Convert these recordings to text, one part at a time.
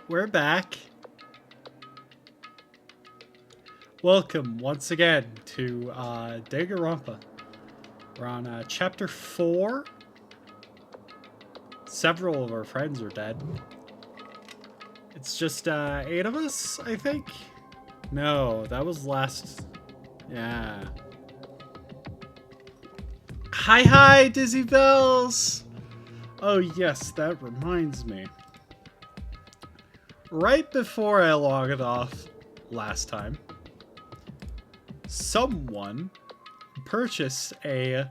we're back. Welcome once again to Danganronpa. We're on chapter 4. Several of our friends are dead. It's just 8 of us, I think? No, that was last... Yeah. Hi, Dizzy Bells! Oh yes, that reminds me. Right before I logged off last time, someone purchased a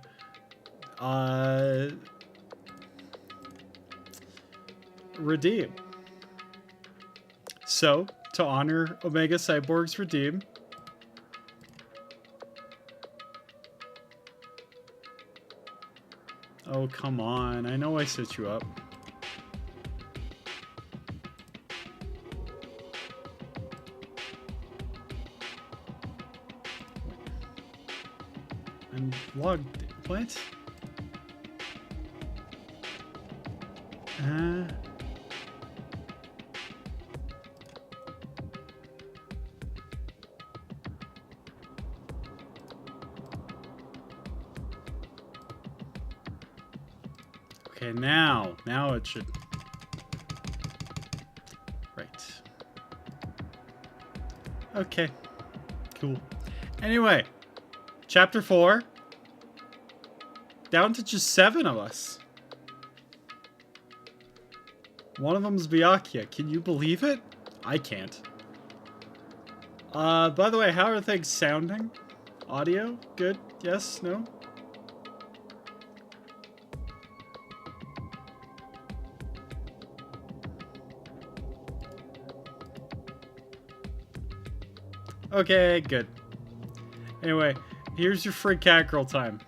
redeem. So, to honor Omega Cyborg's redeem, oh come on, I know I set you up. I'm logged. What? Okay, now it should. Right. Okay. Cool. Anyway, chapter 4. Down to just 7 of us. One of them's Byakuya. Can you believe it? I can't. By the way, how are things sounding? Audio? Good? Yes? No? Okay, good. Anyway, here's your free cat girl time.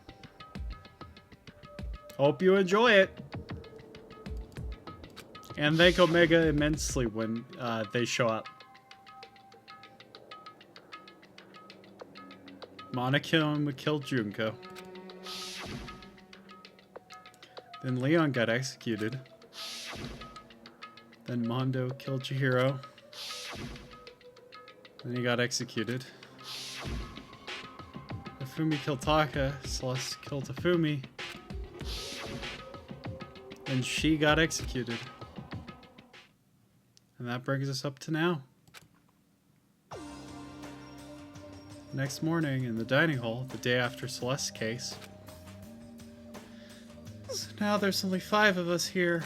Hope you enjoy it. And thank Omega immensely when they show up. Monica killed Junko. Then Leon got executed. Then Mondo killed Chihiro. Then he got executed. Ifumi killed Taka. Celeste killed Ifumi. And she got executed. And that brings us up to now. Next morning in the dining hall, the day after Celeste's case. So now there's only 5 of us here.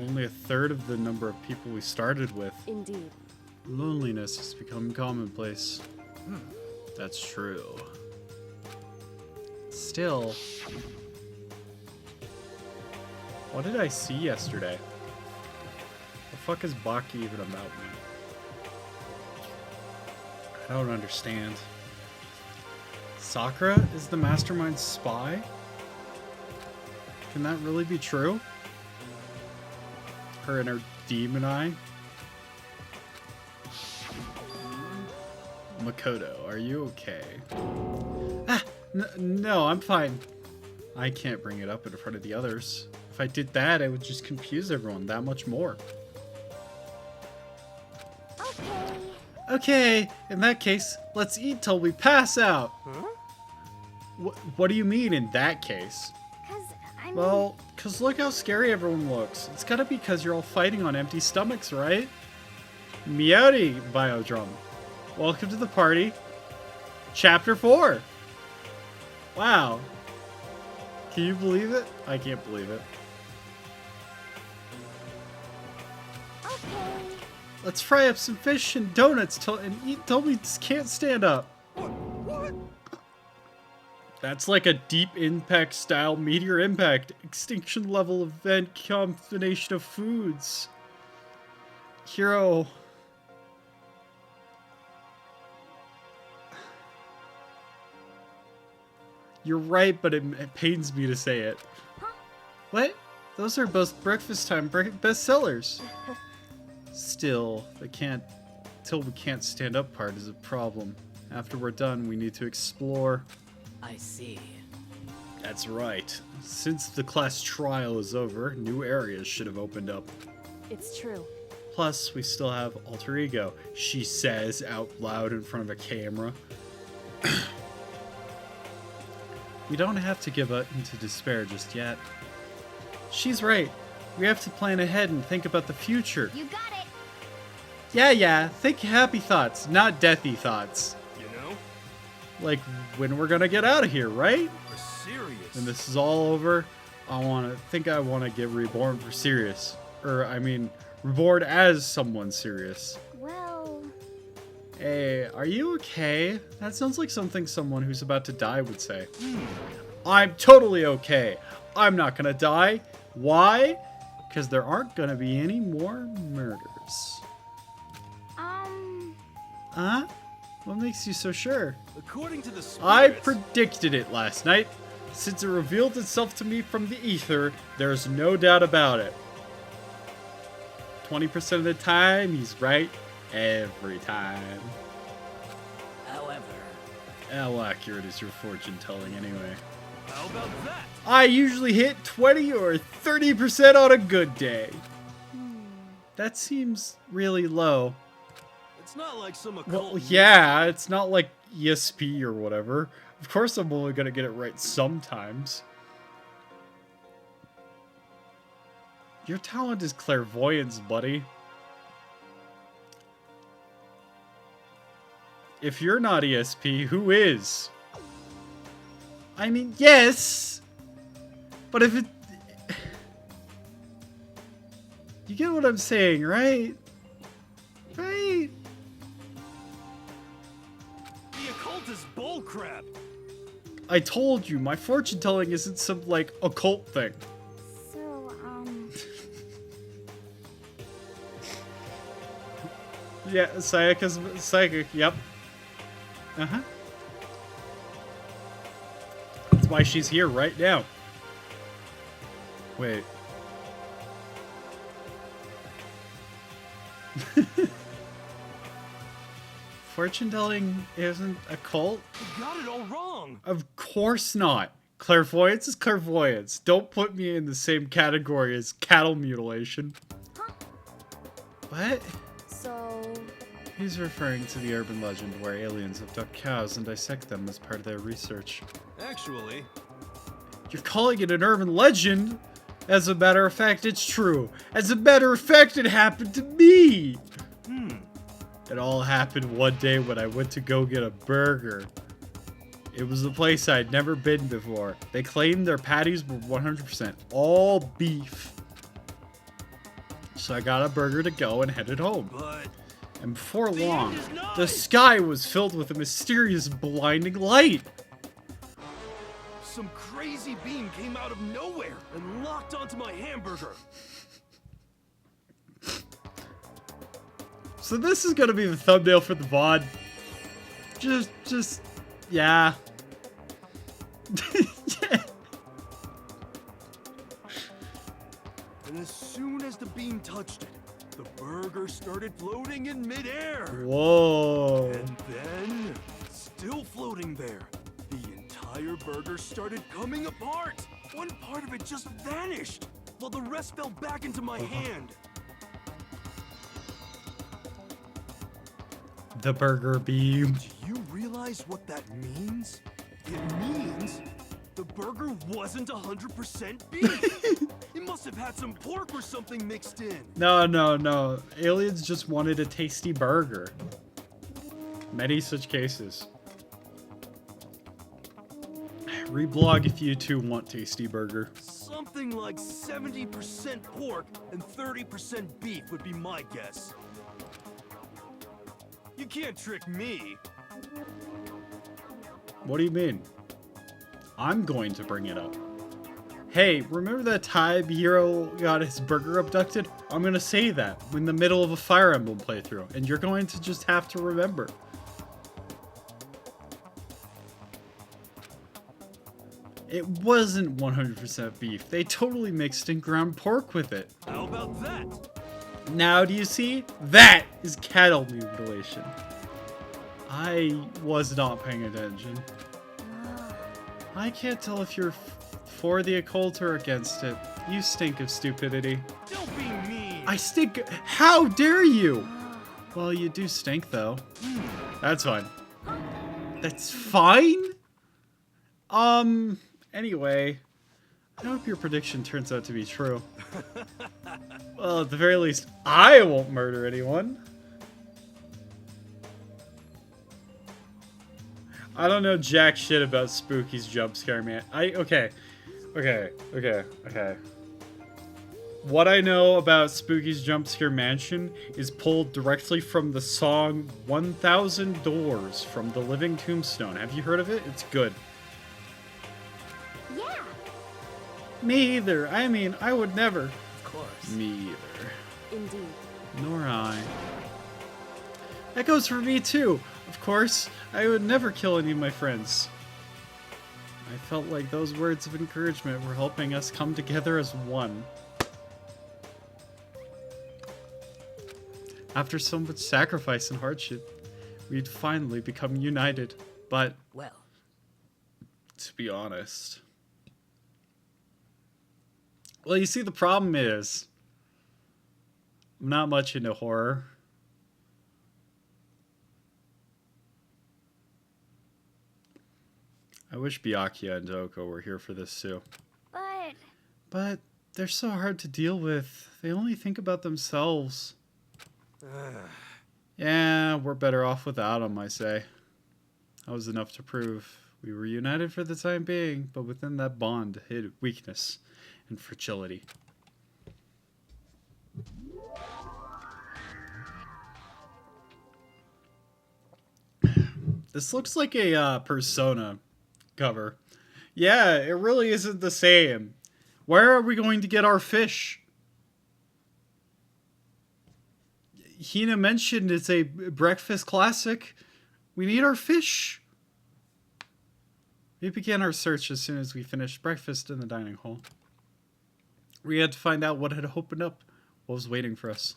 Only a third of the number of people we started with. Indeed. Loneliness has become commonplace. That's true. Still, what did I see yesterday? The fuck is Baki even about me? I don't understand. Sakura is the mastermind spy? Can that really be true? Her and her demon eye? Makoto, are you okay? No, I'm fine. I can't bring it up in front of the others. If I did that, I would just confuse everyone that much more. Okay, in that case, let's eat till we pass out. Huh? What do you mean, in that case? Well, because look how scary everyone looks. It's gotta be because you're all fighting on empty stomachs, right? Meowdy, Biodrum. Welcome to the party. Chapter 4. Wow. Can you believe it? I can't believe it. Okay. Let's fry up some fish and donuts and eat till we can't stand up. What? That's like a deep impact style meteor impact extinction level event combination of foods. Hero. You're right, but it pains me to say it. Huh? What? Those are both breakfast time bestsellers. Still, till we can't stand up part is a problem. After we're done, we need to explore. I see. That's right. Since the class trial is over, new areas should have opened up. It's true. Plus, we still have alter ego, she says out loud in front of a camera. We don't have to give up into despair just yet. She's right. We have to plan ahead and think about the future. You got it. Yeah. Think happy thoughts, not deathy thoughts. You know? Like when we're gonna get out of here, right? For serious. When this is all over, I want to get reborn for serious. Or, I mean, reborn as someone serious. Well... Hey, are you okay? That sounds like something someone who's about to die would say. I'm totally okay. I'm not gonna die. Why? Because there aren't gonna be any more murders. Huh? What makes you so sure? According to the spirits, I predicted it last night. Since it revealed itself to me from the ether, there's no doubt about it. 20% of the time, he's right. Every time. However, How accurate is your fortune telling anyway? how about that? I usually hit 20 or 30% on a good day. That seems really low. It's not like some occult. Well, yeah, it's not like ESP or whatever. Of course I'm only gonna get it right sometimes. Your talent is clairvoyance, buddy. If you're not ESP, who is? I mean, yes! But if it... You get what I'm saying, right? Right? The occult is bullcrap. I told you, my fortune telling isn't some, like, occult thing. So, Yeah, Sayaka's psychic, yep. Uh-huh. That's why she's here right now. Wait. Fortune telling isn't a cult? You got it all wrong. Of course not. Clairvoyance is clairvoyance. Don't put me in the same category as cattle mutilation. Huh? What? so... He's referring to the urban legend where aliens abduct cows and dissect them as part of their research. Actually, You're calling it an urban legend? As a matter of fact, it's true. As a matter of fact, it happened to me! It all happened one day when I went to go get a burger. It was a place I'd never been before. They claimed their patties were 100% all beef. So I got a burger to go and headed home. but And before The long, end is nigh. the sky was filled with a mysterious blinding light. some crazy beam came out of nowhere and locked onto my hamburger. So this is gonna be the thumbnail for the VOD. Yeah. And as soon as the beam touched it, the burger started floating in midair. Whoa. And then, still floating there, the entire burger started coming apart. One part of it just vanished, while the rest fell back into my hand. The burger beam. Do you realize what that means? It means the burger wasn't 100% beef. It must have had some pork or something mixed in. No. Aliens just wanted a tasty burger. Many such cases. Reblog if you too want tasty burger. Something like 70% pork and 30% beef would be my guess. You can't trick me. What do you mean? I'm going to bring it up. Hey, remember that time Hero got his burger abducted? I'm gonna say that in the middle of a Fire Emblem playthrough, and you're going to just have to remember. It wasn't 100% beef. They totally mixed in ground pork with it. How about that? Now do you see? That is cattle mutilation. I was not paying attention. I can't tell if you're for the occult or against it. You stink of stupidity. Don't be mean. I stink. How dare you? Well, you do stink, though. That's fine. That's fine? Anyway. I hope your prediction turns out to be true. Well, at the very least, I won't murder anyone. I don't know jack shit about Spooky's jump scare, man. Okay. What I know about Spooky's Jump Scare Mansion is pulled directly from the song 1000 Doors from The Living Tombstone. Have you heard of it? It's good. Yeah. Me either. I mean, I would never. Of course. Me either. Indeed. Nor I. That goes for me too. Of course, I would never kill any of my friends. I felt like those words of encouragement were helping us come together as one. After so much sacrifice and hardship, we'd finally become united. But, Well, to be honest... Well, you see, the problem is... I'm not much into horror. I wish Byakuya and Doko were here for this too. But they're so hard to deal with. They only think about themselves. Yeah, we're better off without them, I say. That was enough to prove we were united for the time being, but within that bond hid weakness and fragility. This looks like a Persona cover. Yeah, it really isn't the same. Where are we going to get our fish? Hina mentioned it's a breakfast classic. We need our fish. We began our search as soon as we finished breakfast in the dining hall. We had to find out what had opened up, what was waiting for us.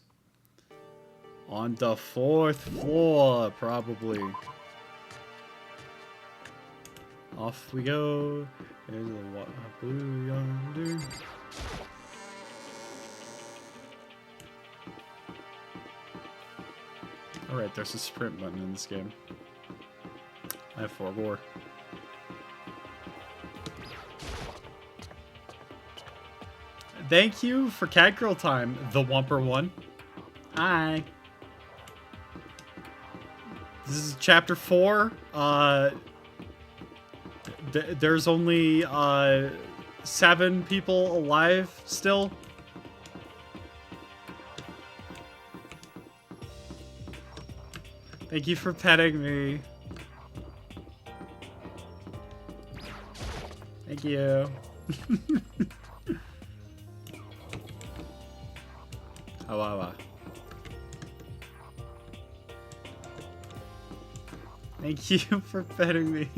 On the 4th floor, probably. Off we go. Into the blue yonder. Alright, there's a sprint button in this game. I have 4 more. Thank you for Catgirl time, the Wumper one. Hi. This is chapter 4. There's only 7 people alive still. Thank you for petting me. Thank you. Hawawa. Thank you for petting me.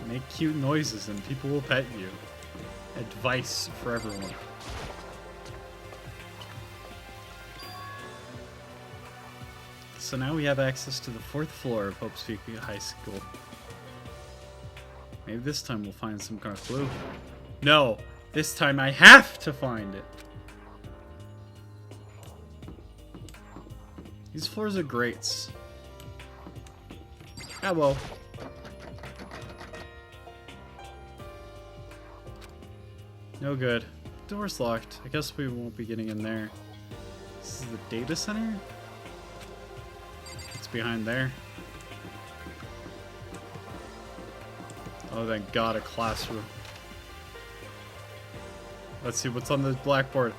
Make cute noises and people will pet you. Advice for everyone. So now we have access to the 4th floor of Hope's Peak High School. Maybe this time we'll find some kind of clue. No! This time I have to find it! These floors are grates. Ah, well. No good. Door's locked. I guess we won't be getting in there. This is the data center? What's behind there? Oh, thank God, a classroom. Let's see what's on the blackboard.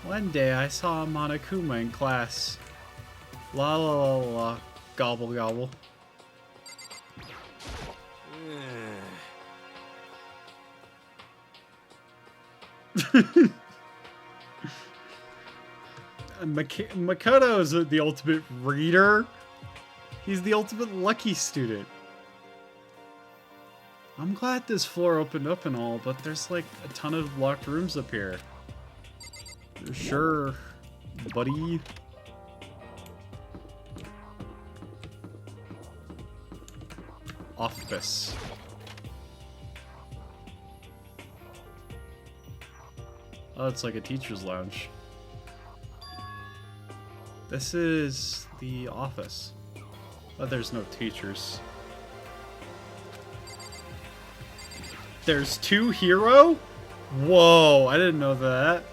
One day I saw Monokuma in class. La la la la, gobble gobble. Makoto is the ultimate reader. He's the ultimate lucky student. I'm glad this floor opened up and all, but there's like a ton of locked rooms up here. Sure, buddy. Office. Oh, it's like a teacher's lounge. This is the office. Oh, there's no teachers. There's 2 hero? Whoa, I didn't know that.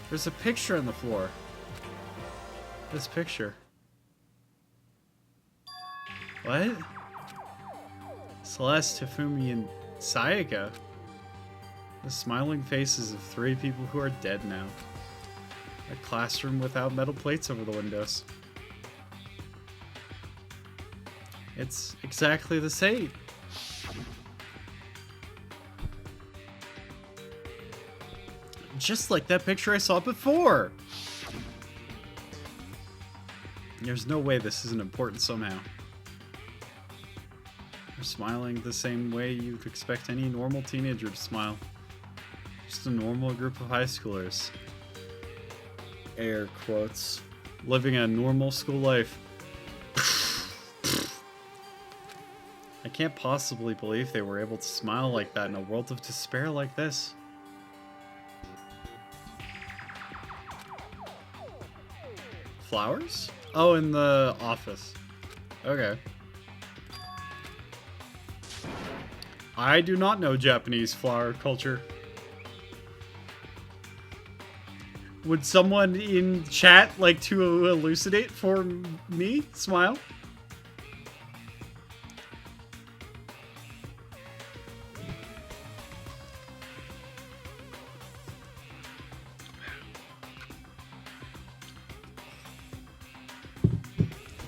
There's a picture on the floor. This picture. What? Celeste, Hifumi, and Sayaka. The smiling faces of 3 people who are dead now. A classroom without metal plates over the windows. It's exactly the same. Just like that picture I saw before. There's no way this isn't important somehow. They're smiling the same way you'd expect any normal teenager to smile. Just a normal group of high schoolers. Air quotes. Living a normal school life. I can't possibly believe they were able to smile like that in a world of despair like this. Flowers? Oh, in the office. Okay. I do not know Japanese flower culture. Would someone in chat like to elucidate for me? Smile.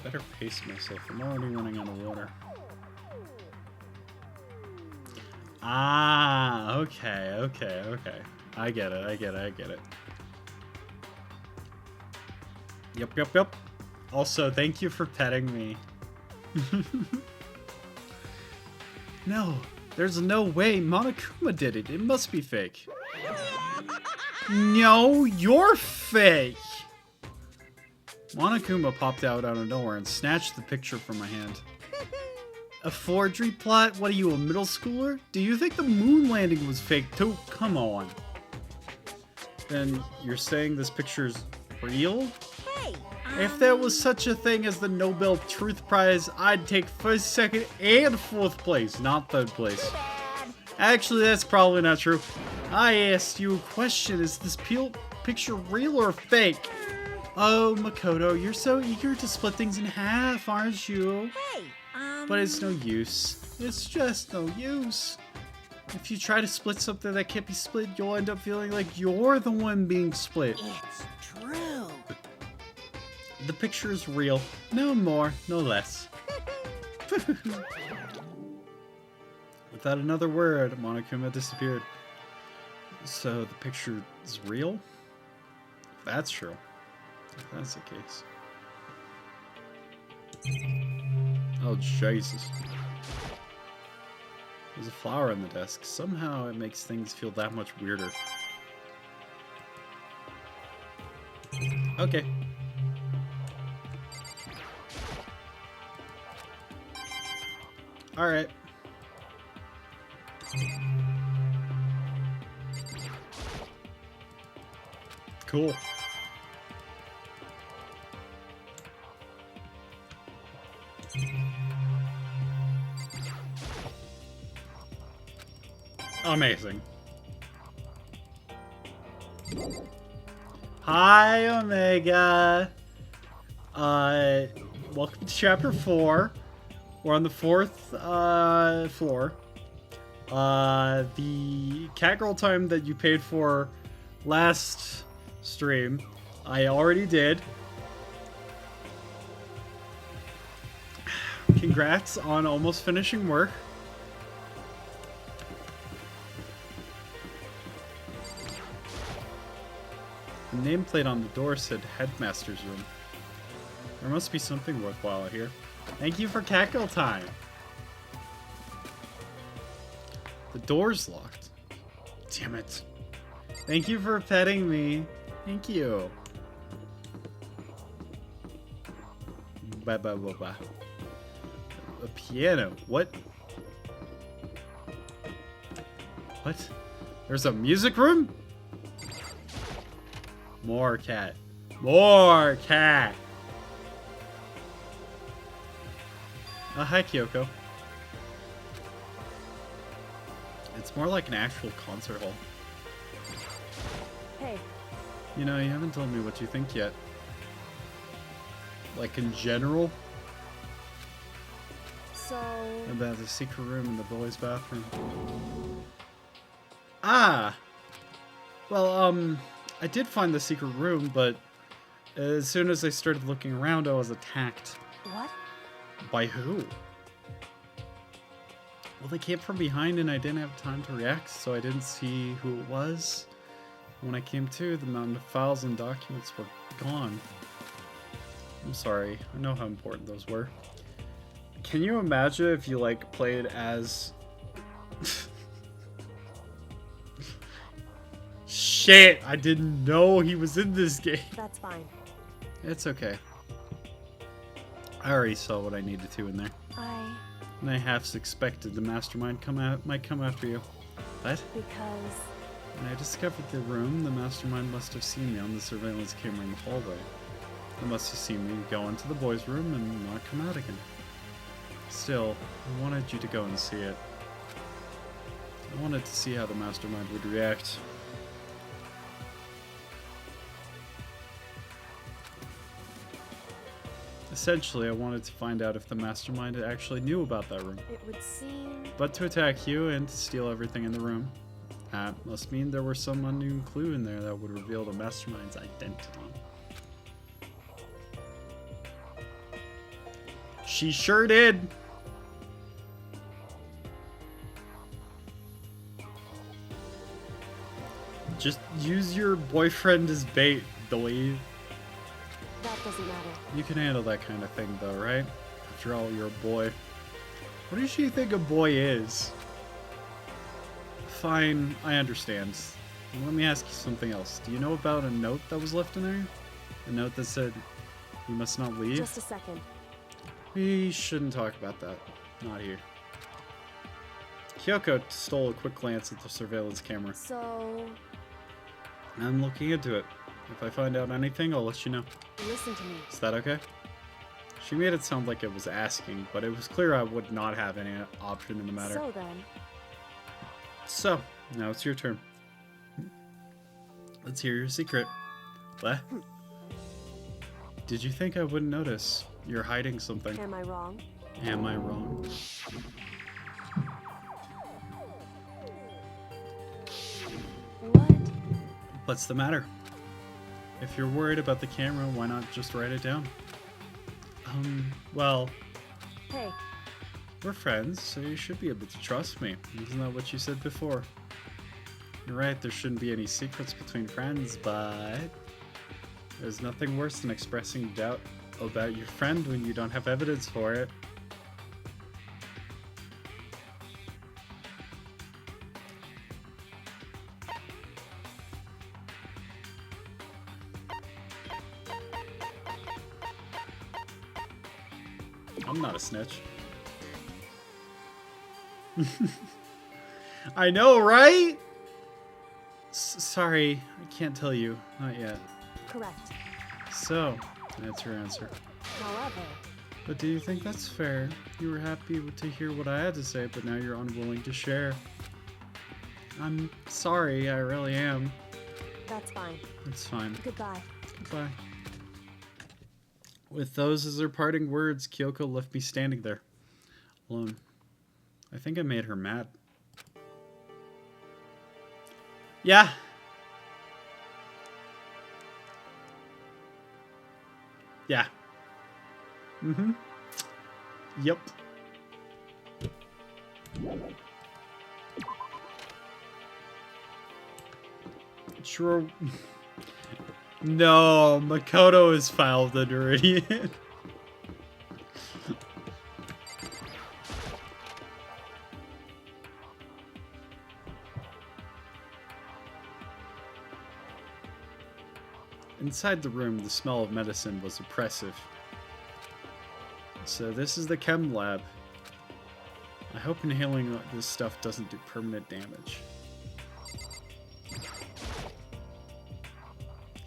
Better pace myself. I'm already running out of water. Ah, okay. I get it. Yep. Also, thank you for petting me. No, there's no way Monokuma did it. It must be fake. No, you're fake! Monokuma popped out of nowhere and snatched the picture from my hand. A forgery plot? What are you, a middle schooler? Do you think the moon landing was fake too? Come on. Then you're saying this picture's real? Hey, If there was such a thing as the Nobel Truth Prize, I'd take first, second, and fourth place, not third place. Actually, that's probably not true. I asked you a question, is this picture real or fake? Oh, Makoto, you're so eager to split things in half, aren't you? Hey, But it's no use. It's just no use. If you try to split something that can't be split, you'll end up feeling like you're the one being split. It's true. The picture is real. No more, no less. Without another word, Monokuma disappeared. So the picture is real? If that's true. If that's the case. Oh, Jesus. There's a flower on the desk. Somehow it makes things feel that much weirder. Okay. Alright. Cool. Amazing. Hi, Omega. Welcome to chapter 4. We're on the 4th floor. The Catgirl time that you paid for last stream, I already did. Congrats on almost finishing work. The nameplate on the door said Headmaster's Room. There must be something worthwhile here. Thank you for Catgirl time. The door's locked. Damn it. Thank you for petting me. Thank you. Bye bye bye bye. A piano. What? What? There's a music room? More cat. More cat. Oh, hi, Kyoko. It's more like an actual concert hall. Hey. You know, you haven't told me what you think yet. Like in general? So... About the secret room in the boys' bathroom. Ah! Well, I did find the secret room, but as soon as I started looking around, I was attacked. What? By who? Well, they came from behind and I didn't have time to react, so I didn't see who it was. When I came to, the mountain of files and documents were gone. I'm sorry, I know how important those were. Can you imagine if you, like, played as... Shit, I didn't know he was in this game. That's fine. It's okay. I already saw what I needed to in there. And I half suspected the mastermind might come after you. What? Because... When I discovered the room, the mastermind must have seen me on the surveillance camera in the hallway. They must have seen me go into the boys' room and not come out again. Still, I wanted you to go and see it. I wanted to see how the mastermind would react. Essentially, I wanted to find out if the mastermind actually knew about that room. It would seem... But to attack you and to steal everything in the room, that must mean there was some unknown clue in there that would reveal the mastermind's identity. She sure did! Just use your boyfriend as bait, Doy. That doesn't matter. You can handle that kind of thing though, right? After all, you're a boy. What does she think a boy is? Fine, I understand. Let me ask you something else. Do you know about a note that was left in there? A note that said, "You must not leave"? Just a second. We shouldn't talk about that. Not here. Kyoko stole a quick glance at the surveillance camera. So... I'm looking into it. If I find out anything, I'll let you know. Listen to me. Is that okay? She made it sound like it was asking, but it was clear I would not have any option in the matter. So then... So, now it's your turn. Let's hear your secret. What? Did you think I wouldn't notice? You're hiding something. Am I wrong? Am I wrong? What? What's the matter? If you're worried about the camera, why not just write it down? Well... Hey. We're friends, so you should be able to trust me. Isn't that what you said before? You're right, there shouldn't be any secrets between friends, but... There's nothing worse than expressing doubt about your friend when you don't have evidence for it. I'm not a snitch. I know, right? Sorry, I can't tell you. Not yet. Correct. So, that's your answer. However... But do you think that's fair? You were happy to hear what I had to say, but now you're unwilling to share. I'm sorry, I really am. That's fine. It's fine. Goodbye. Goodbye. With those as her parting words, Kyoko left me standing there, alone. I think I made her mad. Yeah. Yeah. Mm-hmm. Yep. Sure. No, Makoto is filed under idiot. Inside the room, the smell of medicine was oppressive. So this is the chem lab. I hope inhaling this stuff doesn't do permanent damage.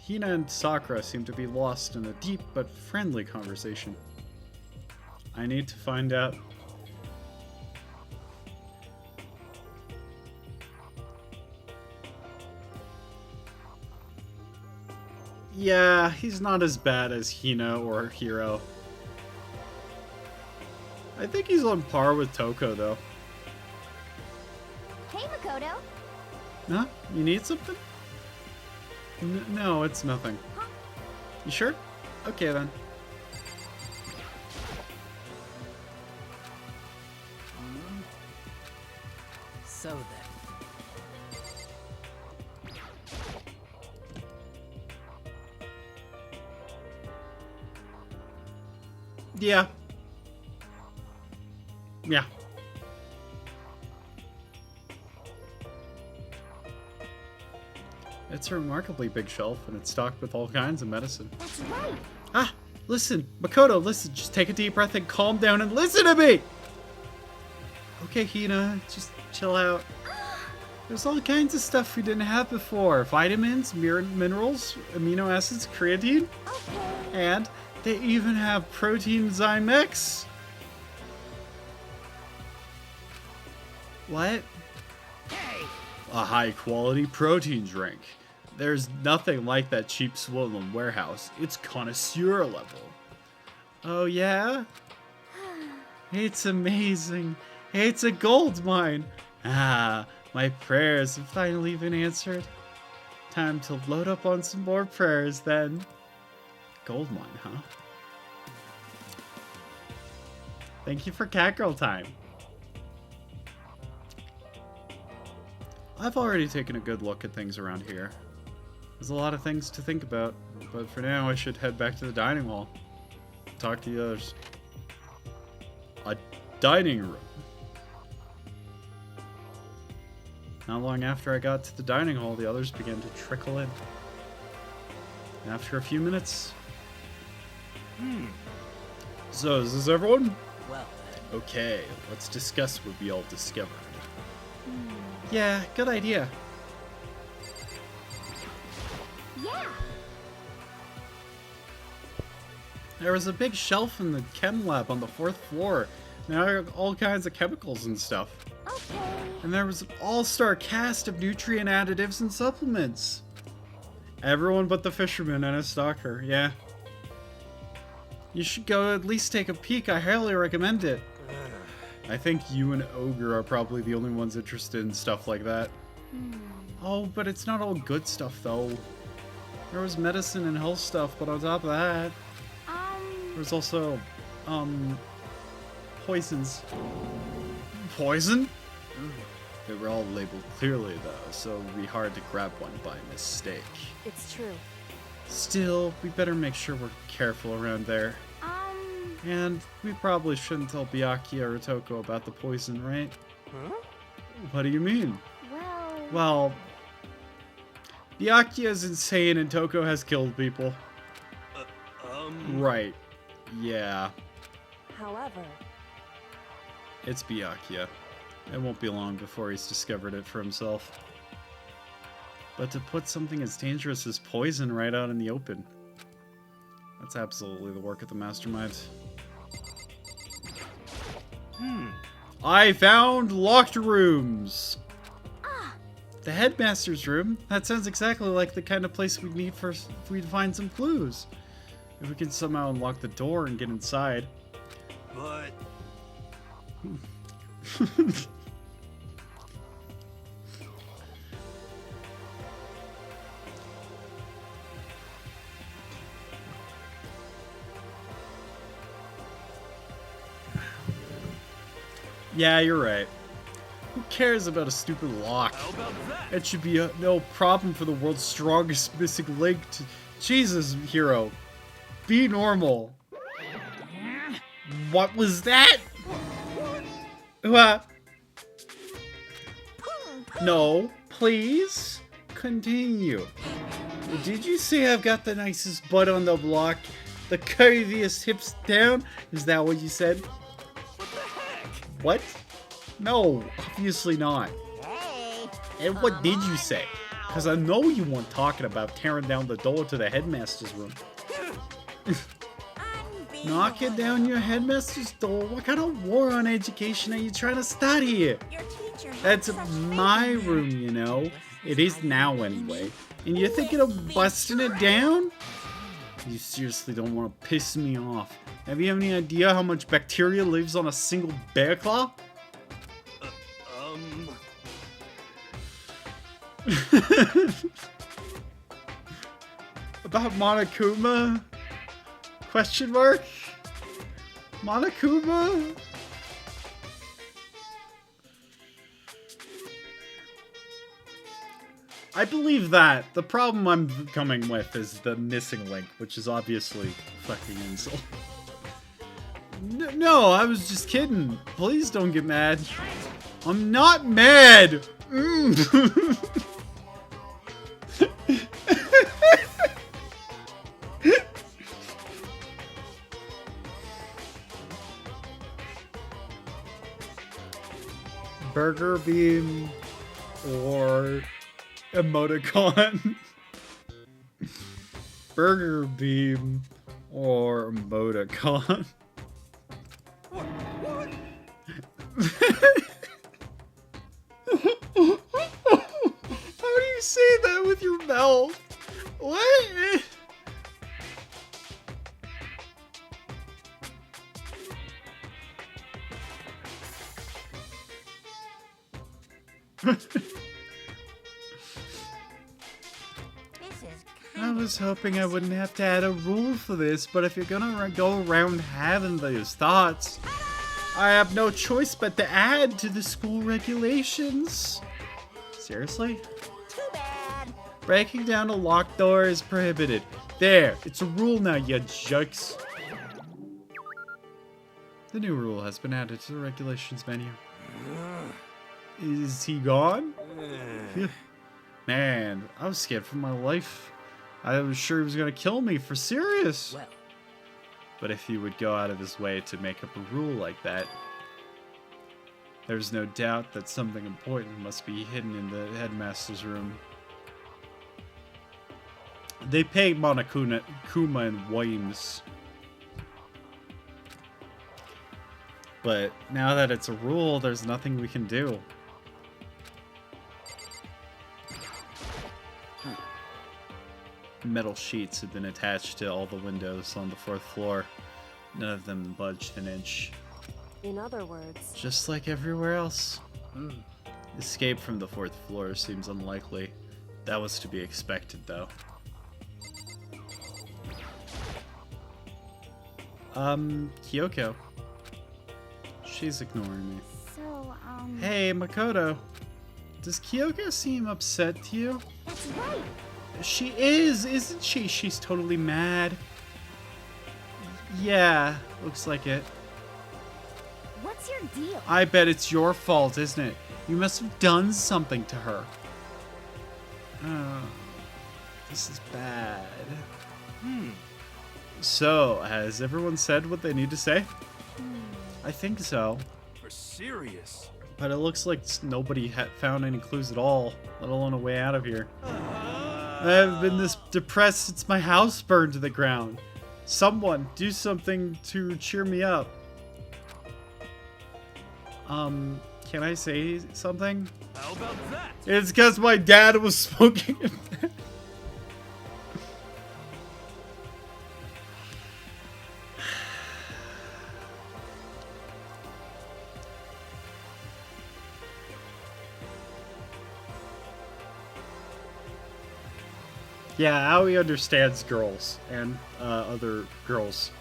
Hina and Sakura seem to be lost in a deep but friendly conversation. I need to find out. Yeah, he's not as bad as Hina or Hiro. I think he's on par with Toko, though. Hey, Makoto. Huh? You need something? No, it's nothing. Huh? You sure? Okay, then. So then. Yeah. Yeah. It's a remarkably big shelf, and it's stocked with all kinds of medicine. That's right. Ah! Listen! Makoto, listen! Just take a deep breath and calm down and listen to me! Okay, Hina, just chill out. There's all kinds of stuff we didn't have before. Vitamins, minerals, amino acids, creatine. Okay. And they even have protein Zymex. What? A high-quality protein drink. There's nothing like that cheap swollen warehouse. It's connoisseur level. Oh yeah? It's amazing. It's a gold mine. Ah, my prayers have finally been answered. Time to load up on some more prayers then. Gold mine, huh? Thank you for Catgirl time. I've already taken a good look at things around here. There's a lot of things to think about, but for now I should head back to the dining hall. Talk to the others. A dining room. Not long after I got to the dining hall, the others began to trickle in. And after a few minutes... So, is this everyone? Well then. Okay, let's discuss what we all discovered. Yeah, good idea. Yeah. There was a big shelf in the chem lab on the 4th floor. Now all kinds of chemicals and stuff. Okay. And there was an all-star cast of nutrient additives and supplements. Everyone but the fisherman and his stalker, yeah. You should go at least take a peek, I highly recommend it. I think you and Ogre are probably the only ones interested in stuff like that. Oh, but it's not all good stuff though. There was medicine and health stuff, but on top of that, there's also, poisons. Poison? They were all labeled clearly though, so it would be hard to grab one by mistake. It's true. Still, we better make sure we're careful around there. And we probably shouldn't tell Byakuya or Toko about the poison, right? Huh? What do you mean? Well... Well, Byakuya is insane and Toko has killed people. Right. Yeah. However, It's Byakuya. It won't be long before he's discovered it for himself. But to put something as dangerous as poison right out in the open, that's absolutely the work of the mastermind. I found locked rooms! The headmaster's room? That sounds exactly like the kind of place we'd need if we'd find some clues. If we can somehow unlock the door and get inside. But Yeah, you're right. Who cares about a stupid lock? how about that? It should be no problem for the world's strongest missing link to... Jesus, hero. Be normal. What was that? What? No, please. Continue. Did you say I've got the nicest butt on the block? The curviest hips down? Is that what you said? What the heck? What? No, obviously not. And what did you say? Because I know you weren't talking about tearing down the door to the headmaster's room. Knocking down your headmaster's door? What kind of war on education are you trying to start here? That's my room, you know. It is now anyway. And you're thinking of busting it down? You seriously don't want to piss me off. Have you any idea how much bacteria lives on a single bear claw? About Monokuma? Question mark? Monokuma? I believe that. The problem I'm coming with is the missing link, which is obviously fucking insult. No, I was just kidding. Please don't get mad. I'm not mad! Burger Beam or Emoticon? Burger Beam or Emoticon? What? How do you say that with your mouth? What? I was hoping I wouldn't have to add a rule for this, but if you're gonna go around having those thoughts, I have no choice but to add to the school regulations. Seriously? Too bad. Breaking down a locked door is prohibited. There, it's a rule now, you jokes. The new rule has been added to the regulations menu. Is he gone? Phew. Man, I was scared for my life. I was sure he was gonna kill me for serious. Well, But if he would go out of his way to make up a rule like that, there's no doubt that something important must be hidden in the headmaster's room. They pay Monokuma in Wimes. But now that it's a rule, there's nothing we can do. Metal sheets have been attached to all the windows on the 4th floor. None of them budged an inch. In other words, Just like everywhere else. Escape from the 4th floor seems unlikely. That was to be expected, though. Kyoko. She's ignoring me. So, Hey, Makoto. Does Kyoko seem upset to you? that's right. She is, isn't she? She's totally mad. Yeah, looks like it. What's your deal? I bet it's your fault, isn't it? You must have done something to her. Oh, this is bad. So, has everyone said what they need to say? I think so. For serious? But it looks like nobody found any clues at all, let alone a way out of here. I've been this depressed since my house burned to the ground. Someone, do something to cheer me up. Can I say something? How about that? It's because my dad was smoking in bed. Yeah, Aoi understands girls and other girls.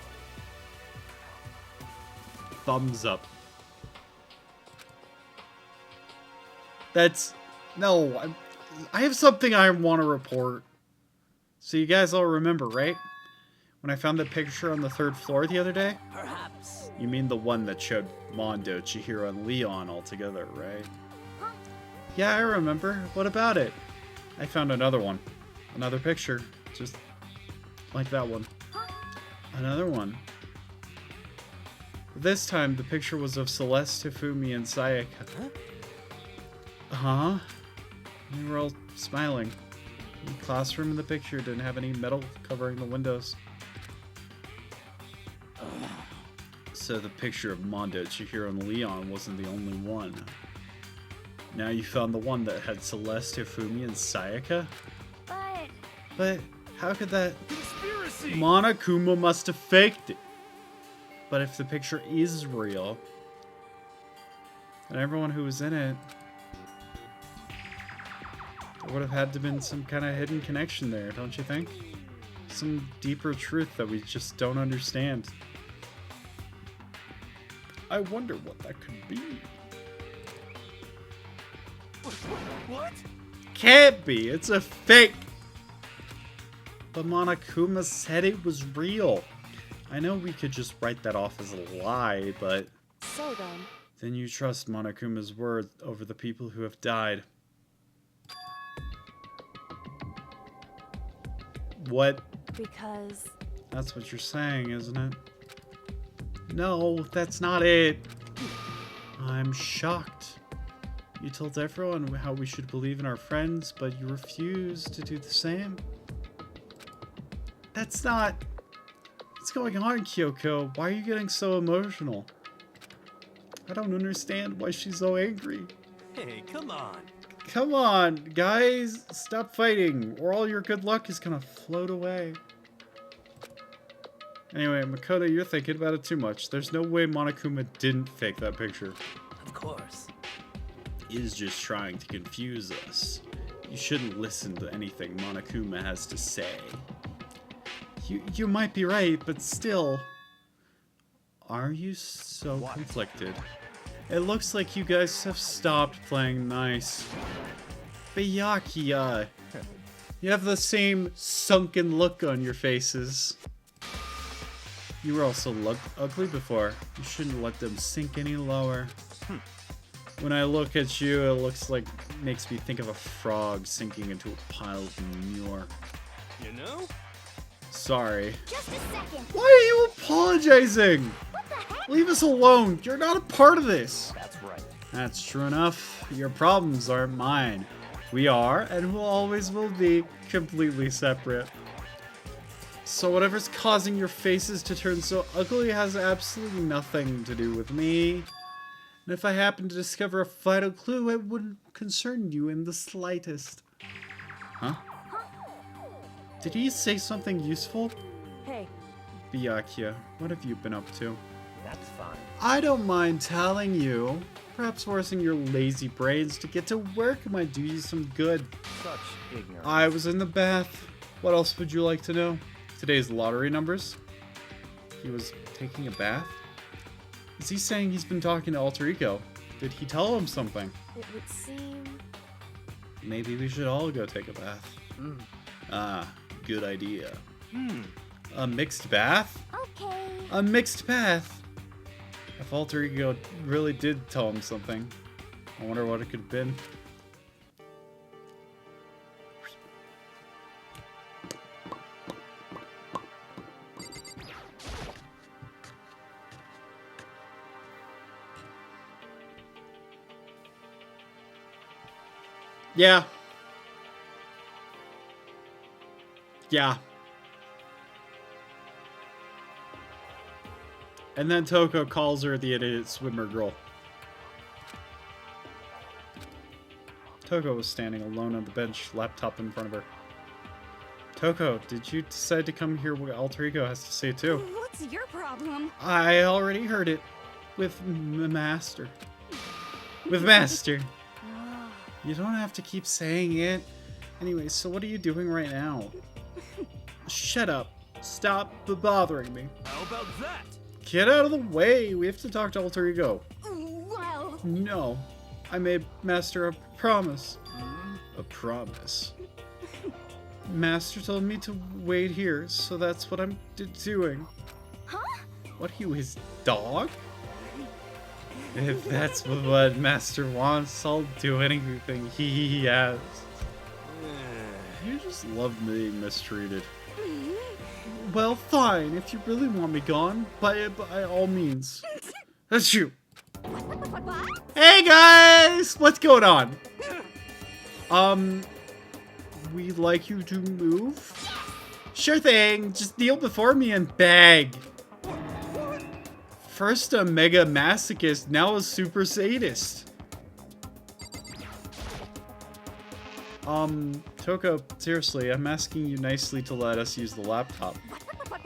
Thumbs up. That's... No, I have something I want to report. So you guys all remember, right? When I found the picture on the 3rd floor the other day? perhaps. You mean the one that showed Mondo, Chihiro, and Leon all together, right? Yeah, I remember. What about it? I found another one. Another picture. Just like that one. Another one. This time, the picture was of Celeste, Hifumi, and Sayaka. Huh? They were all smiling. The classroom in the picture didn't have any metal covering the windows. So the picture of Mondo, Chihiro, and Leon wasn't the only one. Now you found the one that had Celeste, Hifumi, and Sayaka? But how could that... Conspiracy! Monokuma must have faked it. But if the picture is real, then everyone who was in it, there would have had to been some kind of hidden connection there, don't you think? Some deeper truth that we just don't understand. I wonder what that could be. What? Can't be, it's a fake. But Monokuma said it was real. I know we could just write that off as a lie, but... So then you trust Monokuma's word over the people who have died. What? because... That's what you're saying, isn't it? No, that's not it. I'm shocked. You told everyone how we should believe in our friends, but you refused to do the same. That's not... What's going on, Kyoko? Why are you getting so emotional? I don't understand why she's so angry. Hey, come on. Come on, guys, stop fighting, or all your good luck is gonna float away. Anyway, Makoto, you're thinking about it too much. There's no way Monokuma didn't fake that picture. Of course. He's just trying to confuse us. You shouldn't listen to anything Monokuma has to say. You might be right, but still... Are you so conflicted? It looks like you guys have stopped playing nice. Byakuya, you have the same sunken look on your faces. You were also ugly before. You shouldn't let them sink any lower. When I look at you, it makes me think of a frog sinking into a pile of manure. You know? Sorry. Just a second. Why are you apologizing? What the heck? Leave us alone. You're not a part of this. That's right. That's true enough. Your problems aren't mine. We are, and will always will be, completely separate. So whatever's causing your faces to turn so ugly has absolutely nothing to do with me. And if I happen to discover a vital clue, it wouldn't concern you in the slightest. Huh? Did he say something useful? Hey, Byakuya, what have you been up to? That's fine. I don't mind telling you. Perhaps forcing your lazy brains to get to work might do you some good. Such ignorance. I was in the bath. What else would you like to know? Today's lottery numbers? He was taking a bath? Is he saying he's been talking to Alter Ego? Did he tell him something? it would seem... Maybe we should all go take a bath. Ah, good idea. A mixed bath? Okay. A mixed bath? If Alter Ego really did tell him something, I wonder what it could have been. Yeah. Yeah. And then Toko calls her the idiot swimmer girl. Toko was standing alone on the bench, laptop in front of her. Toko, did you decide to come hear what Alter Ego has to say too? What's your problem? I already heard it. With Master. With Master. You don't have to keep saying it. Anyway, so what are you doing right now? Shut up. Stop bothering me. How about that? Get out of the way. We have to talk to Alter Ego. Well, No. I made Master a promise. A promise? Master told me to wait here, so that's what I'm doing. huh? What, are you his dog? If that's what Master wants, I'll do anything he asks. You just love being mistreated. Well, fine, if you really want me gone, by all means. That's you. What? Hey guys! What's going on? We'd like you to move. Sure thing, just kneel before me and beg. First a mega masochist, now a super sadist. Toko, seriously, I'm asking you nicely to let us use the laptop. What?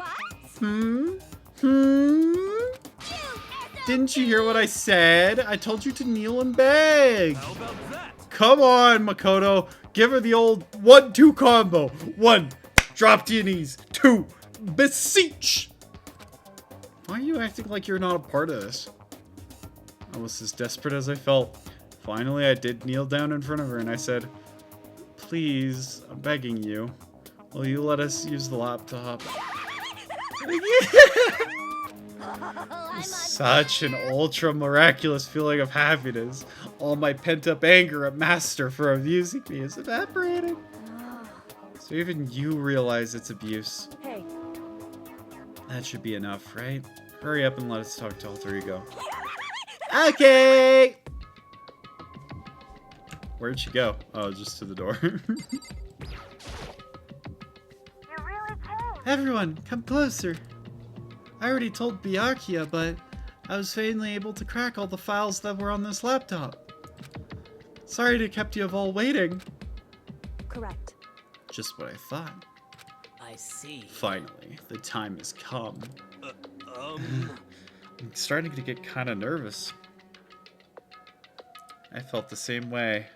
Didn't you hear what I said? I told you to kneel and beg. How about that? Come on, Makoto. Give her the old 1-2 combo. 1, drop to your knees. 2, beseech. Why are you acting like you're not a part of this? I was as desperate as I felt. Finally, I did kneel down in front of her and I said, please, I'm begging you. Will you let us use the laptop? Such an ultra miraculous feeling of happiness. All my pent up anger at Master for abusing me is evaporating. So even you realize it's abuse. Hey, That should be enough, right? Hurry up and let us talk to Alter Ego. Okay! Where'd she go? Oh, just to the door. Everyone, come closer. I already told Byakuya, but I was finally able to crack all the files that were on this laptop. Sorry to kept you all waiting. correct. Just what I thought. I see. Finally, the time has come. Um, I'm starting to get kind of nervous. I felt the same way.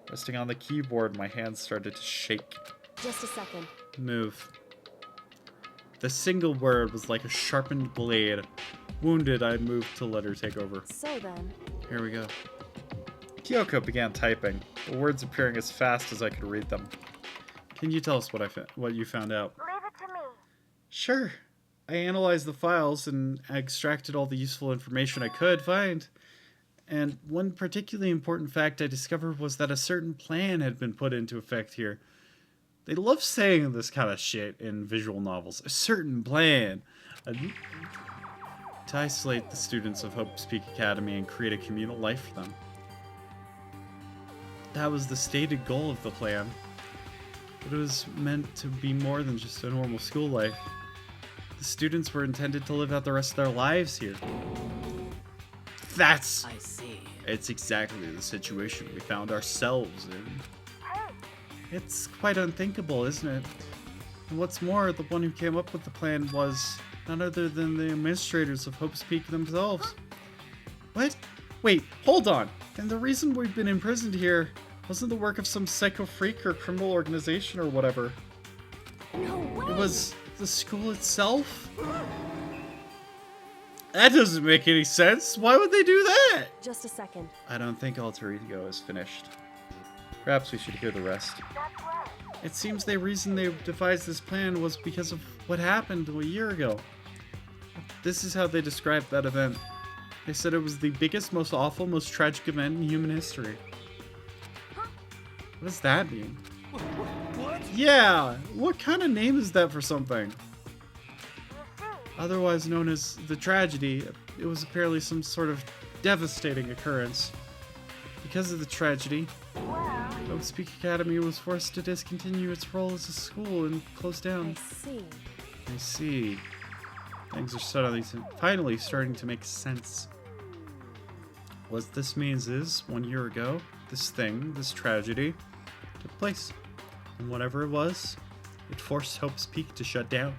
Resting on the keyboard, my hands started to shake. Just a second. Move. The single word was like a sharpened blade. Wounded, I moved to let her take over. So then, Here we go. Kyoko began typing, the words appearing as fast as I could read them. Can you tell us what you found out? Leave it to me. Sure. I analyzed the files and extracted all the useful information I could find. And one particularly important fact I discovered was that a certain plan had been put into effect here. They love saying this kind of shit in visual novels. A certain plan. To isolate the students of Hope's Peak Academy and create a communal life for them. That was the stated goal of the plan. But it was meant to be more than just a normal school life. The students were intended to live out the rest of their lives here. I see. It's exactly the situation we found ourselves in. It's quite unthinkable, isn't it? And what's more, the one who came up with the plan was none other than the administrators of Hope's Peak themselves. What? Wait, hold on. And the reason we've been imprisoned here wasn't the work of some psycho freak or criminal organization or whatever. No way. It was the school itself? That doesn't make any sense. Why would they do that? just a second. I don't think Alter Ego is finished. Perhaps we should hear the rest. It seems the reason they devised this plan was because of what happened a year ago. This is how they described that event. They said it was the biggest, most awful, most tragic event in human history. What does that mean? what? Yeah, what kind of name is that for something? Otherwise known as the tragedy, it was apparently some sort of devastating occurrence. Because of the tragedy, Hope's Peak Academy was forced to discontinue its role as a school and close down. I see. I see. Things are finally starting to make sense. What this means is, 1 year ago, this tragedy, took place. And whatever it was, it forced Hope's Peak to shut down.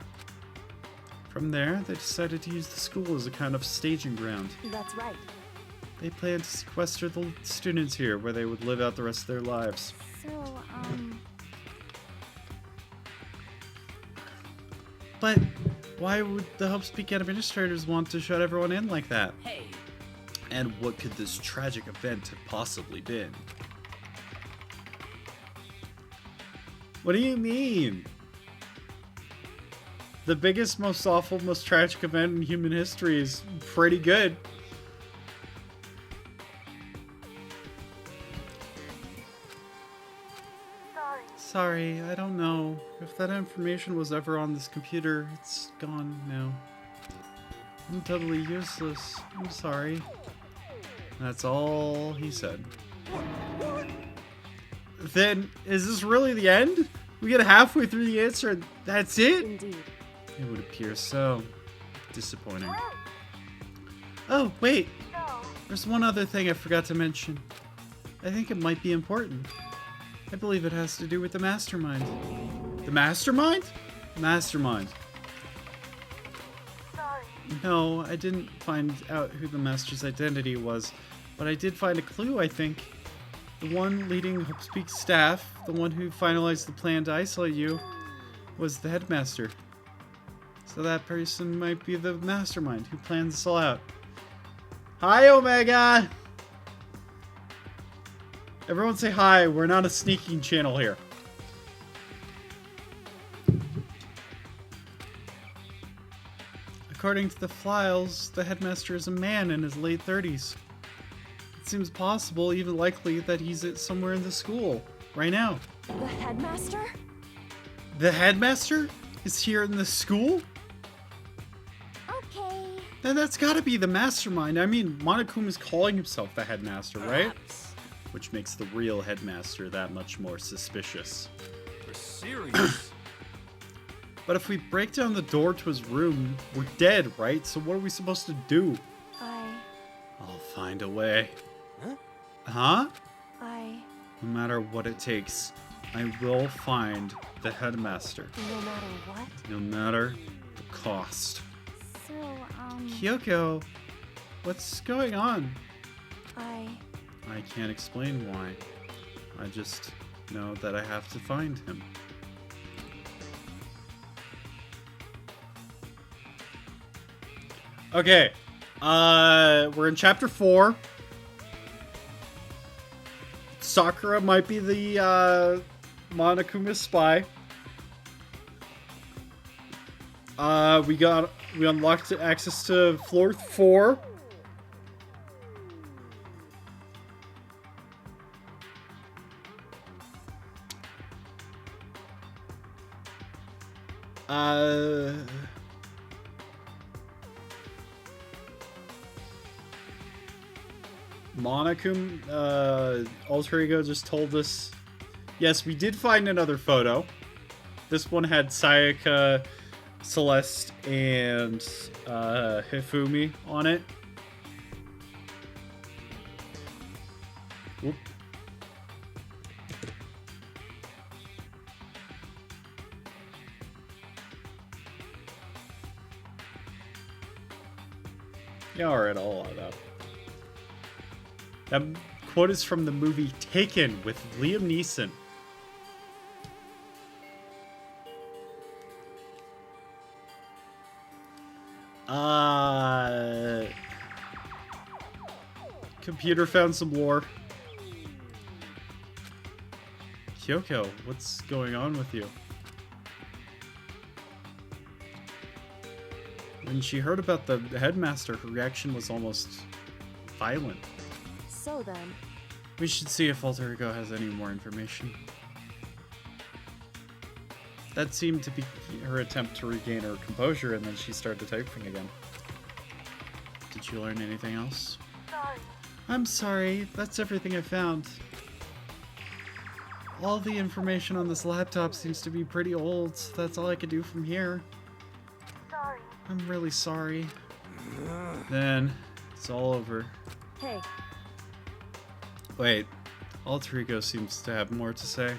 From there, they decided to use the school as a kind of staging ground. That's right. They planned to sequester the students here, where they would live out the rest of their lives. So, But why would the Hope's Peak administrators want to shut everyone in like that? Hey, And what could this tragic event have possibly been? What do you mean? The biggest, most awful, most tragic event in human history is pretty good. sorry, I don't know. If that information was ever on this computer, it's gone now. I'm totally useless. I'm sorry. That's all he said. Then, is this really the end? We get halfway through the answer and that's it? Indeed. It would appear so. Disappointing. Oh, wait. There's one other thing I forgot to mention. I think it might be important. I believe it has to do with the mastermind. The mastermind? Mastermind. No, I didn't find out who the master's identity was, but I did find a clue, I think. The one leading Hopespeak's staff, the one who finalized the plan to isolate you, was the headmaster. So that person might be the mastermind who planned this all out. Hi, Omega! Everyone say hi, we're not a sneaking channel here. According to the files, the headmaster is a man in his late 30s. It seems possible, even likely, that he's somewhere in the school, right now. The headmaster? The headmaster is here in the school? Okay. Then that's gotta be the mastermind. I mean, Monokuma is calling himself the headmaster, right? Perhaps. Which makes the real headmaster that much more suspicious. You're serious? But if we break down the door to his room, we're dead, right? So what are we supposed to do? I'll find a way. Huh? No matter what it takes, I will find the headmaster. No matter what? No matter the cost. So, Kyoko, what's going on? I I can't explain why. I just know that I have to find him. Okay. We're in chapter 4. Sakura might be the Monokuma's spy. We unlocked access to floor 4. Monokuma, Alter Ego just told us. Yes, we did find another photo. This one had Sayaka, Celeste, and Hifumi on it. Whoop. Yeah, alright, I'll allow that. That quote is from the movie Taken with Liam Neeson. Computer found some lore. Kyoko, what's going on with you? When she heard about the headmaster, her reaction was almost violent. So then, We should see if Alter Ego has any more information. That seemed to be her attempt to regain her composure, and then she started typing again. Did you learn anything else? sorry. I'm sorry, that's everything I found. All the information on this laptop seems to be pretty old, so that's all I could do from here. Sorry. I'm really sorry. Then, it's all over. hey, Wait, Alter Ego seems to have more to say.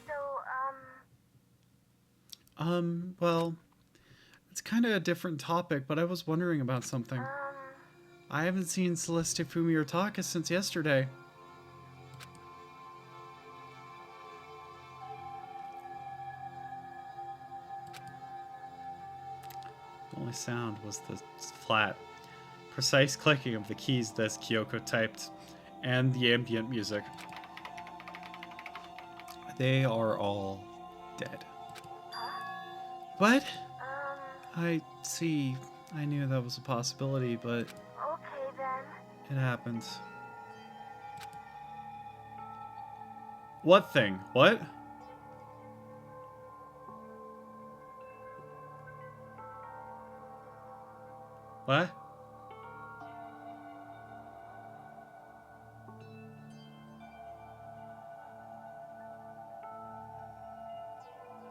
So, Well, it's kind of a different topic, but I was wondering about something. I haven't seen Celeste, Fumi, or Taka since yesterday. The only sound was the flat, precise clicking of the keys as Kyoko typed, and the ambient music. They are all dead. What? I see. I knew that was a possibility, but okay then. it happens. What thing? What? What?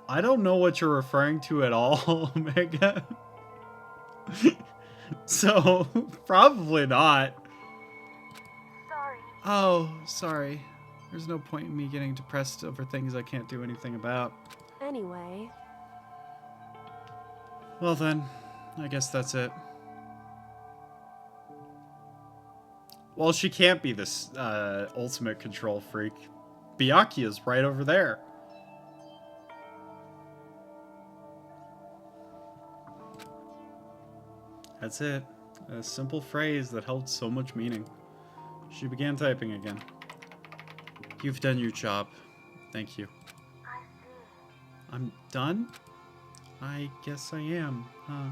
I don't know what you're referring to at all, Omega. So, probably not. Sorry. Oh, sorry. There's no point in me getting depressed over things I can't do anything about. Anyway, Well then, I guess that's it. Well, she can't be this ultimate control freak. Byakuya's right over there. That's it. A simple phrase that held so much meaning. She began typing again. You've done your job. Thank you. I see. I'm done? I guess I am, huh?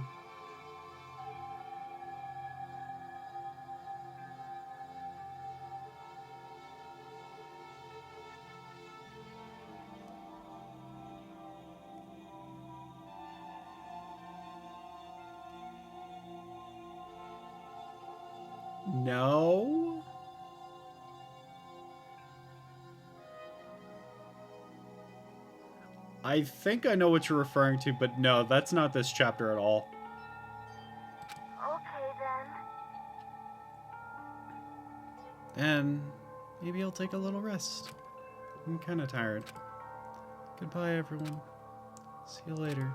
No? I think I know what you're referring to, but no, that's not this chapter at all. Okay then. And maybe I'll take a little rest. I'm kind of tired. Goodbye, everyone. See you later.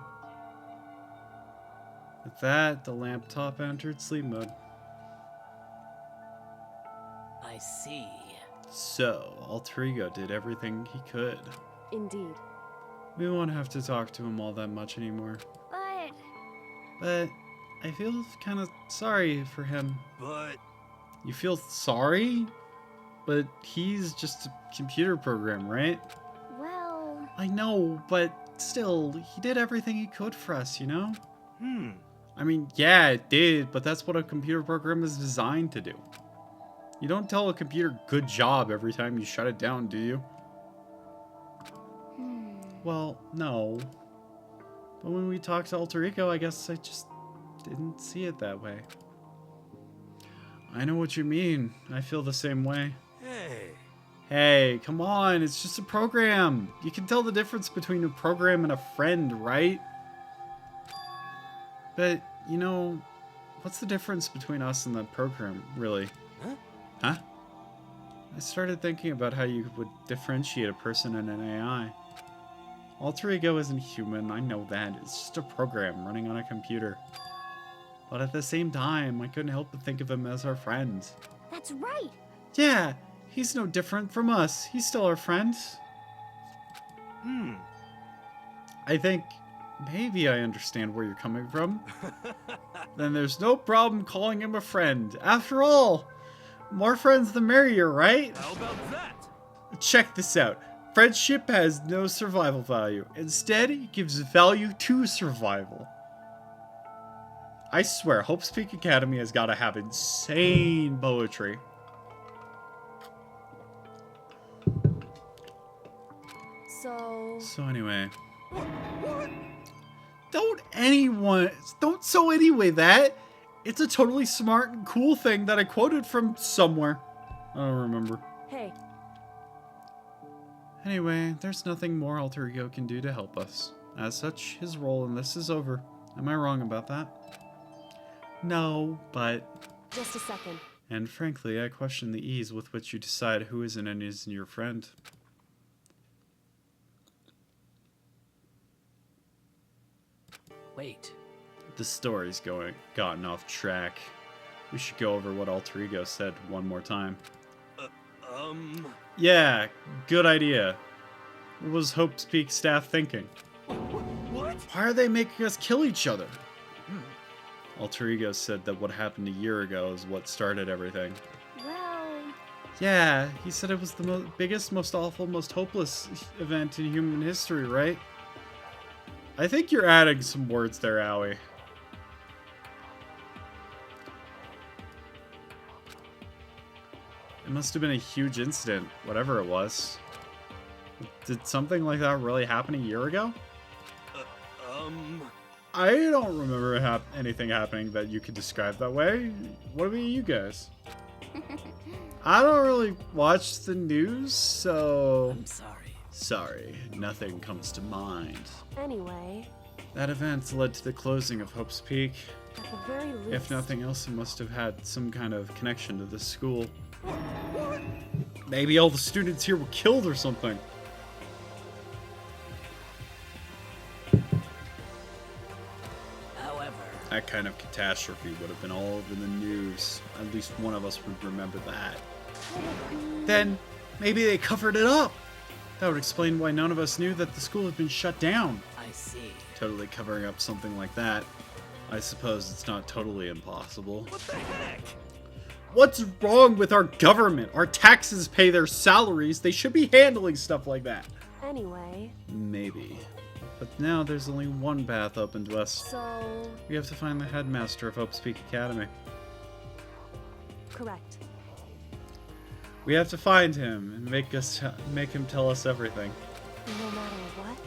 With that, the laptop entered sleep mode. I see. So, Alter Ego did everything he could. indeed. We won't have to talk to him all that much anymore. But I feel kind of sorry for him. But You feel sorry? But he's just a computer program, right? Well, I know, but still, he did everything he could for us, you know? I mean, yeah, it did, but that's what a computer program is designed to do. You don't tell a computer good job every time you shut it down, do you? Well, no. But when we talked to Alter Ego, I guess I just didn't see it that way. I know what you mean. I feel the same way. hey, Hey, come on, it's just a program. You can tell the difference between a program and a friend, right? But, you know, what's the difference between us and the program, really? Huh? I started thinking about how you would differentiate a person and an AI. Alter Ego isn't human, I know that. It's just a program running on a computer. But at the same time, I couldn't help but think of him as our friend. that's right. Yeah, he's no different from us. He's still our friend. I think maybe I understand where you're coming from. Then there's no problem calling him a friend. After all, more friends the merrier, right? how about that? Check this out. Friendship has no survival value. Instead, it gives value to survival. I swear, Hope's Peak Academy has got to have insane poetry. So anyway. Don't so anyway that. It's a totally smart and cool thing that I quoted from somewhere. I don't remember. Hey, Anyway, there's nothing more Alter Ego can do to help us. As such, his role in this is over. Am I wrong about that? No, but... just a second. And frankly, I question the ease with which you decide who isn't and isn't your friend. Wait. The story's gotten off track. We should go over what Alter Ego said one more time. Yeah, good idea. What was Hope's Peak staff thinking? What? Why are they making us kill each other? Alter Ego said that what happened a year ago is what started everything. Well, Yeah, he said it was the biggest, most awful, most hopeless event in human history, right? I think you're adding some words there, Owie. It must have been a huge incident, whatever it was. Did something like that really happen a year ago? Um... I don't remember anything happening that you could describe that way. What about you guys? I don't really watch the news, so... I'm sorry. Sorry, nothing comes to mind. Anyway, That event led to the closing of Hope's Peak. at the very least. If nothing else, it must have had some kind of connection to this school. Maybe all the students here were killed or something. However, That kind of catastrophe would have been all over the news. At least one of us would remember that. Then, maybe they covered it up. That would explain why none of us knew that the school had been shut down. I see. Totally covering up something like that. I suppose it's not totally impossible. What the heck? What's wrong with our government? Our taxes pay their salaries. They should be handling stuff like that. Anyway, Maybe. But now there's only one path open to us. so We have to find the headmaster of Hope's Peak Academy. correct. We have to find him and make him tell us everything. No matter what.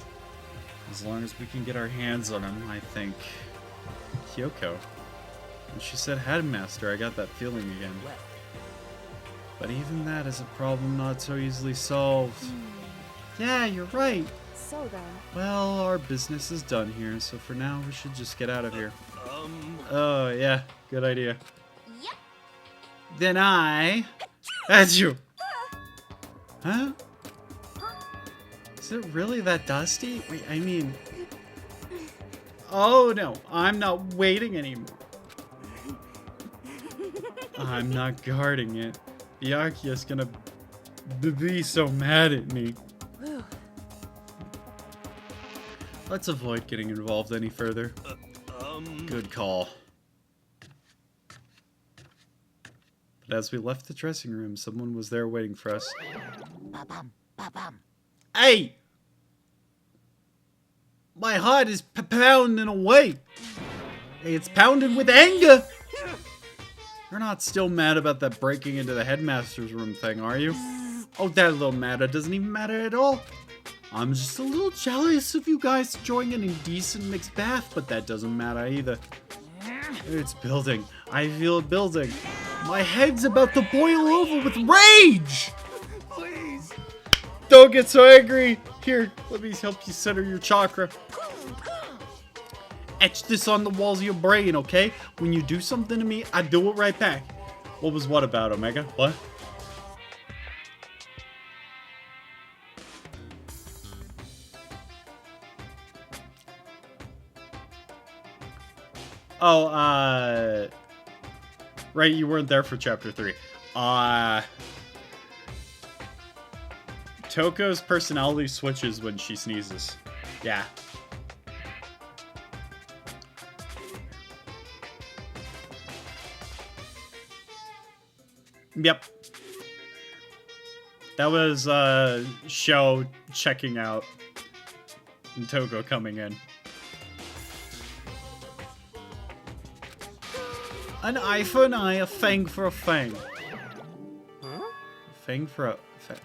As long as we can get our hands on him, I think. Kyoko. When she said headmaster, I got that feeling again. Well, But even that is a problem not so easily solved. Yeah, you're right. So then, Well, our business is done here, so for now we should just get out of here. Um... Oh, yeah, good idea. Yep. Then I... That's you! Huh? Is it really that dusty? Wait, I mean... Oh no, I'm not waiting anymore. I'm not guarding it. Byakuya's gonna be so mad at me. Whew. Let's avoid getting involved any further. Good call. But as we left the dressing room, someone was there waiting for us. ba-bum, ba-bum. Hey! My heart is pounding away. It's pounding with anger. You're not still mad about that breaking into the headmaster's room thing, are you? Oh, that little matter doesn't even matter at all. I'm just a little jealous of you guys enjoying an indecent mixed bath, but that doesn't matter either. It's building. I feel it building. My head's about to boil over with rage! Please! Don't get so angry! Here, let me help you center your chakra. Etch this on the walls of your brain, okay? When you do something to me, I do it right back. What was what about, Omega? What? Oh, right, you weren't there for chapter 3. Toko's personality switches when she sneezes. Yeah. Yep. That was, Sho checking out and Toko coming in. An eye for an eye, a fang for a fang. Huh? Fang for a fang.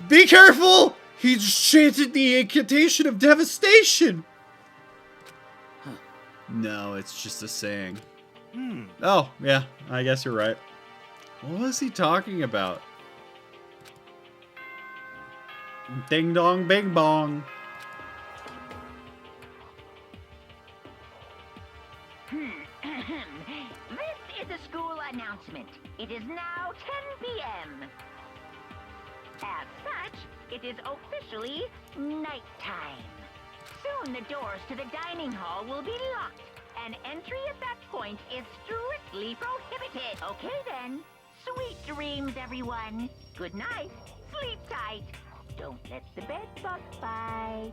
Be careful! He just chanted the incantation of devastation! No, it's just a saying. Oh, yeah, I guess you're right. What was he talking about? Ding dong, bing bong. This is a school announcement. It is now 10 p.m. As such, it is officially nighttime. Soon the doors to the dining hall will be locked, and entry at that point is strictly prohibited. Okay then. Sweet dreams, everyone. Good night. Sleep tight. Don't let the bed bug bite.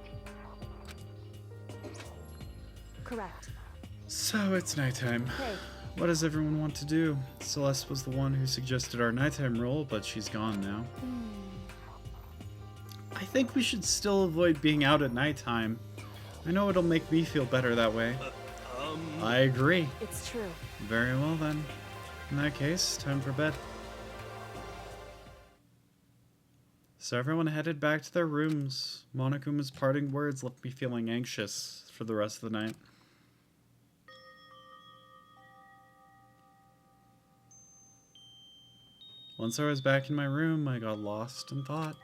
Correct. So it's nighttime. Hey, What does everyone want to do? Celeste was the one who suggested our nighttime rule, but she's gone now. I think we should still avoid being out at nighttime. I know it'll make me feel better that way. I agree. it's true. Very well then. In that case, time for bed. So everyone headed back to their rooms. Monokuma's parting words left me feeling anxious for the rest of the night. Once I was back in my room, I got lost in thought.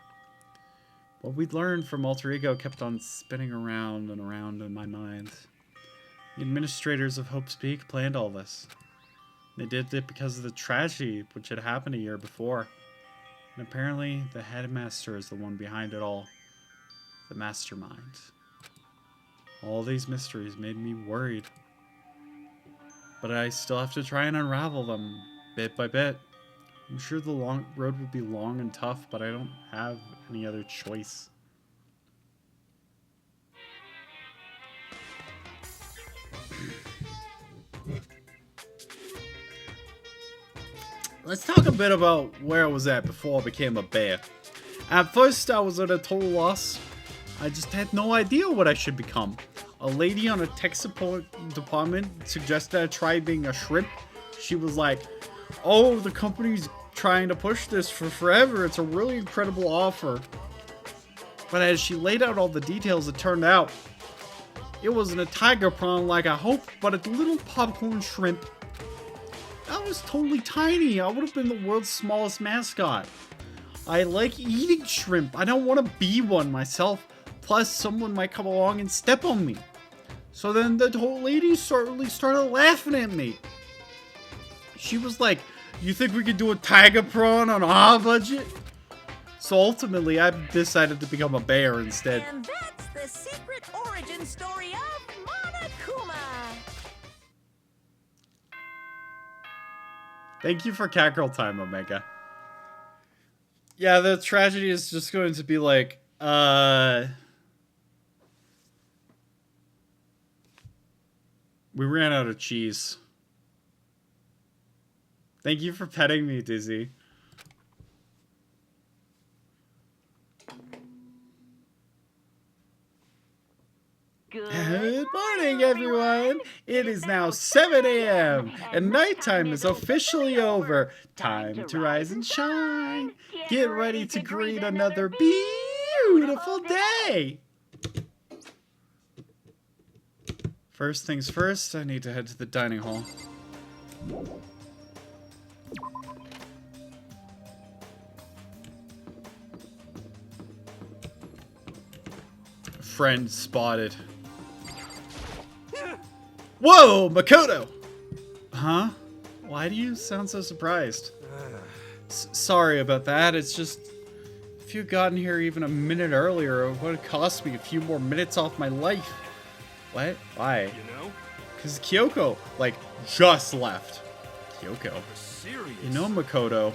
What we'd learned from Alter Ego kept on spinning around and around in my mind. The administrators of Hope's Peak planned all this. They did it because of the tragedy which had happened a year before. And apparently, the headmaster is the one behind it all. The mastermind. All these mysteries made me worried. But I still have to try and unravel them, bit by bit. I'm sure the long road will be long and tough, but I don't have any other choice. Let's talk a bit about where I was at before I became a bear. At first, I was at a total loss. I just had no idea what I should become. A lady on a tech support department suggested I try being a shrimp. She was like, "Oh, the company's trying to push this for forever. It's a really incredible offer." But as she laid out all the details, it turned out it wasn't a tiger prawn like I hoped, but a little popcorn shrimp. I was totally tiny. I would have been the world's smallest mascot. I like eating shrimp. I don't want to be one myself. Plus, someone might come along and step on me. So then the whole lady started laughing at me. She was like, "You think we could do a tiger prawn on our budget?" So ultimately, I decided to become a bear instead. And that's the secret origin story of Monokuma. Thank you for Catgirl time, Omega. Yeah, the tragedy is just going to be like, we ran out of cheese. Thank you for petting me, Dizzy. Good morning, everyone! It is now 7 a.m. and nighttime is officially over. Time to rise and shine. Get ready to greet another beautiful day. First things first, I need to head to the dining hall. Friend spotted. Whoa, Makoto! Huh? Why do you sound so surprised? Sorry about that. It's just, if you'd gotten here even a minute earlier, it would have cost me a few more minutes off my life. What? Why? You know? Because Kyoko, like, just left. Kyoko. You're serious. You know, Makoto,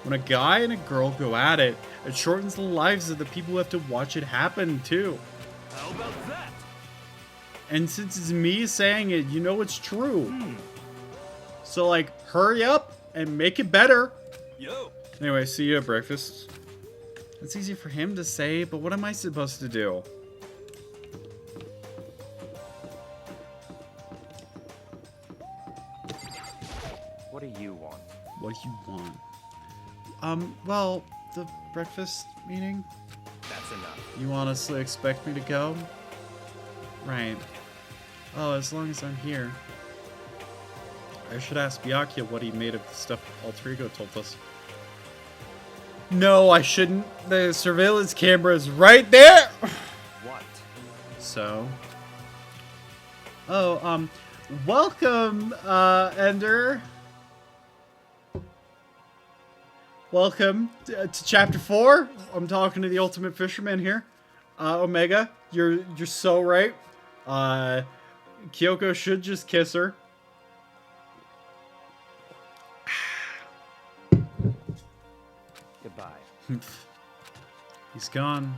when a guy and a girl go at it, it shortens the lives of the people who have to watch it happen, too. How about that? And since it's me saying it, you know it's true. So, like, hurry up and make it better. Yo. Anyway, see you at breakfast. It's easy for him to say, but what am I supposed to do? What do you want? What do you want? Well, the breakfast meeting? That's enough. You honestly expect me to go? Right. Oh, as long as I'm here. I should ask Byakuya what he made of the stuff Alter Ego told us. No, I shouldn't. The surveillance camera is right there! What? So? Oh, welcome, Ender. Welcome to Chapter 4. I'm talking to the Ultimate Fisherman here. Omega, you're so right. Kyoko should just kiss her. Goodbye. He's gone.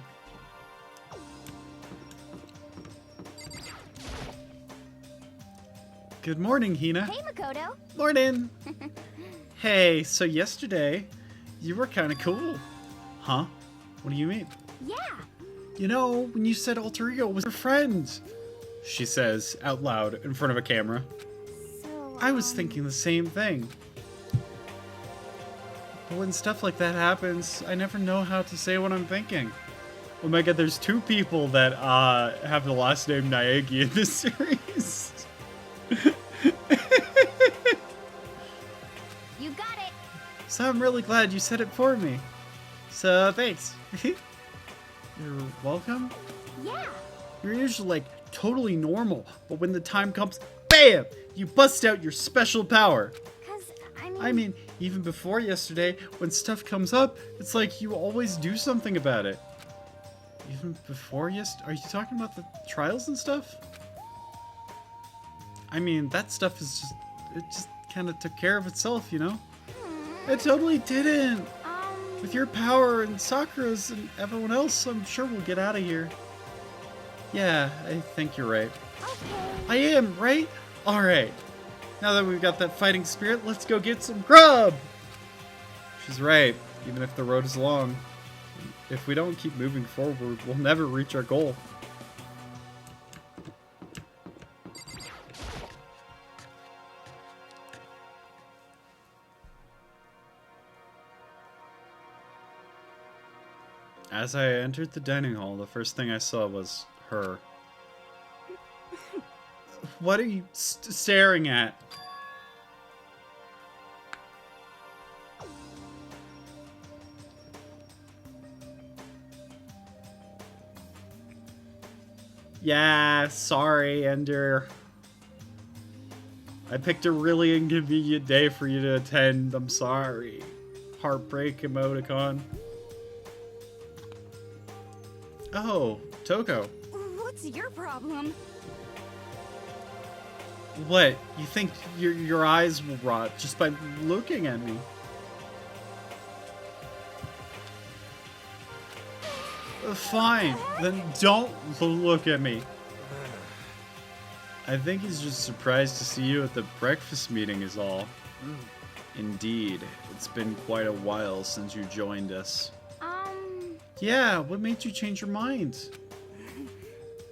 Good morning, Hina. Hey, Makoto. Morning. Hey, so yesterday, you were kind of cool. Huh? What do you mean? Yeah. You know, when you said Alter Ego was your friend, she says out loud in front of a camera. So, I was thinking the same thing. But when stuff like that happens, I never know how to say what I'm thinking. Oh my god, there's 2 people that have the last name Naegi in this series. You got it. So I'm really glad you said it for me. So thanks. You're welcome? Yeah. You're usually like totally normal, but when the time comes, BAM! You bust out your special power. Cause, I mean, even before yesterday, when stuff comes up, it's like you always do something about it. Even before yesterday? Are you talking about the trials and stuff? I mean, that stuff is just, it just kind of took care of itself, you know? It totally didn't. With your power and Sakura's and everyone else, I'm sure we'll get out of here. Yeah, I think you're right. Okay. I am, right? Alright. Now that we've got that fighting spirit, let's go get some grub! She's right, even if the road is long. If we don't keep moving forward, we'll never reach our goal. As I entered the dining hall, the first thing I saw was her. What are you staring at? Yeah, sorry, Ender. I picked a really inconvenient day for you to attend. I'm sorry. Heartbreak emoticon. Oh, Toko. What's your problem? What? You think your eyes will rot just by looking at me? Fine, then don't look at me. I think he's just surprised to see you at the breakfast meeting is all. Indeed, it's been quite a while since you joined us. Yeah, what made you change your mind?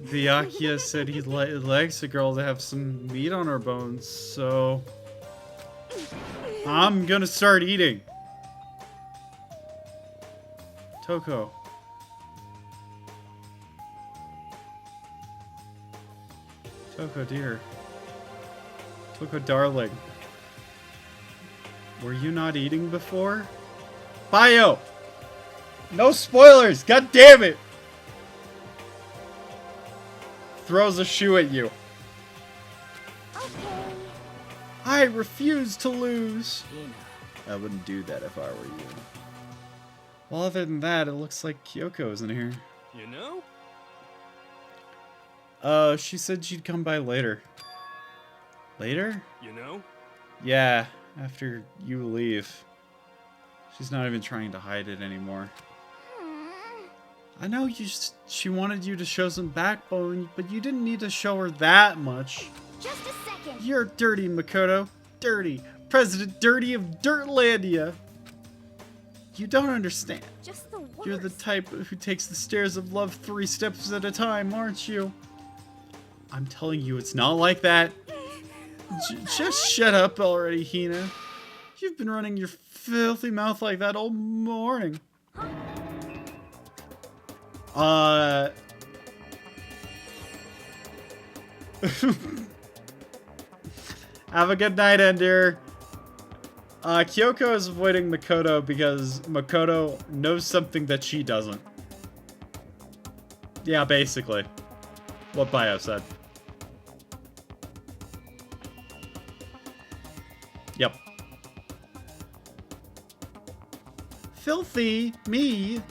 Byakuya said he likes a girl to have some meat on her bones, so... I'm gonna start eating. Toko. Toko, dear. Toko, darling. Were you not eating before? Bio! No spoilers! God damn it! Throws a shoe at you. Okay. I refuse to lose. I wouldn't do that if I were you. Well, other than that, it looks like Kyoko isn't here. You know? She said she'd come by later. Later? You know? Yeah, after you leave. She's not even trying to hide it anymore. I know she wanted you to show some backbone, but you didn't need to show her that much. Just a second. You're dirty, Makoto. Dirty. President Dirty of Dirtlandia. You don't understand. Just the worst. You're the type who takes the stairs of love 3 steps at a time, aren't you? I'm telling you, it's not like that. Just shut up already, Hina. You've been running your filthy mouth like that all morning. Have a good night, Ender. Kyoko is avoiding Makoto because Makoto knows something that she doesn't. Yeah, basically. What Bio said. Yep. Filthy me.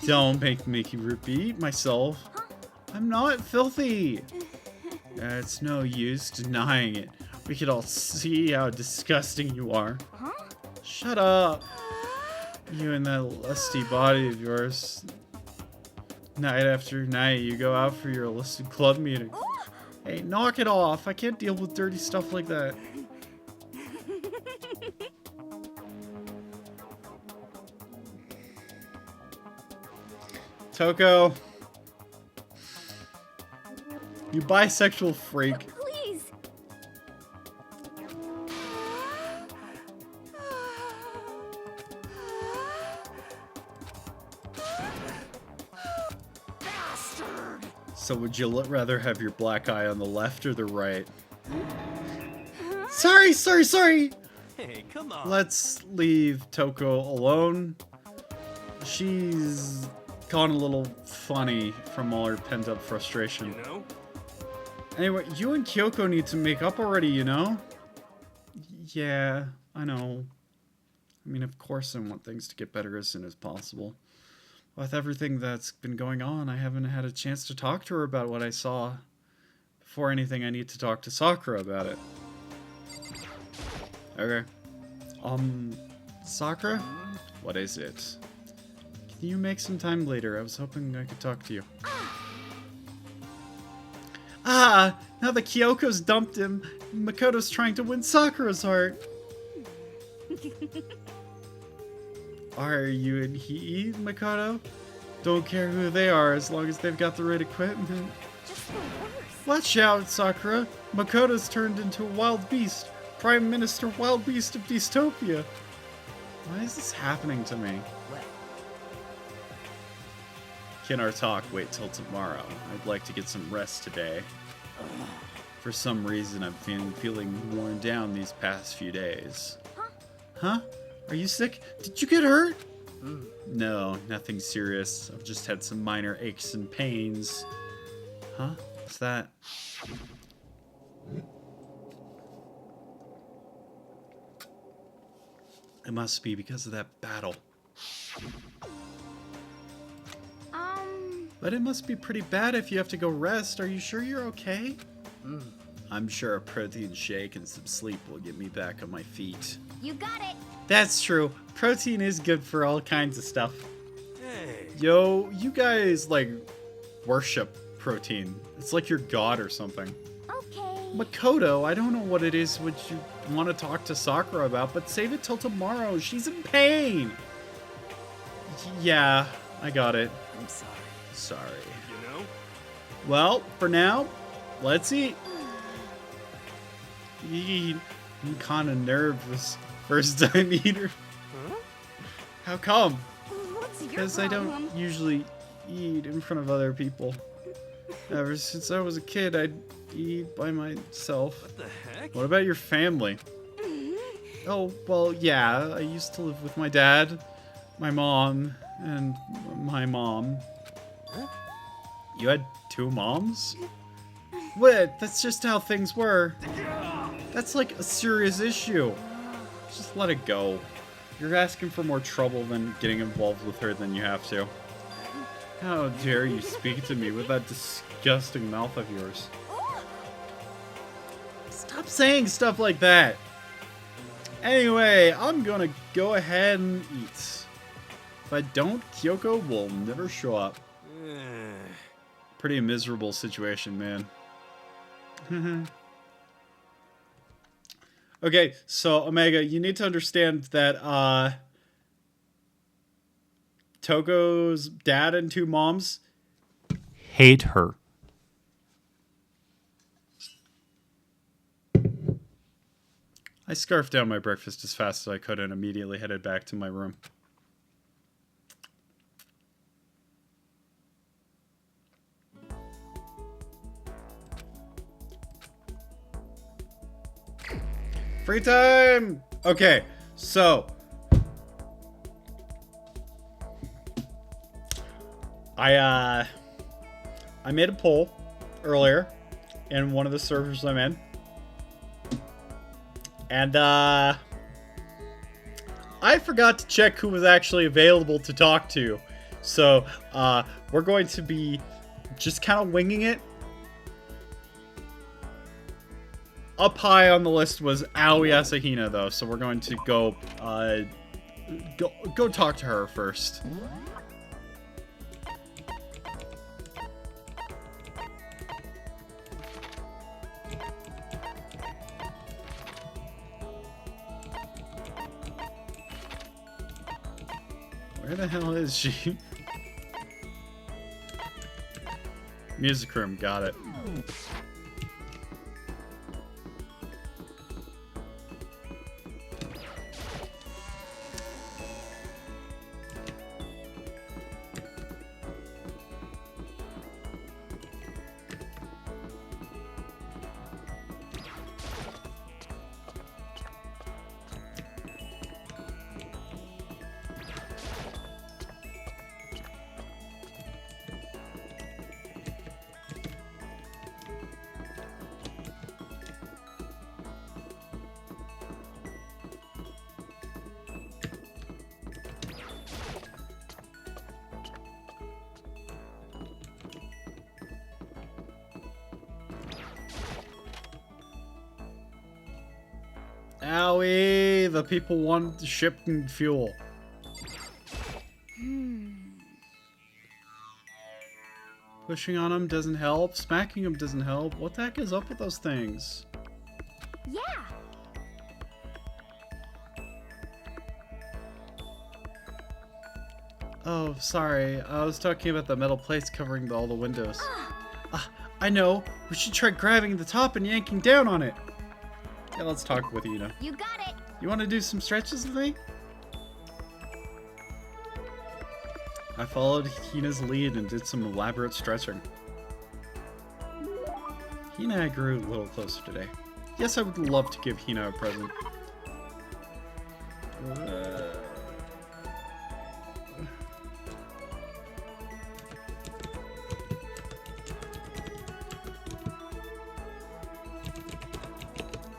Don't make me repeat myself. I'm not filthy. It's no use denying it. We could all see how disgusting you are. Shut up. You and that lusty body of yours. Night after night, you go out for your illicit club meeting. Hey, knock it off. I can't deal with dirty stuff like that. Toko. You bisexual freak. Please. So would you rather have your black eye on the left or the right? Sorry! Hey, come on. Let's leave Toko alone. She's gone a little funny from all her pent-up frustration. You know? Anyway, you and Kyoko need to make up already, you know? Yeah, I know. I mean, of course I want things to get better as soon as possible. With everything that's been going on, I haven't had a chance to talk to her about what I saw. Before anything, I need to talk to Sakura about it. Okay. Sakura? What is it? Can you make some time later? I was hoping I could talk to you. Ah! Now that Kyoko's dumped him, Makoto's trying to win Sakura's heart. Are you in heat, Makoto? Don't care who they are as long as they've got the right equipment. Just the worst. Watch out, Sakura. Makoto's turned into a wild beast. Prime Minister Wild Beast of Dystopia. Why is this happening to me? Can our talk wait till tomorrow? I'd like to get some rest today. For some reason, I've been feeling worn down these past few days. Huh? Are you sick? Did you get hurt? No, nothing serious. I've just had some minor aches and pains. Huh? What's that? It must be because of that battle. But it must be pretty bad if you have to go rest. Are you sure you're okay? I'm sure a protein shake and some sleep will get me back on my feet. You got it. That's true. Protein is good for all kinds of stuff. Hey. Yo, you guys, like, worship protein. It's like your god or something. Okay. Makoto, I don't know what it is which you want to talk to Sakura about, but save it till tomorrow. She's in pain. Yeah, I got it. I'm sorry. Sorry. You know? Well, for now, let's eat. Eat. I'm kind of nervous. First time eater. Huh? How come? What's your Because I problem? don't usually eat in front of other people. Ever since I was a kid, I'd eat by myself. What the heck? What about your family? Oh, well, yeah. I used to live with my dad, my mom, and my mom. Huh? You had two moms? Wait, that's just how things were. That's like a serious issue. Just let it go. You're asking for more trouble than getting involved with her than you have to. How dare you speak to me with that disgusting mouth of yours? Stop saying stuff like that. Anyway, I'm gonna go ahead and eat. If I don't, Kyoko will never show up. Pretty miserable situation, man. Okay, so Omega, you need to understand that Toko's dad and two moms hate her. I scarfed down my breakfast as fast as I could and immediately headed back to my room. Free time! Okay, so I made a poll earlier in one of the servers I'm in. And I forgot to check who was actually available to talk to. So we're going to be just kind of winging it. Up high on the list was Aoi Asahina, though, so we're going to go talk to her first. Where the hell is she? Music room, got it. Owie! The people want the ship and fuel. Pushing on them doesn't help. Smacking them doesn't help. What the heck is up with those things? Yeah. Oh, sorry. I was talking about the metal plates covering all the windows. I know. We should try grabbing the top and yanking down on it. Yeah, let's talk with Hina. You got it. You want to do some stretches with me? I followed Hina's lead and did some elaborate stretching. Hina and I grew a little closer today. Yes, I would love to give Hina a present.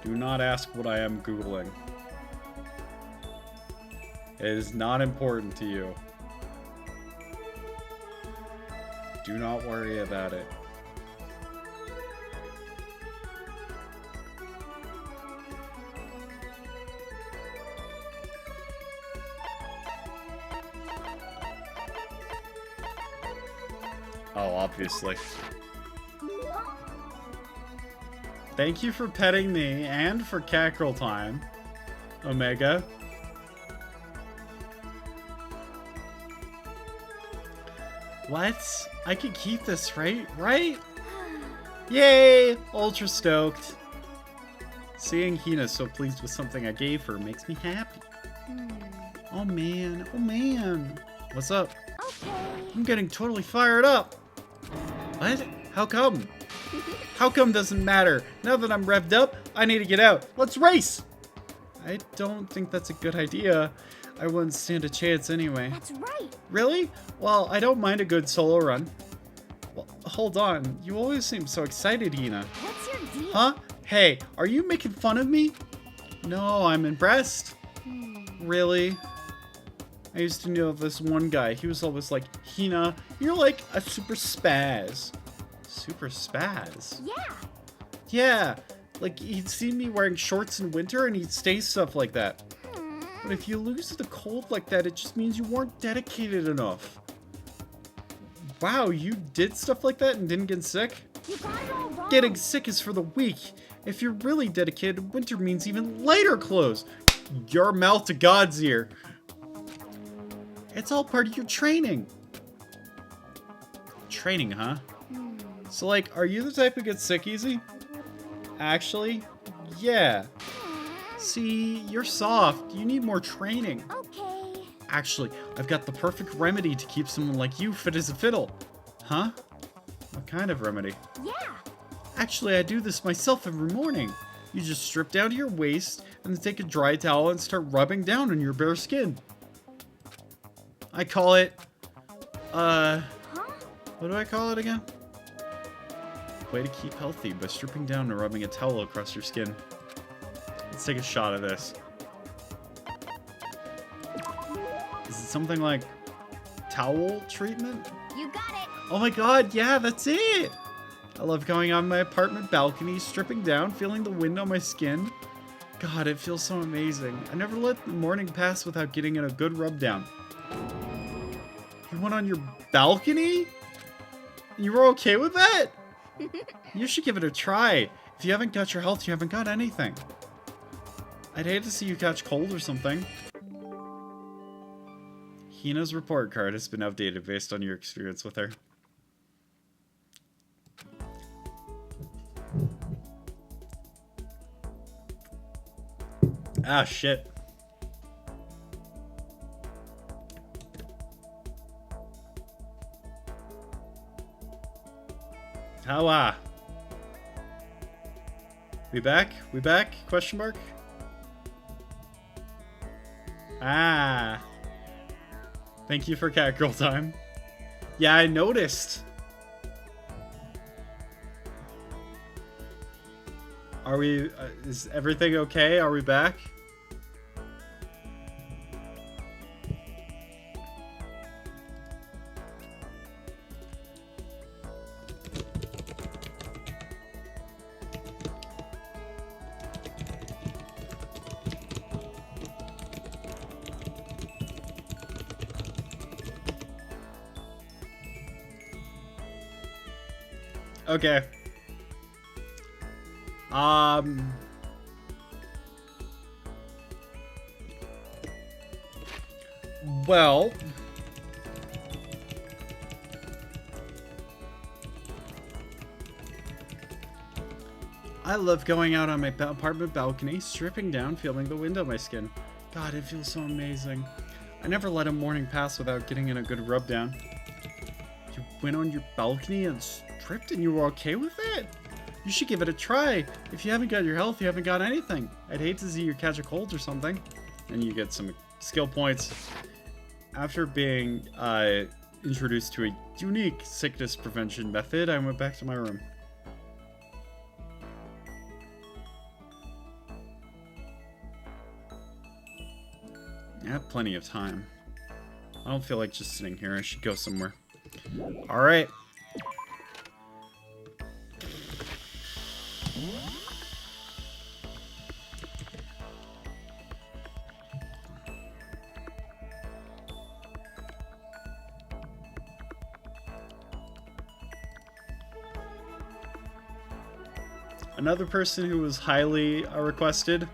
Do not ask what I am Googling. It is not important to you. Do not worry about it. Oh, obviously. Thank you for petting me and for cackle time, Omega. What? I can keep this, right? Right? Yay! Ultra stoked. Seeing Hina so pleased with something I gave her makes me happy. Oh man, oh man. What's up? Okay. I'm getting totally fired up. What? How come? How come doesn't matter? Now that I'm revved up, I need to get out. Let's race! I don't think that's a good idea. I wouldn't stand a chance anyway. That's right. Really? Well, I don't mind a good solo run. Well, hold on. You always seem so excited, Hina. What's your deal? Huh? Hey, are you making fun of me? No, I'm impressed. Really? I used to know this one guy. He was always like, Hina, you're like a super spaz. Super spaz? Yeah. Yeah. Like, he'd see me wearing shorts in winter and he'd say stuff like that. But if you lose to the cold like that, it just means you weren't dedicated enough. Wow, you did stuff like that and didn't get sick? You got it all wrong. Getting sick is for the weak. If you're really dedicated, winter means even lighter clothes. Your mouth to God's ear. It's all part of your training. Training, huh? So, like, are you the type who gets sick easy? Actually, yeah. See, you're soft. You need more training. Okay. Actually, I've got the perfect remedy to keep someone like you fit as a fiddle. Huh? What kind of remedy? Yeah. Actually, I do this myself every morning. You just strip down to your waist and then take a dry towel and start rubbing down on your bare skin. I call it, what do I call it again? Way to keep healthy by stripping down and rubbing a towel across your skin. Let's take a shot of this. Is it something like towel treatment? You got it. Oh my god, yeah, that's it! I love going on my apartment balcony, stripping down, feeling the wind on my skin. God, it feels so amazing. I never let the morning pass without getting in a good rub down. You went on your balcony? You were okay with that? You should give it a try. If you haven't got your health, you haven't got anything. I'd hate to see you catch cold or something. Hina's report card has been updated based on your experience with her. Ah, shit. How, We back? We back? Question mark? Ah. Thank you for catgirl time. Yeah, I noticed. Are we, is everything okay? Are we back? Okay. Well. I love going out on my apartment balcony, stripping down, feeling the wind on my skin. God, it feels so amazing. I never let a morning pass without getting in a good rub down. You went on your balcony and stripped and you were okay with it? You should give it a try. If you haven't got your health, you haven't got anything. I'd hate to see you catch a cold or something. And you get some skill points. After being introduced to a unique sickness prevention method, I went back to my room. I have plenty of time. I don't feel like just sitting here. I should go somewhere. Alright. Another person who was highly requested.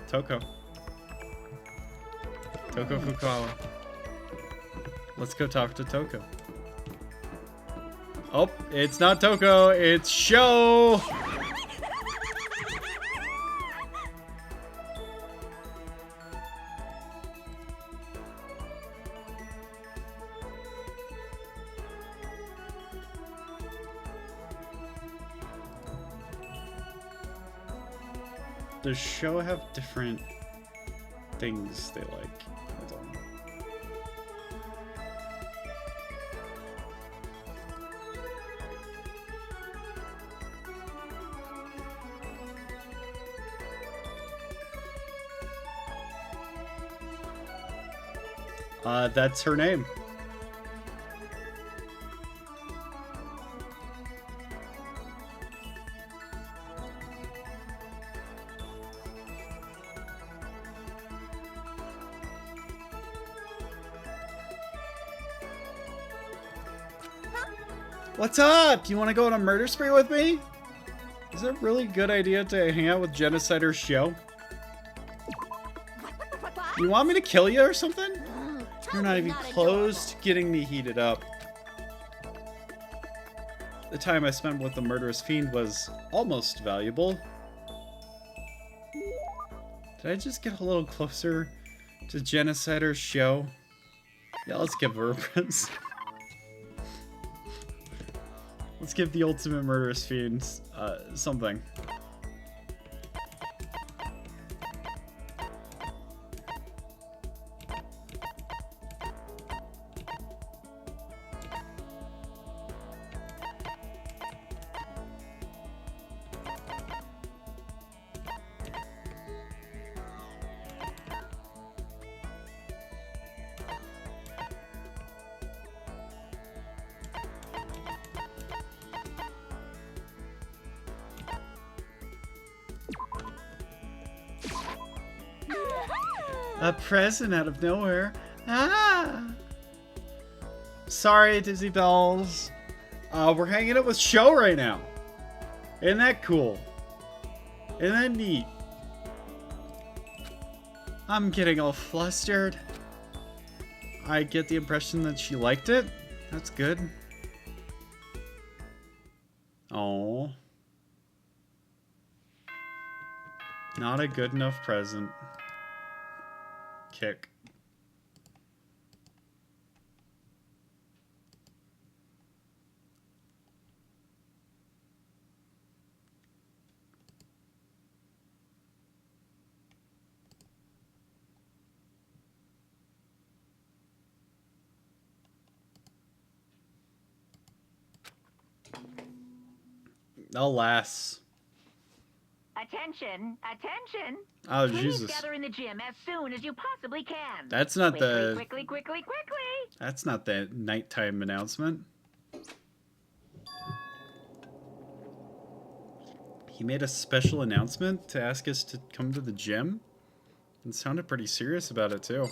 Toko. Toko Fukawa. Let's go talk to Toko. Oh, it's not Toko, it's Sho! Does Sho have different things they like? Hold on. That's her name. What's up? You want to go on a murder spree with me? Is it a really good idea to hang out with Genocider Sho? You want me to kill you or something? You're not even close to getting me heated up. The time I spent with the murderous fiend was almost valuable. Did I just get a little closer to Genocider Sho? Yeah, let's give her a prince. Let's give the ultimate murderous fiend something. A present out of nowhere. Ah! Sorry, Dizzy Bells. We're hanging out with Sho right now. Isn't that cool? Isn't that neat? I'm getting all flustered. I get the impression that she liked it. That's good. Oh. Not a good enough present. Kick. Alas. Attention! Attention! Oh, Please Jesus. gather in the gym as soon as you possibly can. That's not the... Quickly! That's not the nighttime announcement. He made a special announcement to ask us to come to the gym. And sounded pretty serious about it, too.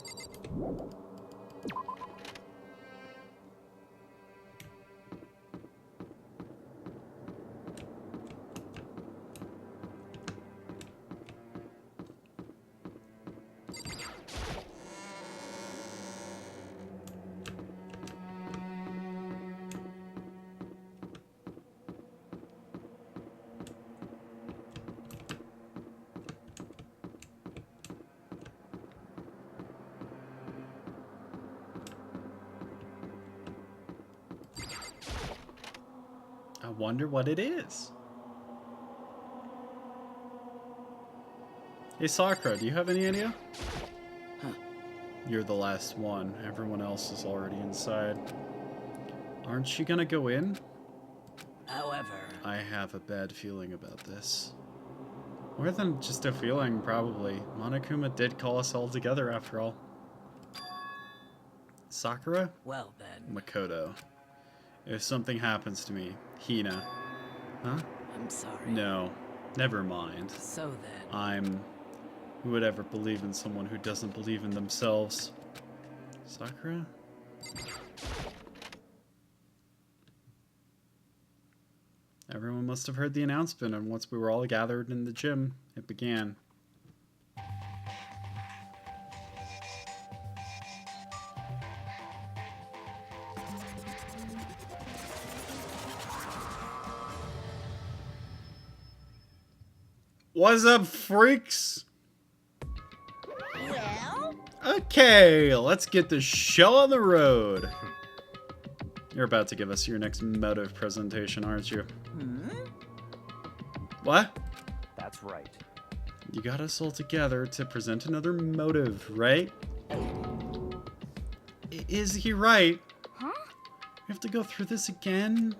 I wonder what it is. Hey Sakura, do you have any idea? You're the last one. Everyone else is already inside. Aren't you gonna go in? However, I have a bad feeling about this. More than just a feeling, probably. Monokuma did call us all together after all. Sakura? well then, Makoto. If something happens to me, Hina. Huh? I'm sorry. No. Never mind. So then, Who would ever believe in someone who doesn't believe in themselves? Sakura? Everyone must have heard the announcement, and once we were all gathered in the gym, it began. What's up, freaks? well, Okay, let's get the show on the road. You're about to give us your next motive presentation, aren't you? What? That's right. You got us all together to present another motive, right? Is he right? Huh? We have to go through this again?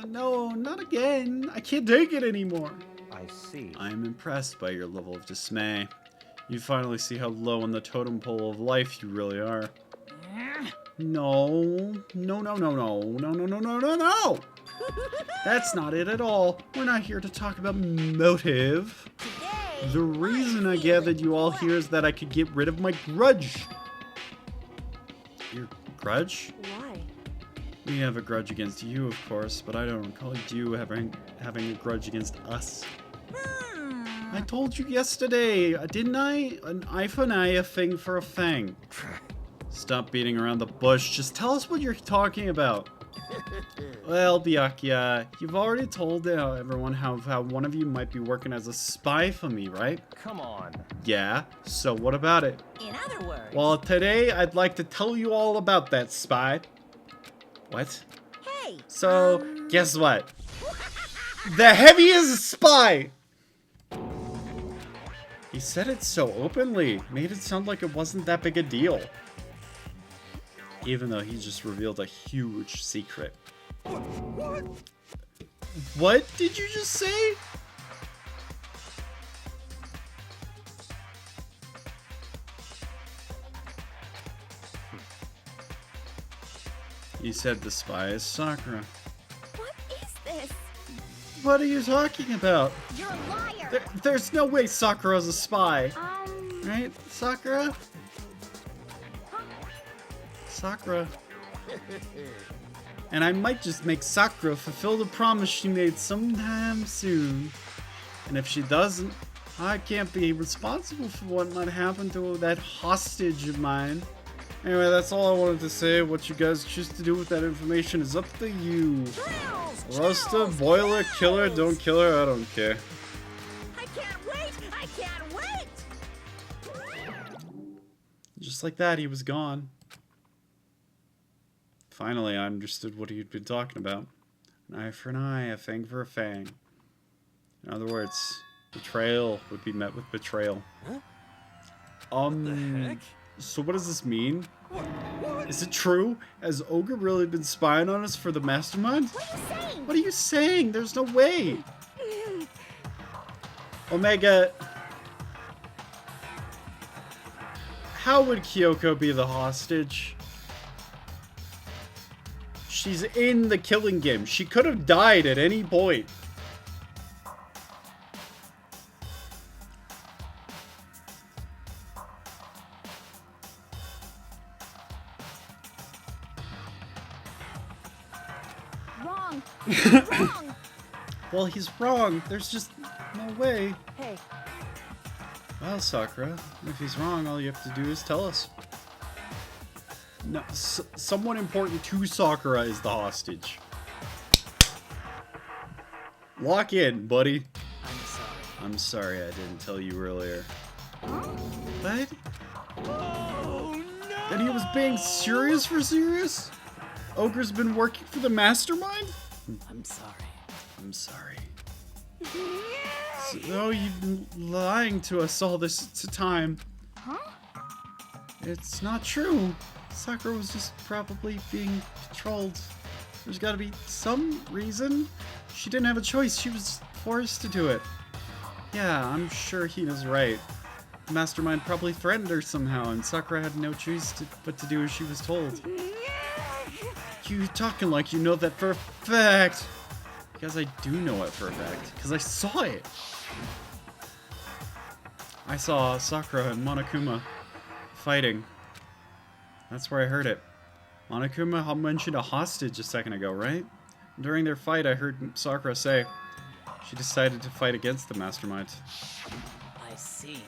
No, not again. I can't take it anymore. I see. I am impressed by your level of dismay. You finally see how low on the totem pole of life you really are. No. That's not it at all. We're not here to talk about motive. today, The reason I gathered you all here is that I could get rid of my grudge. Your grudge? Why? We have a grudge against you, of course, but I don't recall you having a grudge against us. I told you yesterday, didn't I? An eye for an eye, a thing for a thing. Stop beating around the bush. Just tell us what you're talking about. Well, Byakuya, you've already told everyone how one of you might be working as a spy for me, right? Come on. Yeah, so what about it? in other words, Well, today I'd like to tell you all about that spy. What? hey, So, guess what? The heaviest spy! He said it so openly, made it sound like it wasn't that big a deal. Even though he just revealed a huge secret. What did you just say? You said the spy is Sakura. What is this? What are you talking about? You're a liar! There's no way Sakura's a spy. Um, Right? Sakura? Sakura. And I might just make Sakura fulfill the promise she made sometime soon. And if she doesn't, I can't be responsible for what might happen to that hostage of mine. Anyway, that's all I wanted to say. What you guys choose to do with that information is up to you. drills, Roast her, drills, boil her, kill her, drills. don't kill her, I don't care. I can't wait! I can't wait! Just like that, he was gone. Finally, I understood what he'd been talking about. An eye for an eye, a fang for a fang. In other words, betrayal would be met with betrayal. The heck? So what does this mean? Is it true? Has Ogre really been spying on us for the mastermind? what are you saying? What are you saying? There's no way! Omega... How would Kyoko be the hostage? She's in the killing game. She could have died at any point. Wrong. Wrong. Well, he's wrong. There's just no way. Hey, Well, Sakura, if he's wrong, all you have to do is tell us. No, someone important to Sakura is the hostage. Lock in, buddy. I'm sorry. I'm sorry I didn't tell you earlier. What? Oh no! That he was being serious for serious? ogre's been working for the mastermind? I'm sorry. I'm sorry. So you've been lying to us all this time. Huh? It's not true. Sakura was just probably being controlled. There's gotta be some reason. She didn't have a choice. She was forced to do it. Yeah, I'm sure Hina's right. The mastermind probably threatened her somehow, and Sakura had no choice but to do as she was told. You talking like you know that for a fact. Because I do know it for a fact. Because I saw it. I saw Sakura and Monokuma fighting. That's where I heard it. Monokuma mentioned a hostage a second ago, right? During their fight, I heard Sakura say she decided to fight against the mastermind. I see.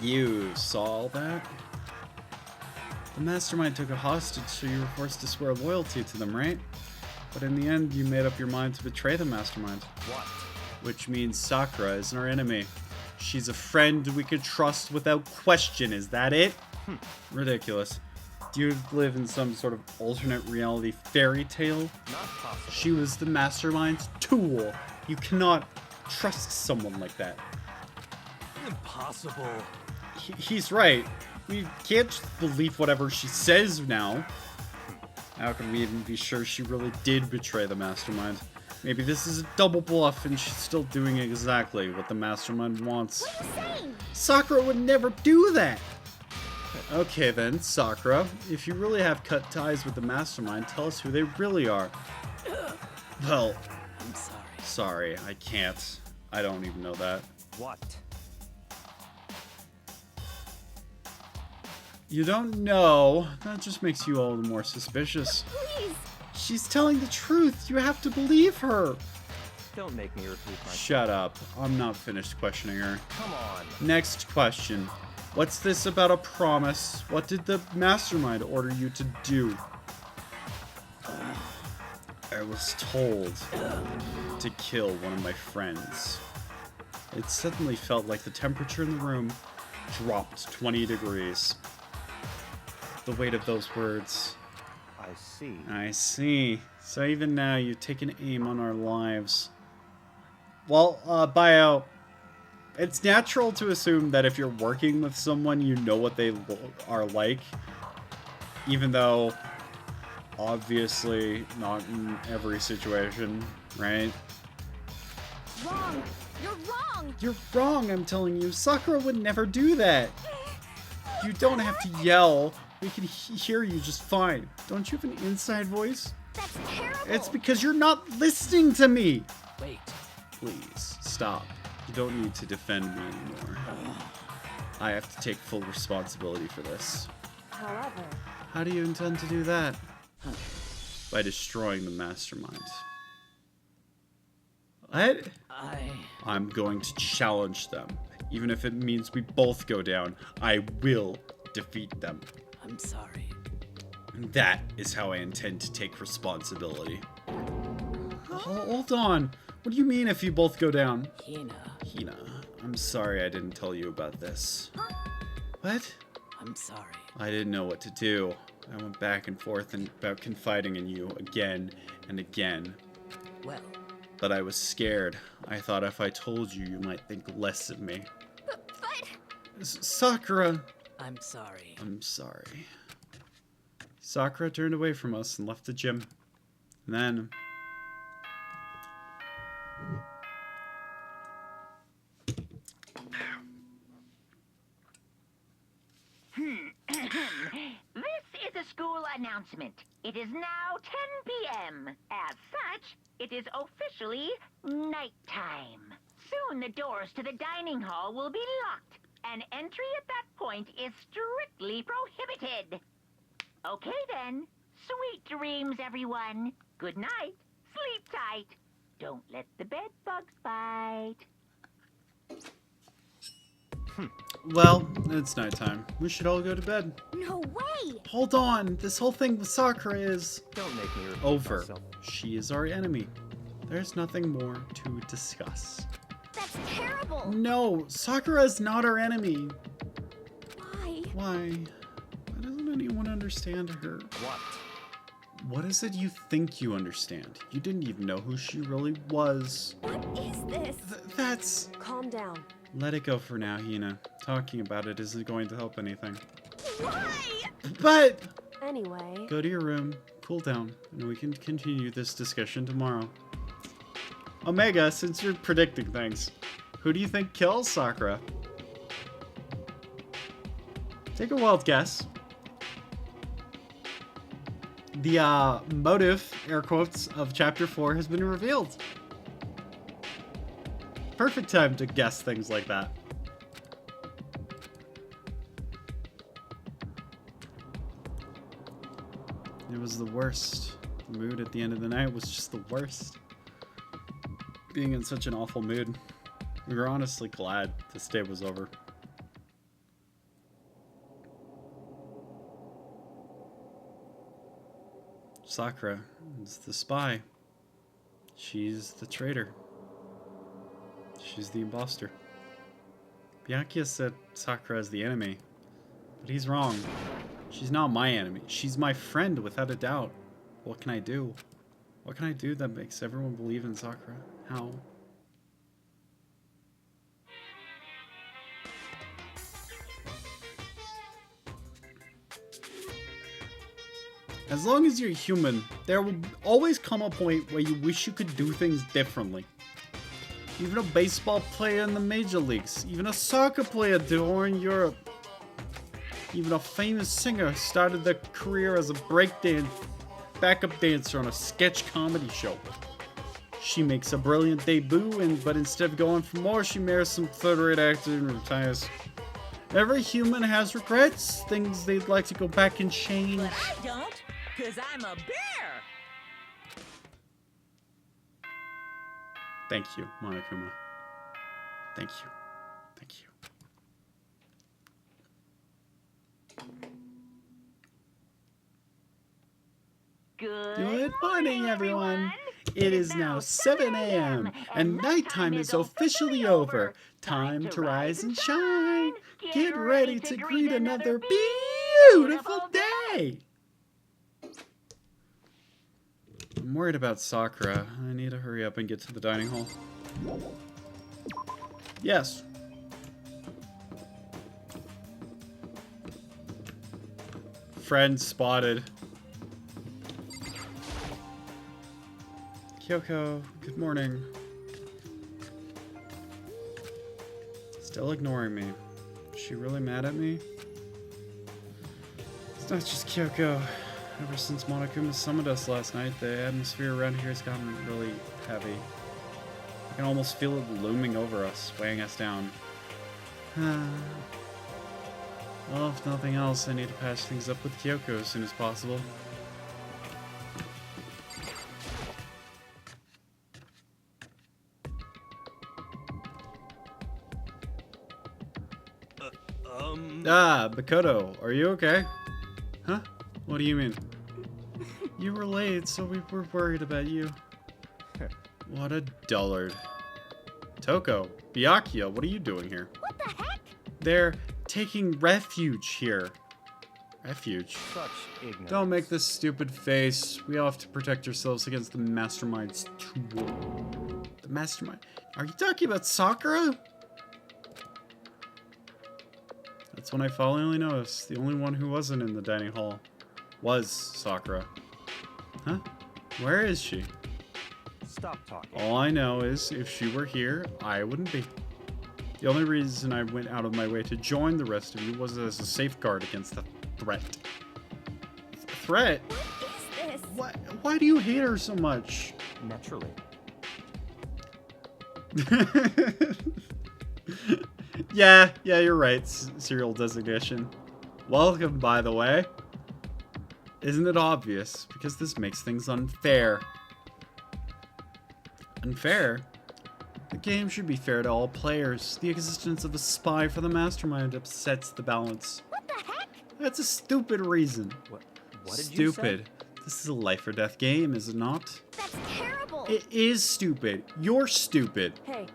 You saw all that? The mastermind took a hostage, so you were forced to swear loyalty to them, right? But in the end, you made up your mind to betray the mastermind. What? Which means Sakura isn't our enemy. She's a friend we could trust without question. Is that it? Ridiculous. Do you live in some sort of alternate reality fairy tale? Not possible. She was the mastermind's tool. You cannot trust someone like that. Impossible. He's right. We can't just believe whatever she says now. How can we even be sure she really did betray the mastermind? Maybe this is a double bluff and she's still doing exactly what the mastermind wants. What are you saying? Sakura would never do that! Okay then, Sakura, if you really have cut ties with the mastermind, tell us who they really are. Well, I'm sorry. sorry, I can't. I don't even know that. What? You don't know? That just makes you all the more suspicious. Please. She's telling the truth. You have to believe her. Don't make me repeat myself. Shut up. I'm not finished questioning her. Come on. Next question. What's this about a promise? What did the mastermind order you to do? I was told to kill one of my friends. It suddenly felt like the temperature in the room dropped 20 degrees. The weight of those words. I see. I see. So even now, you've taken aim on our lives. Well, Bio, it's natural to assume that if you're working with someone, you know what they are like. Even though, obviously, not in every situation, right? Wrong. You're wrong. You're wrong, I'm telling you. Sakura would never do that. You don't have to yell. We can hear you just fine. Don't you have an inside voice? That's terrible. It's because you're not listening to me. Wait. Please, stop. You don't need to defend me anymore. I have to take full responsibility for this. However, How do you intend to do that? By destroying the mastermind. What? I'm going to challenge them. Even if it means we both go down, I will defeat them. I'm sorry. And that is how I intend to take responsibility. Hold on. What do you mean if you both go down? Hina. Hina, I'm sorry I didn't tell you about this. What? I'm sorry. I didn't know what to do. I went back and forth about confiding in you again and again. Well, But I was scared. I thought if I told you, you might think less of me. But Sakura! I'm sorry. I'm sorry. Sakura turned away from us and left the gym. And then... This is a school announcement. It is now 10 p.m. As such, it is officially nighttime. Soon the doors to the dining hall will be locked, and entry at that point is strictly prohibited. Okay then. Sweet dreams, everyone. Good night. Sleep tight. Don't let the bed bugs bite. Well, it's nighttime. We should all go to bed. no way. Hold on! This whole thing with Sakura is... Don't make me repeat over. myself. She is our enemy. There's nothing more to discuss. That's terrible. No, Sakura is not our enemy. Why? Why? Why doesn't anyone understand her? What? What is it you think you understand? You didn't even know who she really was. What is this? That's... Calm down. Let it go for now, Hina. Talking about it isn't going to help anything. Why? But... Anyway. Go to your room, cool down, and we can continue this discussion tomorrow. Omega, since you're predicting things, who do you think kills Sakura? Take a wild guess. The motive, air quotes, of Chapter 4 has been revealed. Perfect time to guess things like that. It was the worst. The mood at the end of the night was just the worst. Being in such an awful mood. We were honestly glad this day was over. Sakura is the spy. She's the traitor. She's the imposter. Byakuya said Sakura is the enemy, but he's wrong. She's not my enemy. She's my friend without a doubt. What can I do? What can I do that makes everyone believe in Sakura? How? As long as you're human, there will always come a point where you wish you could do things differently. Even a baseball player in the major leagues, even a soccer player touring Europe, even a famous singer started their career as a backup dancer on a sketch comedy show. She makes a brilliant debut, but instead of going for more, she marries some third-rate actor and retires. Every human has regrets, things they'd like to go back and change. But I don't, because I'm a bear. Thank you, Monokuma. Thank you. Thank you. Good morning, everyone. It is now 7 a.m. and nighttime is officially over. Time to rise and shine. Get ready to greet another beautiful day. I'm worried about Sakura. I need to hurry up and get to the dining hall. Yes. Friend spotted. Kyoko, good morning. Still ignoring me. Is she really mad at me? It's not just Kyoko. Ever since Monokuma summoned us last night, the atmosphere around here has gotten really heavy. I can almost feel it looming over us, weighing us down. Well, if nothing else, I need to patch things up with Kyoko as soon as possible. Makoto, are you okay? Huh? What do you mean? You were late, so we were worried about you. What a dullard. Toko, Byakuya, what are you doing here? What the heck? They're taking refuge here. Refuge? Such ignorance. Don't make this stupid face. We all have to protect ourselves against the Mastermind's tool. The Mastermind? Are you talking about Sakura? That's when I finally noticed. The only one who wasn't in the dining hall was Sakura. Huh? Where is she? Stop talking. All I know is if she were here, I wouldn't be. The only reason I went out of my way to join the rest of you was as a safeguard against the threat. Threat? What is this? Why do you hate her so much? Naturally. Yeah, you're right, serial designation. Welcome, by the way. Isn't it obvious? Because this makes things unfair. Unfair? The game should be fair to all players. The existence of a spy for the Mastermind upsets the balance. What the heck? That's a stupid reason. What did you say? Stupid. This is a life or death game, is it not? That's terrible. It is stupid. You're stupid. Hey,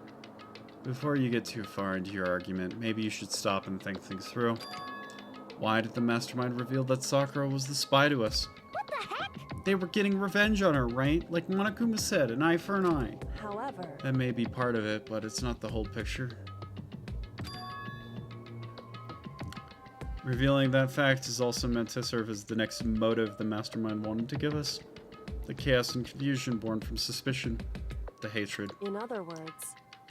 Before you get too far into your argument, maybe you should stop and think things through. Why did the Mastermind reveal that Sakura was the spy to us? What the heck? they were getting revenge on her, right? Like Monokuma said, an eye for an eye. However, That may be part of it, but it's not the whole picture. Revealing that fact is also meant to serve as the next motive the mastermind wanted to give us. The chaos and confusion born from suspicion, the hatred. in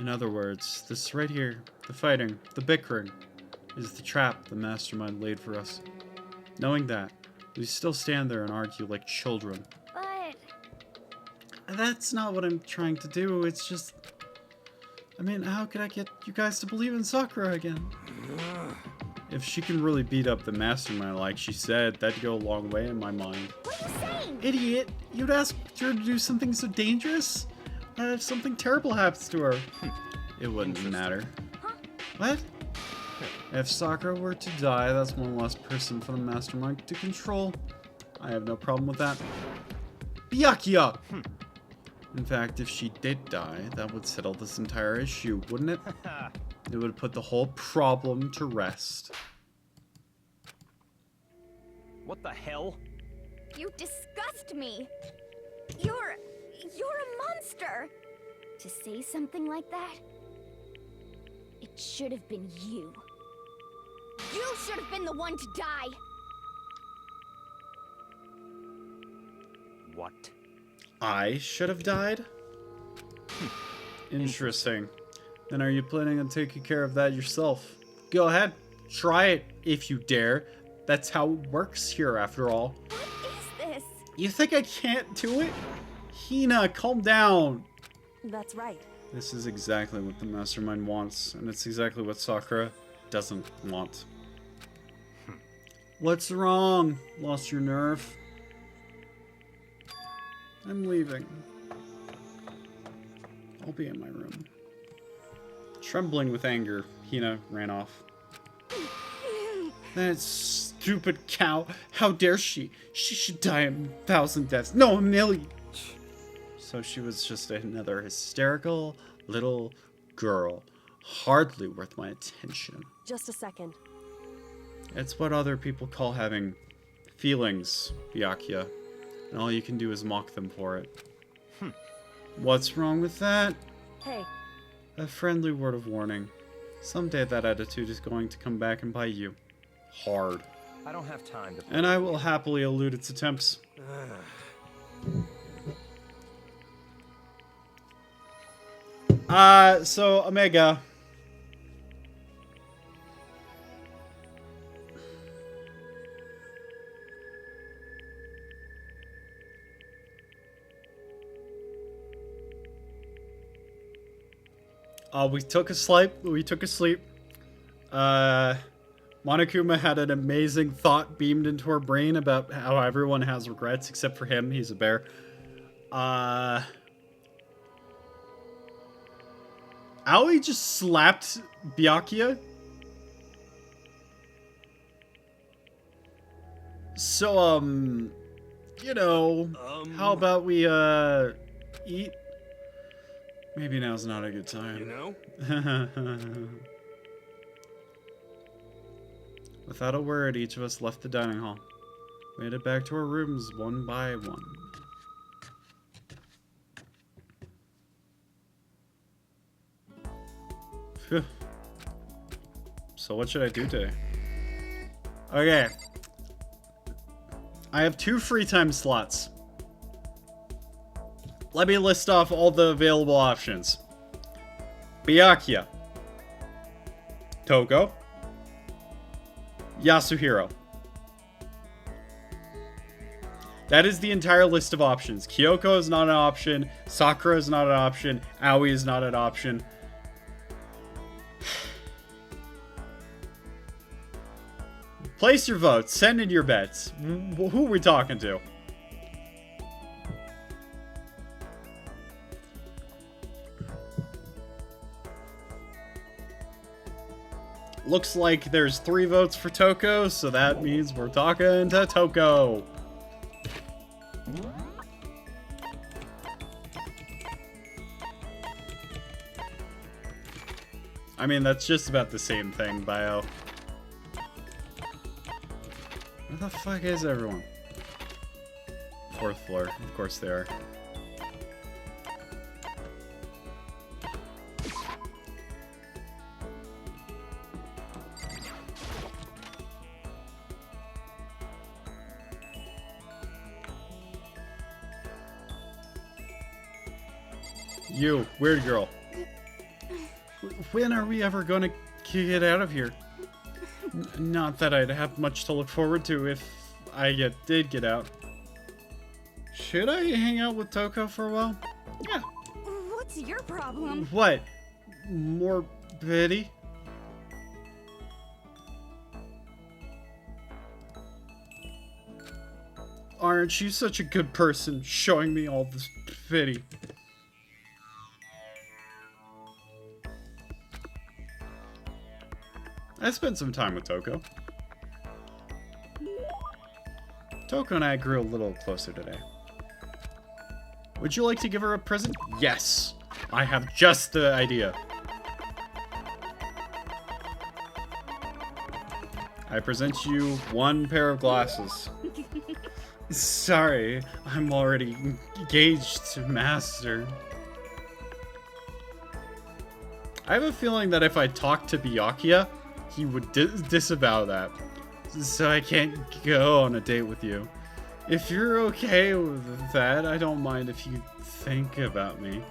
other words, this right here, the fighting, the bickering, is the trap the mastermind laid for us. Knowing that, we still stand there and argue like children. But That's not what I'm trying to do, it's just... I mean, how could I get you guys to believe in Sakura again? If she can really beat up the mastermind like she said, that'd go a long way in my mind. what are you saying? Idiot! You'd ask her to do something so dangerous? If something terrible happens to her, it wouldn't matter. Huh? What? If Sakura were to die, that's one less person for the mastermind to control. I have no problem with that. Byakuya! In fact, if she did die, that would settle this entire issue, wouldn't it? It would put the whole problem to rest. What the hell? You disgust me. You're a monster. To say something like that, it should have been you. You should have been the one to die. What? I should have died? Interesting. Then are you planning on taking care of that yourself? Go ahead. Try it if you dare. That's how it works here after all. What is this? You think I can't do it? Hina, calm down. that's right. This is exactly what the mastermind wants, and it's exactly what Sakura doesn't want. What's wrong? Lost your nerve? I'm leaving. I'll be in my room. Trembling with anger, Hina ran off. That stupid cow. How dare she? She should die a 1,000 deaths. No, a million. So she was just another hysterical little girl. Hardly worth my attention. Just a second. It's what other people call having feelings, Byakuya. And all you can do is mock them for it. What's wrong with that? Hey, A friendly word of warning. Someday that attitude is going to come back and bite you. Hard. I don't have time to. And I will happily elude its attempts. So, Omega. We took a sleep. Monokuma had an amazing thought beamed into her brain about how everyone has regrets except for him. He's a bear. Aoi just slapped Byakuya. So, you know, how about we, eat? Maybe now's not a good time. You know? Without a word, each of us left the dining hall. We headed back to our rooms one by one. Phew. So what should I do today? Okay. I have 2 free time slots. Let me list off all the available options. Byakuya. Toko. Yasuhiro. That is the entire list of options. Kyoko is not an option. Sakura is not an option. Aoi is not an option. Place your votes. Send in your bets. Who are we talking to? Looks like there's 3 votes for Toko, so that means we're talking to Toko. I mean, that's just about the same thing, Bio. Where the fuck is everyone? 4th floor. Of course they are. You, weird girl. When are we ever gonna get out of here? Not that I'd have much to look forward to if I did get out. Should I hang out with Toko for a while? Yeah. What's your problem? What? More pity? Aren't you such a good person, showing me all this pity? I spent some time with Toko. Toko and I grew a little closer today. Would you like to give her a present? Yes! I have just the idea. I present you one pair of glasses. Sorry, I'm already engaged to Master. I have a feeling that if I talked to Byakuya, he would disavow that. So I can't go on a date with you. If you're okay with that, I don't mind if you think about me.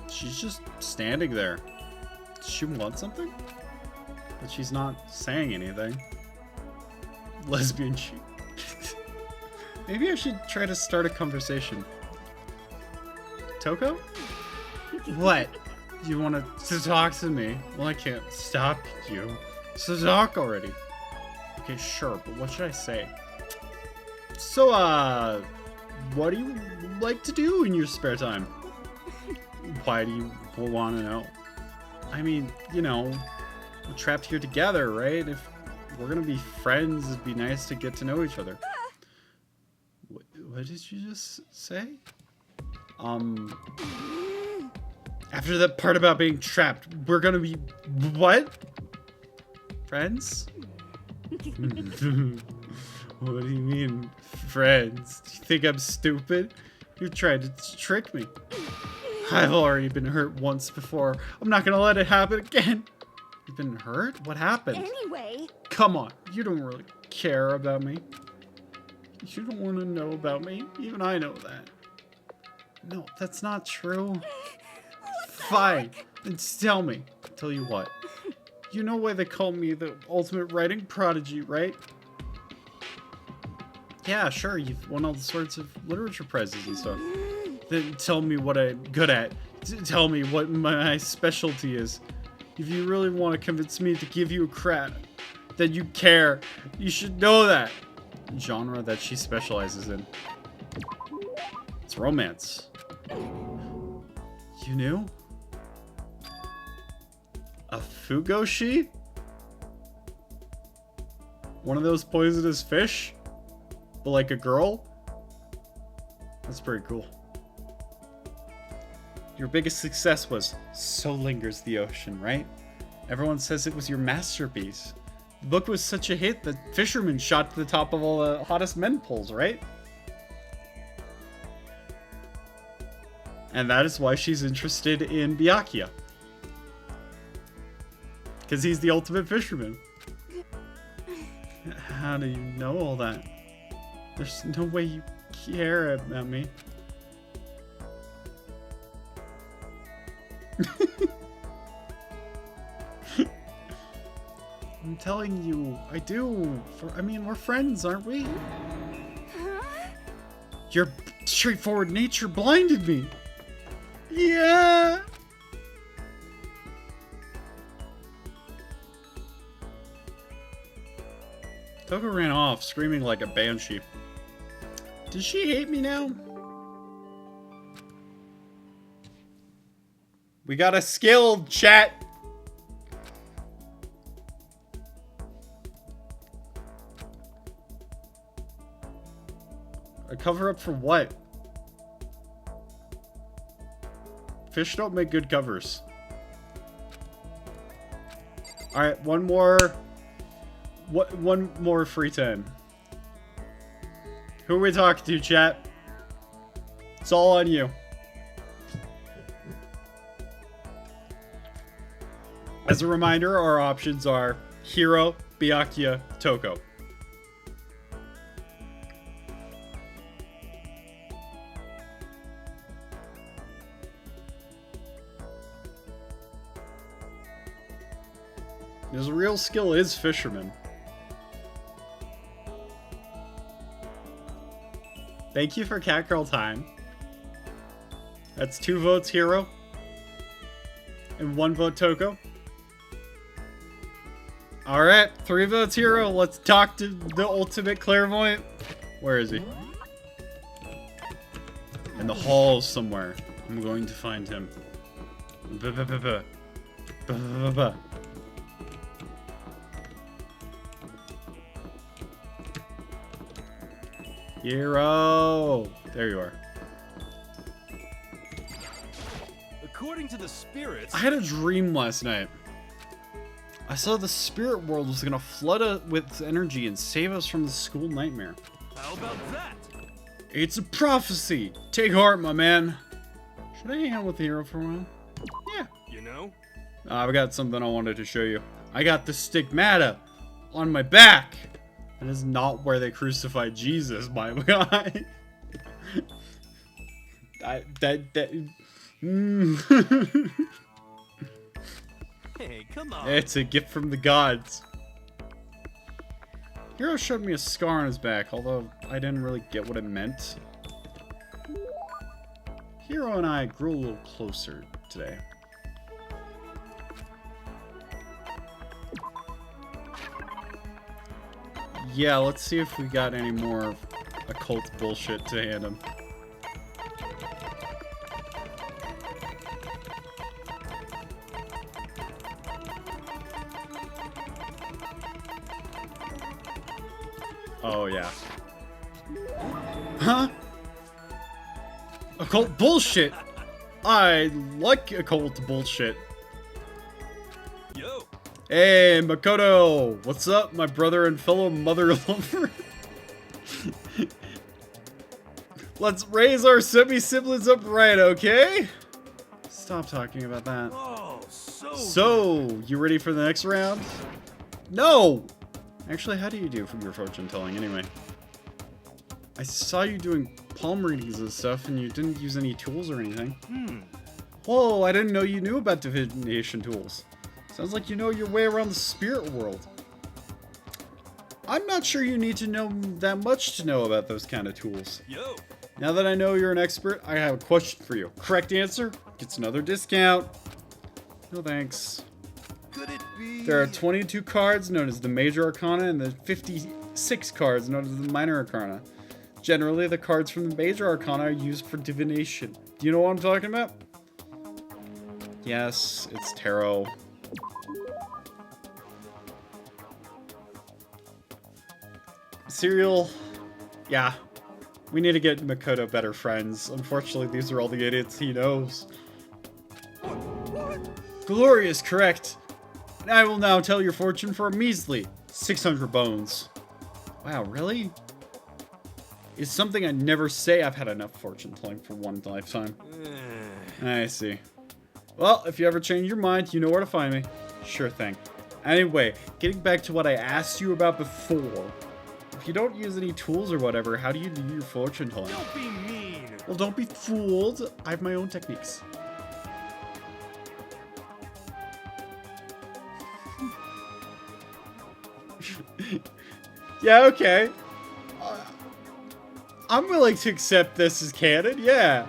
She's just standing there. Does she want something? But she's not saying anything. Lesbian cheek. Maybe I should try to start a conversation. Toko? What? You want to talk to me? Well, I can't stop you. So talk already. Okay, sure, but what should I say? So, what do you like to do in your spare time? Why do you want to know? I mean, you know, we're trapped here together, right? If we're gonna be friends, it'd be nice to get to know each other. What did you just say? After that part about being trapped, we're gonna be what? Friends? What do you mean, friends? Do you think I'm stupid? You're trying to trick me. I've already been hurt once before. I'm not gonna let it happen again. You've been hurt? What happened? Anyway. Come on, you don't really care about me. You don't want to know about me. Even I know that. No, that's not true. Fine, then tell me. Tell you what. You know why they call me the ultimate writing prodigy, right? Yeah, sure, you've won all sorts of literature prizes and stuff. Then tell me what I'm good at. Tell me what my specialty is. If you really want to convince me to give you a crap that you care, you should know that. Genre that she specializes in. It's romance. You knew? A fugoshi? One of those poisonous fish? But like a girl? That's pretty cool. Your biggest success was So Lingers the Ocean, right? Everyone says it was your masterpiece. The book was such a hit that fishermen shot to the top of all the hottest men polls, right? And that is why she's interested in Byakuya. Because he's the ultimate fisherman. How do you know all that? There's no way you care about me. I'm telling you, I do. I mean, we're friends, aren't we? Huh? Your straightforward nature blinded me. Yeah. Toko ran off, screaming like a banshee. Does she hate me now? We got a skill, chat. A cover up for what? Fish don't make good covers. Alright, one more What? One more free 10. Who are we talking to, chat? It's all on you. As a reminder, our options are Hiro, Byakuya, Toko. His real skill is fisherman. Thank you for Catgirl time. That's 2 votes Hiro. And 1 vote Toko. Alright, 3 votes Hiro. Let's talk to the ultimate clairvoyant. Where is he? In the halls somewhere. I'm going to find him. Hiro! There you are. According to the spirits, I had a dream last night. I saw the spirit world was gonna flood us with energy and save us from the school nightmare. how about that? It's a prophecy! Take heart, my man! Should I hang out with the hero for a while? Yeah. You know? I've got something I wanted to show you. I got the stigmata on my back! That is not where they crucified Jesus, my guy. Hey, come on. It's a gift from the gods. Hiro showed me a scar on his back, although I didn't really get what it meant. Hiro and I grew a little closer today. Yeah, let's see if we got any more occult bullshit to hand him. Oh, yeah. Huh? Occult bullshit! I like occult bullshit. Yo. Hey, Makoto! What's up, my brother and fellow mother lover? Let's raise our semi-siblings up right, okay? Stop talking about that. Oh, So, you ready for the next round? No! Actually, how do you do from your fortune telling anyway? I saw you doing palm readings and stuff, and you didn't use any tools or anything. Whoa, I didn't know you knew about divination tools. Sounds like you know your way around the spirit world. I'm not sure you need to know that much to know about those kind of tools. Yo. Now that I know you're an expert, I have a question for you. Correct answer gets another discount. No thanks. Could it be? There are 22 cards known as the Major Arcana and the 56 cards known as the Minor Arcana. Generally, the cards from the Major Arcana are used for divination. Do you know what I'm talking about? Yes, it's tarot. Cereal. Yeah. We need to get Makoto better friends. Unfortunately, these are all the idiots he knows. Glory is correct. And I will now tell your fortune for a measly 600 bones. Wow, really? It's something I never say. I've had enough fortune telling for one lifetime. I see. Well, if you ever change your mind, you know where to find me. Sure thing. Anyway, getting back to what I asked you about before. If you don't use any tools or whatever, how do you do your fortune telling? Don't be mean. Well, don't be fooled. I have my own techniques. Yeah, okay. I'm willing to accept this as canon, yeah.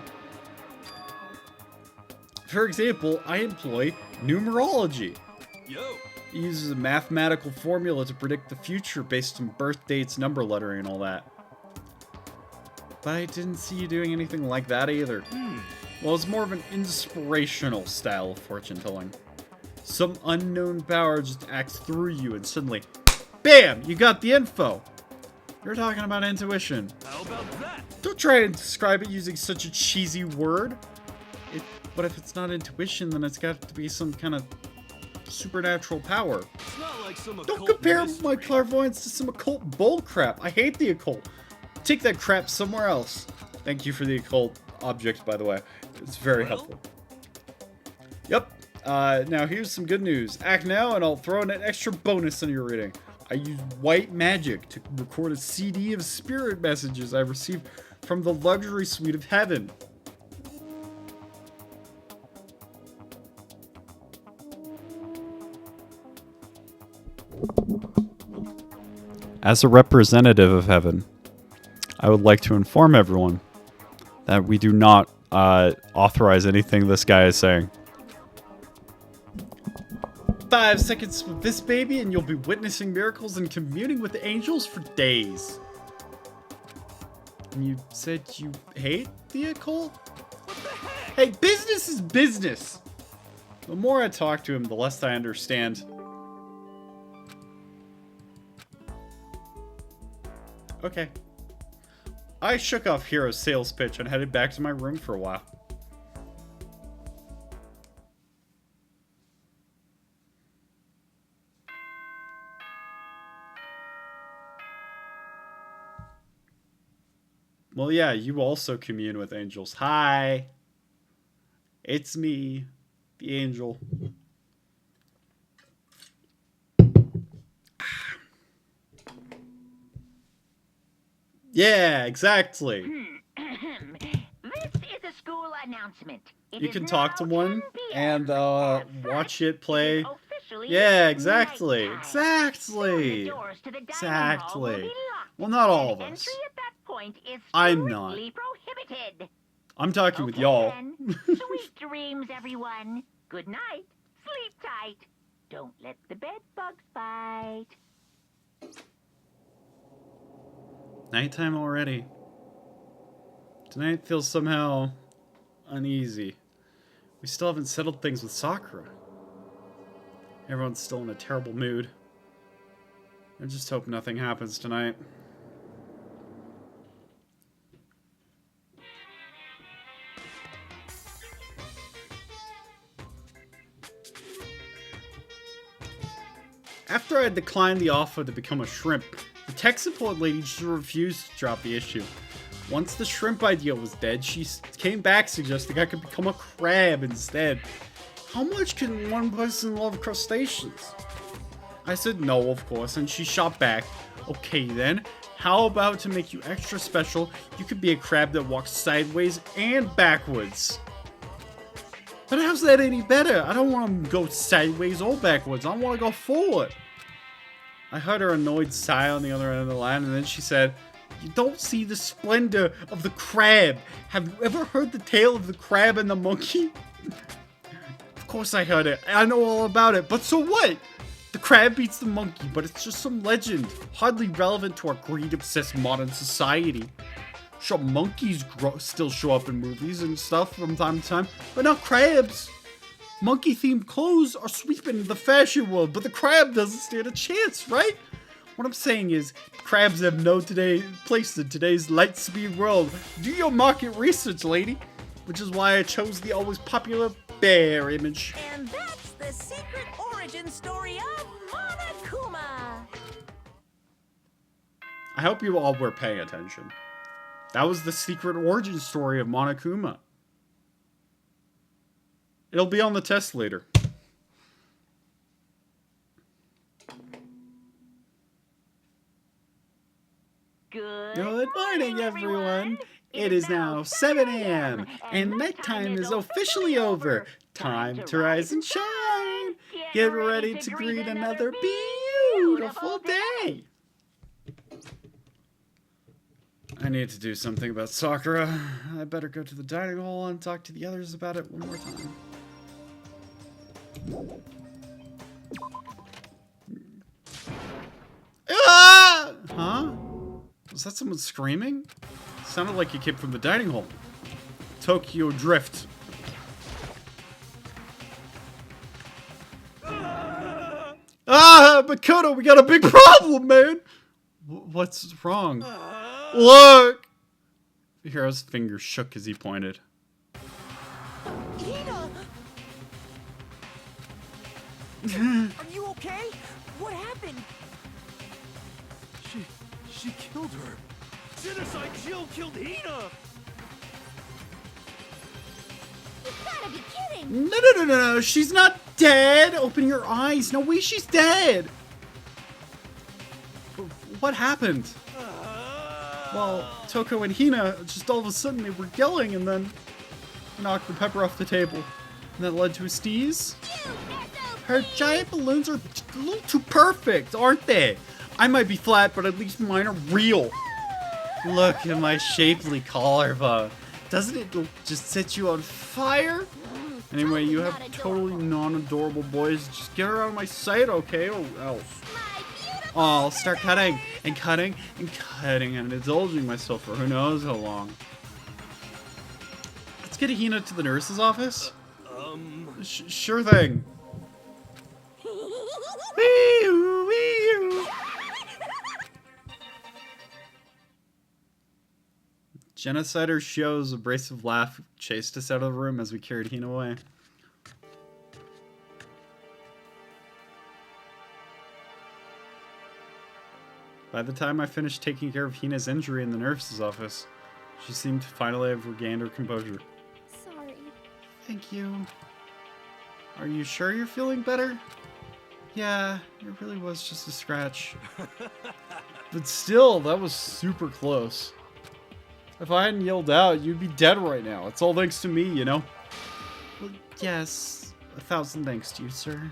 For example, I employ numerology. Yo. It uses a mathematical formula to predict the future based on birth dates, number lettering, and all that. But I didn't see you doing anything like that either. Well, it's more of an inspirational style of fortune telling. Some unknown power just acts through you and suddenly, BAM! You got the info! You're talking about intuition. How about that? Don't try and describe it using such a cheesy word. But if it's not intuition, then it's got to be some kind of supernatural power. It's not like like some Don't occult compare mystery. my clairvoyance to some occult bull crap. I hate the occult. Take that crap somewhere else. Thank you for the occult object, by the way. It's very helpful. Yep. Now here's some good news. Act now, and I'll throw in an extra bonus on your reading. I used white magic to record a CD of spirit messages I received from the luxury suite of heaven. As a representative of heaven, I would like to inform everyone that we do not authorize anything this guy is saying. 5 seconds with this baby and you'll be witnessing miracles and communing with the angels for days. And you said you hate the occult? Hey, business is business! The more I talk to him, the less I understand. Okay. I shook off Hero's sales pitch and headed back to my room for a while. Well, yeah, you also commune with angels. Hi. It's me, the angel. Yeah, exactly. This is a school announcement. You can talk to one and watch it play. Yeah, exactly. Exactly. Well, not all of us. I'm not. Prohibited. I'm talking with y'all. Sweet dreams, everyone. Good night. Sleep tight. Don't let the bed bugs bite. Nighttime already. Tonight feels somehow uneasy. We still haven't settled things with Sakura. Everyone's still in a terrible mood. I just hope nothing happens tonight. After I declined the offer to become a shrimp, the tech support lady just refused to drop the issue. Once the shrimp idea was dead, she came back suggesting I could become a crab instead. How much can one person love crustaceans? I said no, of course, and she shot back. Okay then, how about to make you extra special, you could be a crab that walks sideways and backwards. But how's that any better? I don't want to go sideways or backwards, I want to go forward. I heard her annoyed sigh on the other end of the line, and then she said, "You don't see the splendor of the crab. Have you ever heard the tale of the crab and the monkey?" Of course I heard it. I know all about it. But so what? The crab beats the monkey, but it's just some legend. Hardly relevant to our greed-obsessed modern society. Sure, monkeys still show up in movies and stuff from time to time, but not crabs. Monkey-themed clothes are sweeping the fashion world, but the crab doesn't stand a chance, right? What I'm saying is, crabs have no place in today's light-speed world. Do your market research, lady. Which is why I chose the always popular bear image. And that's the secret origin story of Monokuma. I hope you all were paying attention. That was the secret origin story of Monokuma. It'll be on the test later. Good morning, everyone. It is now 7 a.m. and nighttime is officially over. Time to rise and shine. Get ready to greet another beautiful day. I need to do something about Sakura. I better go to the dining hall and talk to the others about it one more time. Ah! Huh? Was that someone screaming? Sounded like it came from the dining hall. Tokyo Drift. Ah, Makoto, we got a big problem, man. What's wrong? Look! Hiro's finger shook as he pointed. Ina! Are you okay? What happened? She killed her. Genocide Jill killed Hina! You gotta be kidding! No, she's not dead! Open your eyes! No way she's dead! What happened? Well, Toko and Hina, just all of a sudden they were yelling and then knocked the pepper off the table. And that led to a sneeze. Her giant balloons are a little too perfect, aren't they? I might be flat, but at least mine are real. Look at my shapely collarbone. Doesn't it just set you on fire? Anyway, you have totally non-adorable boys. Just get her out of my sight, okay? Or else. Oh, I'll start cutting and cutting and cutting and indulging myself for who knows how long. Let's get Hina to the nurse's office. Sure thing. Genocider Show's abrasive laugh chased us out of the room as we carried Hina away. By the time I finished taking care of Hina's injury in the nurse's office, she seemed to finally have regained her composure. Sorry. Thank you. Are you sure you're feeling better? Yeah, it really was just a scratch. But still, that was super close. If I hadn't yelled out, you'd be dead right now. It's all thanks to me, you know? Well, yes, 1,000 thanks to you, sir.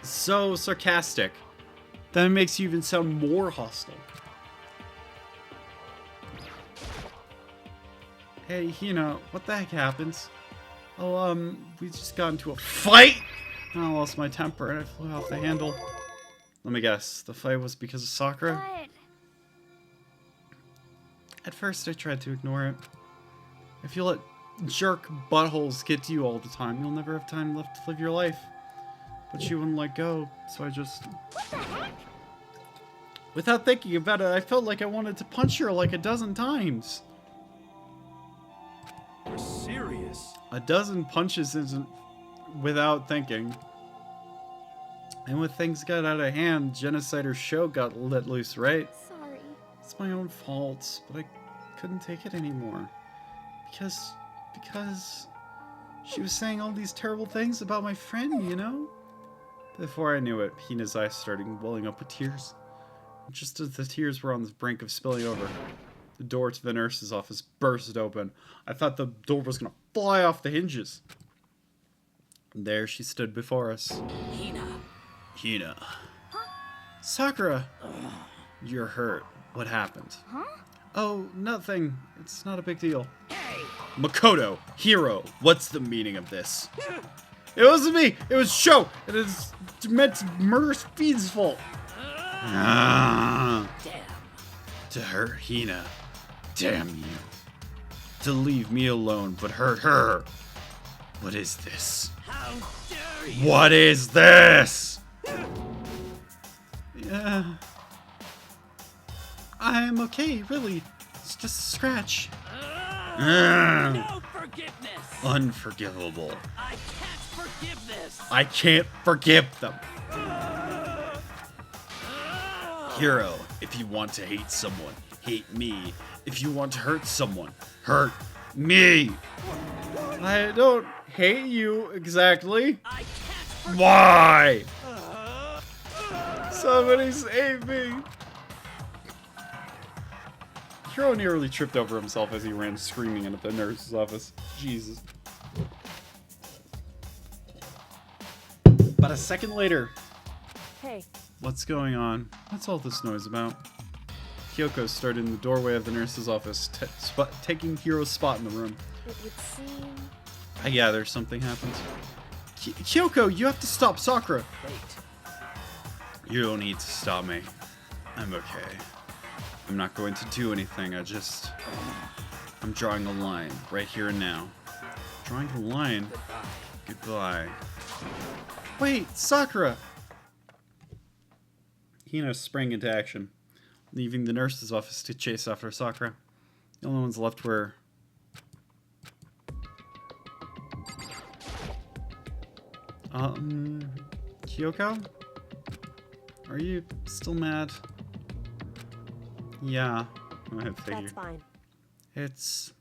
So sarcastic. That makes you even sound more hostile. Hey, Hina, what the heck happened? Oh, we just got into a fight! And I lost my temper and I flew off the handle. Let me guess, the fight was because of Sakura? But At first I tried to ignore it. If you let jerk buttholes get to you all the time, you'll never have time left to live your life. But she wouldn't let go, so I just... Without thinking about it, I felt like I wanted to punch her like a dozen times. You're serious? A dozen punches isn't without thinking. And when things got out of hand, Genocider Show got let loose, right? sorry. It's my own fault, but I couldn't take it anymore. Because she was saying all these terrible things about my friend, you know? Before I knew it, Hina's eyes started welling up with tears. Just as the tears were on the brink of spilling over, the door to the nurse's office burst open. I thought the door was gonna fly off the hinges. And there she stood before us. Hina. Huh? Sakura! You're hurt. What happened? Huh? Oh, nothing. It's not a big deal. Makoto, hero, what's the meaning of this? It wasn't me! It was Sho! It is meant to murder Speed's fault! Damn. To hurt Hina. Damn you. To leave me alone but hurt her. What is this? How dare you? What is this? Yeah. I'm okay, really. It's just a scratch. No forgiveness. Unforgivable. I can't forgive this. I can't forgive them. Hero, if you want to hate someone, hate me. If you want to hurt someone, hurt me. I don't hate you exactly. I can't Why? Somebody save me. Hero nearly tripped over himself as he ran screaming into the nurse's office. Jesus. But a second later. Hey. What's going on? What's all this noise about? Kyoko started in the doorway of the nurse's office, taking Hiro's spot in the room. It would seem... I gather something happened. Kyoko, you have to stop Sakura! Wait. You don't need to stop me. I'm okay. I'm not going to do anything, I'm drawing a line, right here and now. Drawing a line? Goodbye. Wait, Sakura! Hina sprang into action, leaving the nurse's office to chase after Sakura. The only ones left were... Kyoko? Are you still mad? Yeah, I figured. That's fine. It's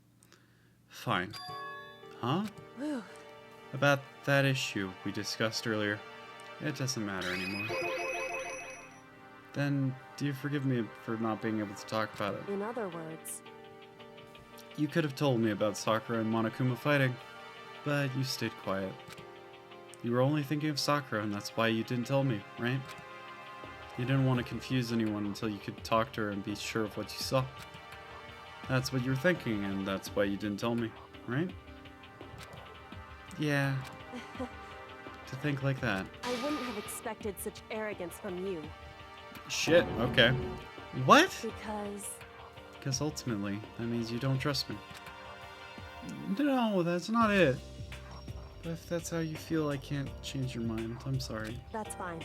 fine. Huh? Whew. About that issue we discussed earlier. It doesn't matter anymore. Then, do you forgive me for not being able to talk about it? In other words, You could have told me about Sakura and Monokuma fighting, but you stayed quiet. You were only thinking of Sakura, and that's why you didn't tell me, right? You didn't want to confuse anyone until you could talk to her and be sure of what you saw. That's what you were thinking, and that's why you didn't tell me, right? Yeah. To think like that. I wouldn't have expected such arrogance from you. Shit, okay. What? Because ultimately, that means you don't trust me. No, that's not it. But if that's how you feel, I can't change your mind. I'm sorry. that's fine.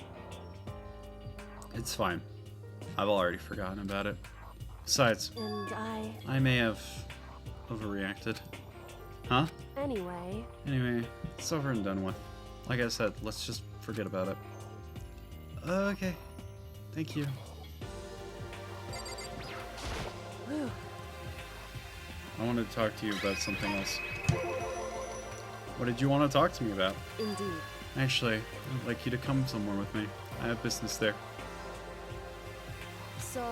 It's fine. I've already forgotten about it. Besides, And I may have overreacted. Huh? anyway, Anyway, it's over and done with. Like I said, let's just forget about it. Okay. Thank you. whew, I wanted to talk to you about something else. What did you want to talk to me about? indeed. Actually, I'd like you to come somewhere with me. I have business there. So,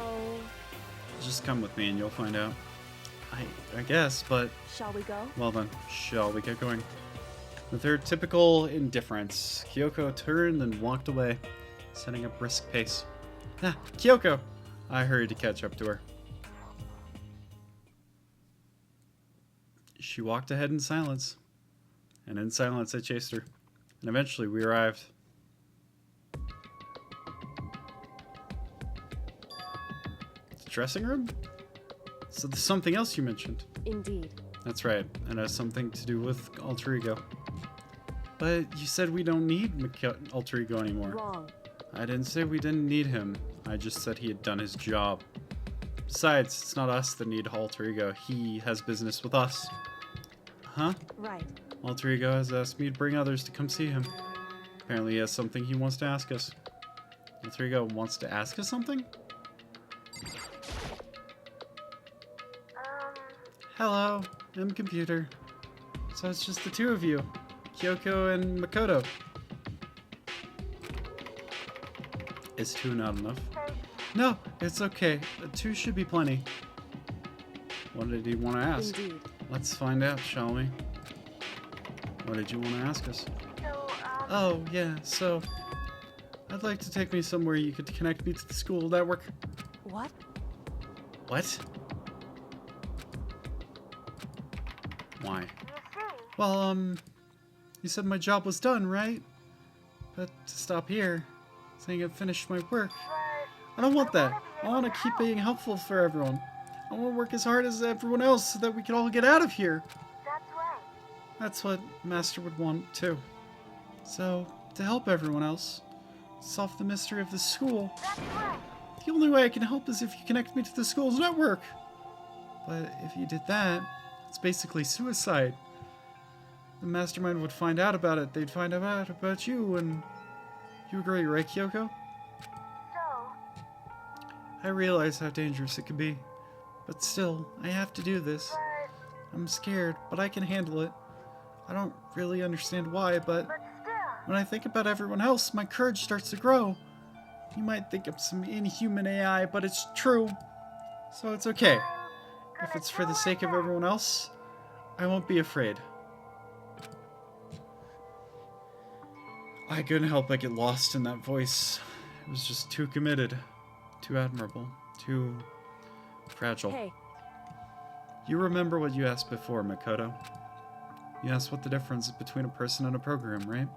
Just come with me and you'll find out. I guess, but shall we go? well then, shall we get going? With her typical indifference, Kyoko turned and walked away, setting a brisk pace. Ah, Kyoko! I hurried to catch up to her. She walked ahead in silence, and in silence I chased her, and eventually we arrived. The dressing room? So there's something else you mentioned. Indeed. That's right, and it has something to do with Alter Ego. But you said we don't need Alter Ego anymore. Wrong. I didn't say we didn't need him. I just said he had done his job. Besides, it's not us that need Alter Ego. He has business with us. Huh? Right. Alter Ego has asked me to bring others to come see him. Apparently he has something he wants to ask us. Alter Ego wants to ask us something? Hello, I'm Computer. So it's just the two of you, Kyoko and Makoto. Is two not enough? No, it's okay. Two should be plenty. What did he want to ask? Indeed. Let's find out, shall we? What did you want to ask us? So, Oh, yeah, so I'd like to take me somewhere you could connect me to the school network. What? What? Why? you see, Well, you said my job was done, right? But to stop here, saying I've finished my work. but I don't want that. I able want to to keep help. being helpful for everyone. I want to work as hard as everyone else so that we can all get out of here. That's right. That's what Master would want, too. So, to help everyone else, solve the mystery of the school, That's right. the only way I can help is if you connect me to the school's network. But if you did that, it's basically suicide. The mastermind would find out about it. They'd find out about you, and you agree, right, Kyoko? So, I realize how dangerous it can be. But still, I have to do this. but I'm scared, but I can handle it. I don't really understand why, but still, when I think about everyone else, my courage starts to grow. You might think I'm some inhuman AI, but it's true. So it's okay. If it's for the sake of everyone else, I won't be afraid. I couldn't help but get lost in that voice. It was just too committed, too admirable, too fragile. Hey, You remember what you asked before, Makoto. You asked what the difference is between a person and a program, right?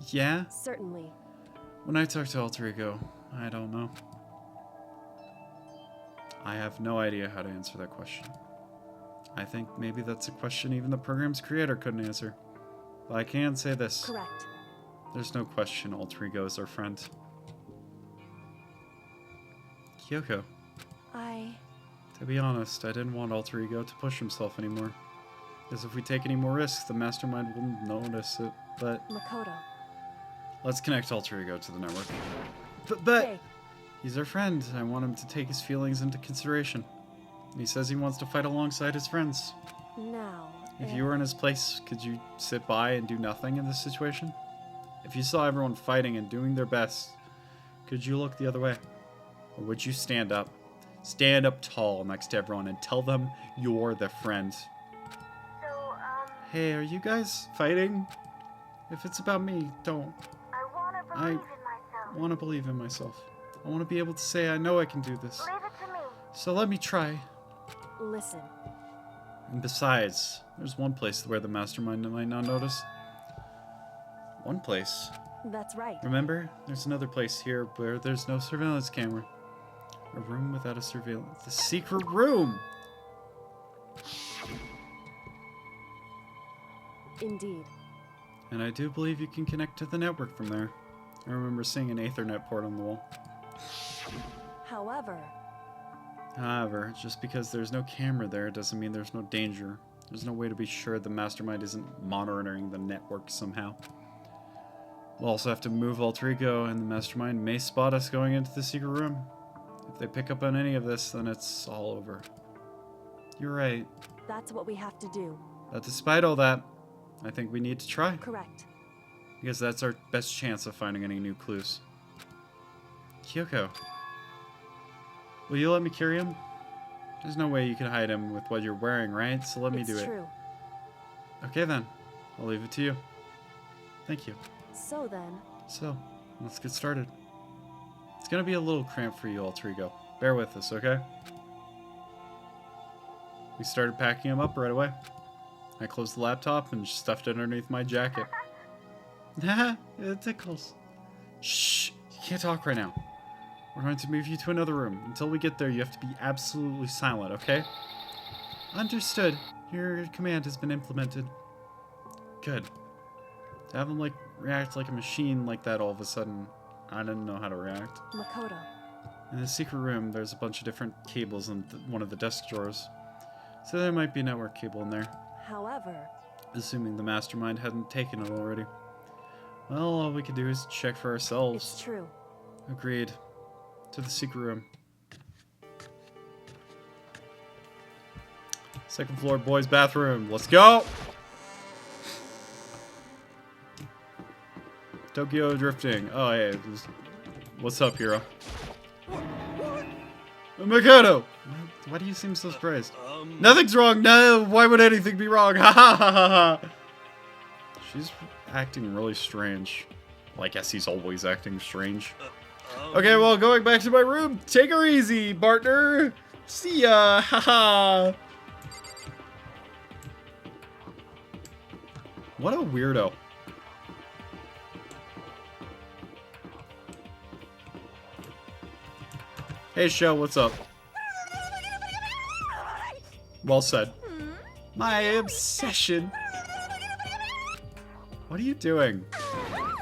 Yeah? certainly. When I talk to Alter Ego, I don't know. I have no idea how to answer that question. I think maybe that's a question even the program's creator couldn't answer. But I can say this. Correct. There's no question Alter Ego is our friend. Kyoko, to be honest, I didn't want Alter Ego to push himself anymore. Because if we take any more risks, the mastermind will notice it. But Makoto. Let's connect Alter Ego to the network. But Hey, he's our friend. I want him to take his feelings into consideration. He says he wants to fight alongside his friends. now. If you were in his place, could you sit by and do nothing in this situation? If you saw everyone fighting and doing their best, could you look the other way? Or would you stand up? Stand up tall next to everyone and tell them you're their friend. So, Hey, are you guys fighting? If it's about me, don't. I wanna believe in myself. I want to believe in myself. I want to be able to say I know I can do this. Leave it to me. So let me try. Listen. And besides, there's one place where the mastermind might not notice. One place. That's right. Remember? There's another place here where there's no surveillance camera. A room without a surveillance. The secret room! Indeed. And I do believe you can connect to the network from there. I remember seeing an Ethernet port on the wall. However, Just because there's no camera there doesn't mean there's no danger. There's no way to be sure the mastermind isn't monitoring the network somehow. We'll also have to move Alter Ego, and the mastermind may spot us going into the secret room. If they pick up on any of this, then it's all over. You're right. that's what we have to do. But despite all that, I think we need to try. Correct. Because that's our best chance of finding any new clues. Kyoko. Will you let me carry him? There's no way you can hide him with what you're wearing, right? So let me do It's it. true. Okay then. I'll leave it to you. Thank you. So then, So, let's get started. It's gonna be a little cramped for you, Alter Ego. Bear with us, okay? We started packing him up right away. I closed the laptop and stuffed it underneath my jacket. Haha, it tickles. Shh, you can't talk right now. We're going to move you to another room. Until we get there, you have to be absolutely silent, okay? Understood. Your command has been implemented. Good. To have him, like, react like a machine like that all of a sudden, I didn't know how to react. Makoto. In the secret room, there's a bunch of different cables in one of the desk drawers. So there might be a network cable in there. However, Assuming the mastermind hadn't taken it already. Well, all we could do is check for ourselves. it's true. Agreed. To the secret room. Second floor boys' bathroom. Let's go! Tokyo drifting. Oh, hey. What's up, hero? Makoto! Why do you seem so surprised? Nothing's wrong! No! Why would anything be wrong? Ha ha ha ha ha! She's acting really strange. Well, I guess he's always acting strange. Okay, well, going back to my room. Take her easy, partner. See ya. Haha. What a weirdo. Hey, Show, what's up? Well said. My obsession. What are you doing?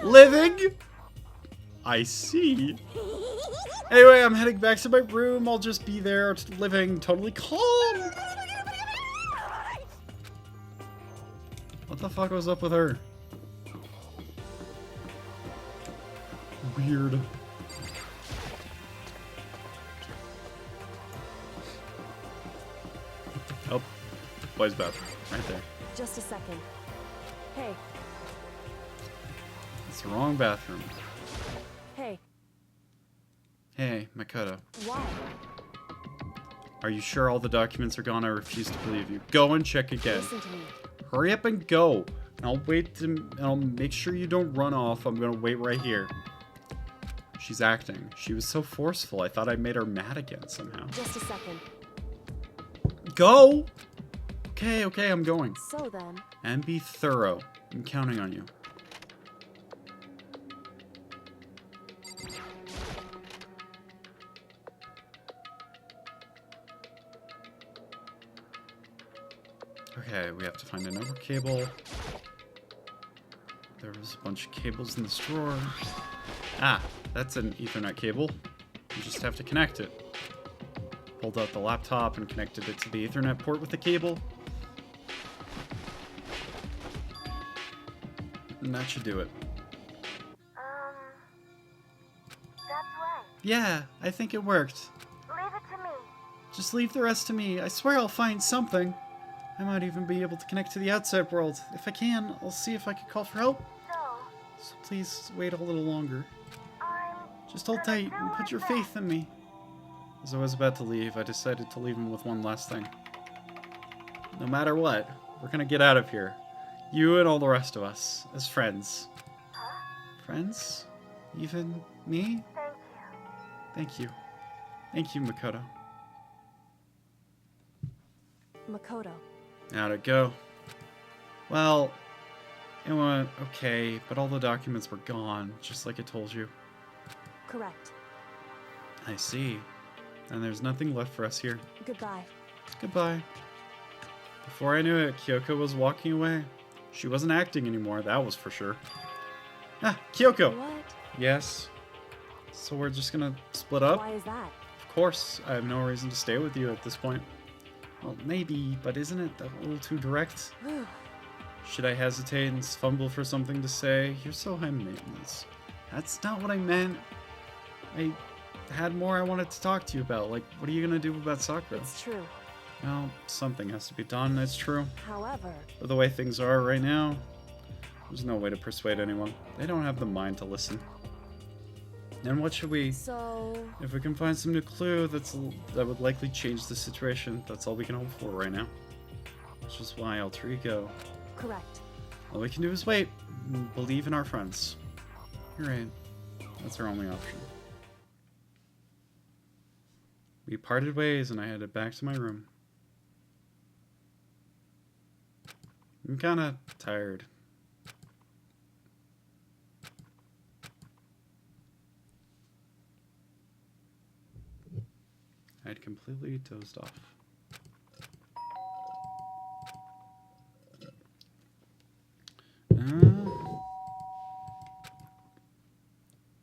Living? I see. Anyway, I'm heading back to my room. I'll just be there, living totally calm. What the fuck was up with her? Weird. Oh, boys' bathroom, right there. Just a second. Hey, It's the wrong bathroom. hey, Hey, Makoto. why? Are you sure all the documents are gone? I refuse to believe you. Go and check again. Listen to me. Hurry up and go. I'll wait to. I'll make sure you don't run off. I'm gonna wait right here. She's acting. She was so forceful. I thought I made her mad again somehow. Just a second. Go! Okay, okay, I'm going. So then, And be thorough. I'm counting on you. Okay, we have to find a network cable. There was a bunch of cables in this drawer. Ah, that's an Ethernet cable. You just have to connect it. Pulled out the laptop and connected it to the Ethernet port with the cable. And that should do it. Yeah, I think it worked. Leave it to me. Just leave the rest to me. I swear I'll find something. I might even be able to connect to the outside world. If I can, I'll see if I can call for help. So please wait a little longer. I'm Just hold tight and put your faith in me. As I was about to leave, I decided to leave him with one last thing. No matter what, we're gonna get out of here. You and all the rest of us, as friends. Friends? Even me? Thank you. Thank you. Thank you, Makoto. Makoto. How'd it go? Well, it went okay, but all the documents were gone, just like I told you. Correct. I see. And there's nothing left for us here. Goodbye. Goodbye. Before I knew it, Kyoko was walking away. She wasn't acting anymore, that was for sure. Ah, Kyoko! What? Yes. So we're just gonna split up? Why is that? Of course, I have no reason to stay with you at this point. Well, maybe, but isn't it a little too direct? Should I hesitate and fumble for something to say? You're so high maintenance. That's not what I meant. I had more I wanted to talk to you about. Like, what are you gonna do about Sakura? It's true. Well, something has to be done, that's true. However, But the way things are right now, there's no way to persuade anyone. They don't have the mind to listen. And what should we... so If we can find some new clue that would likely change the situation, that's all we can hope for right now. Which is why Alter Ego. correct. All we can do is wait and believe in our friends. You're right. That's our only option. We parted ways and I headed back to my room. I'm kinda tired. I'd completely dozed off.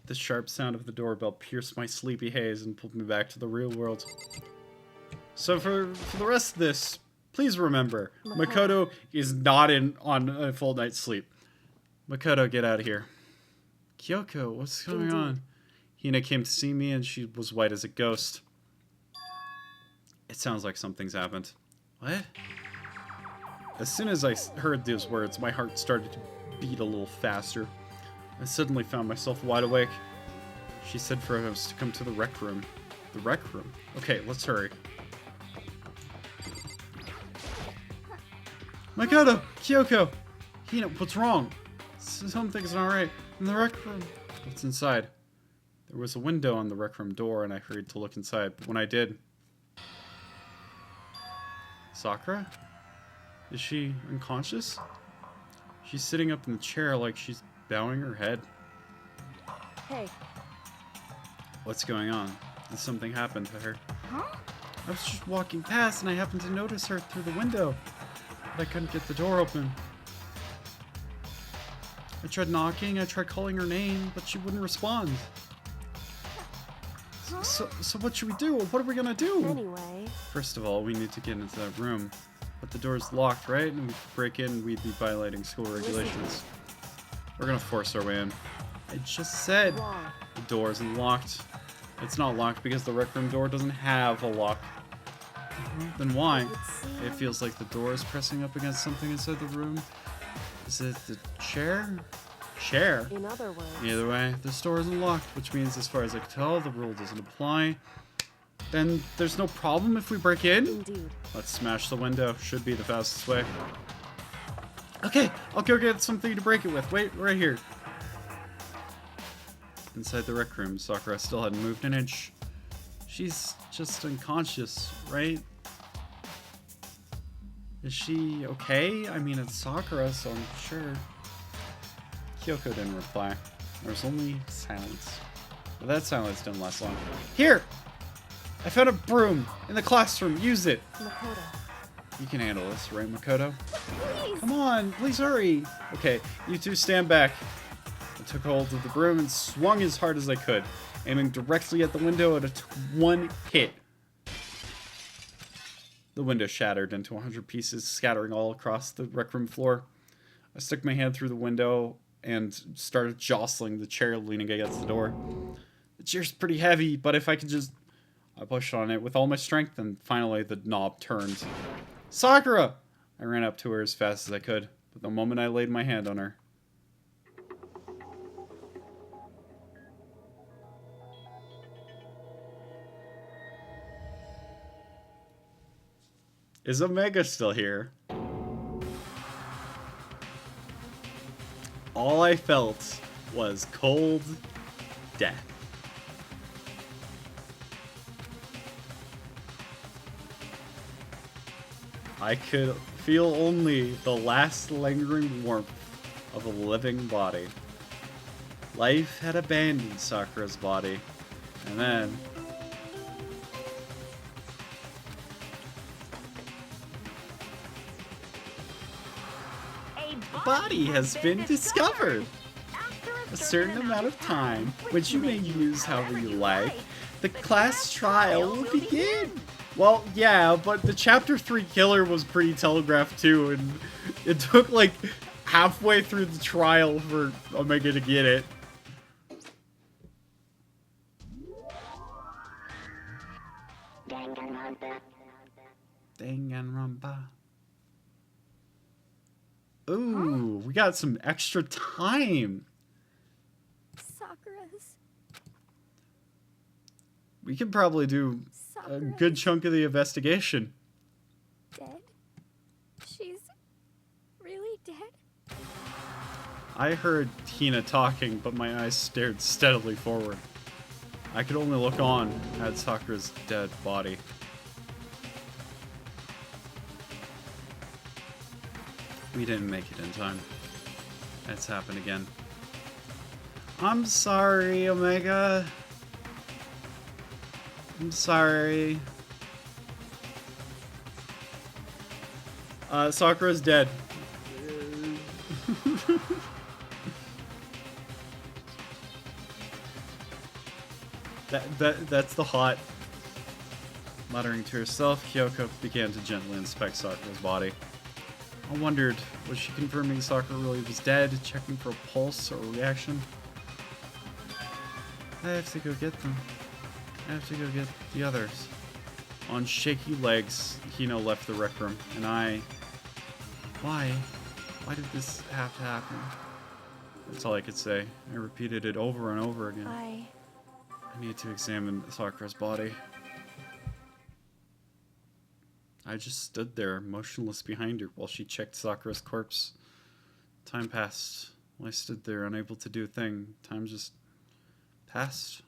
The sharp sound of the doorbell pierced my sleepy haze and pulled me back to the real world. So for the rest of this, please remember, Makoto is not on a full night's sleep. Makoto, get out of here. Kyoko, what's going on? Hina came to see me and she was white as a ghost. It sounds like something's happened. What? As soon as I heard those words, my heart started to beat a little faster. I suddenly found myself wide awake. She said for us to come to the rec room. The rec room? Okay, let's hurry. Makoto! Kyoko! Hina, what's wrong? Something's not right. In the rec room. What's inside? There was a window on the rec room door and I hurried to look inside, but when I did... Sakura? Is she unconscious? She's sitting up in the chair like she's bowing her head. Hey. What's going on? Did something happen to her? Huh? I was just walking past and I happened to notice her through the window. But I couldn't get the door open. I tried knocking, I tried calling her name, but she wouldn't respond. So what should we do? What are we gonna do? Anyway. First of all, we need to get into that room. But the door's locked, right? And if we break in, we'd be violating school regulations. We're gonna force our way in. I just said Wrong. the door isn't locked. It's not locked because the rec room door doesn't have a lock. Then why? It feels like the door is pressing up against something inside the room. Is it the chair? Chair? In other words. Either way, this door isn't locked, which means as far as I can tell, the rule doesn't apply. Then there's no problem if we break in? Indeed. Let's smash the window. Should be the fastest way. Okay, I'll go get something to break it with. Wait, right here. Inside the rec room, Sakura still hadn't moved an inch. She's just unconscious, right? Is she okay? I mean, it's Sakura, so I'm sure. Kyoko didn't reply. There was only silence. But that silence didn't last long. Here! I found a broom in the classroom. Use it. Makoto. You can handle this, right, Makoto? Please! Come on, please hurry. Okay, you two stand back. I took hold of the broom and swung as hard as I could, aiming directly at the window at one hit. The window shattered into 100 pieces, scattering all across the rec room floor. I stuck my hand through the window and started jostling the chair leaning against the door. The chair's pretty heavy, but if I could just... I pushed on it with all my strength, and finally the knob turned. Sakura! I ran up to her as fast as I could, but the moment I laid my hand on her... Is Omega still here? All I felt was cold death. I could feel only the last lingering warmth of a living body. Life had abandoned Sakura's body, and then... a body has been discovered. A certain amount of time, which you may use however you like, the class trial will begin. Well, yeah, but the Chapter 3 killer was pretty telegraphed too, and it took like halfway through the trial for Omega to get it. Danganronpa. Ooh, we got some extra time. Sakura's We could probably do a good chunk of the investigation. dead? She's really dead? I heard Hina talking, but my eyes stared steadily forward. I could only look on at Sakura's dead body. We didn't make it in time. It's happened again. I'm sorry, Omega. I'm sorry. Sakura's dead. That's the hot. Muttering to herself, Kyoko began to gently inspect Sakura's body. I wondered, was she confirming Sakura really was dead, checking for a pulse or a reaction? I have to go get them. I have to go get the others. On shaky legs, Hino left the rec room, and I... Why? Why did this have to happen? That's all I could say. I repeated it over and over again. I need to examine Sakura's body. I just stood there, motionless behind her, while she checked Sakura's corpse. Time passed. While I stood there, unable to do a thing, time just passed.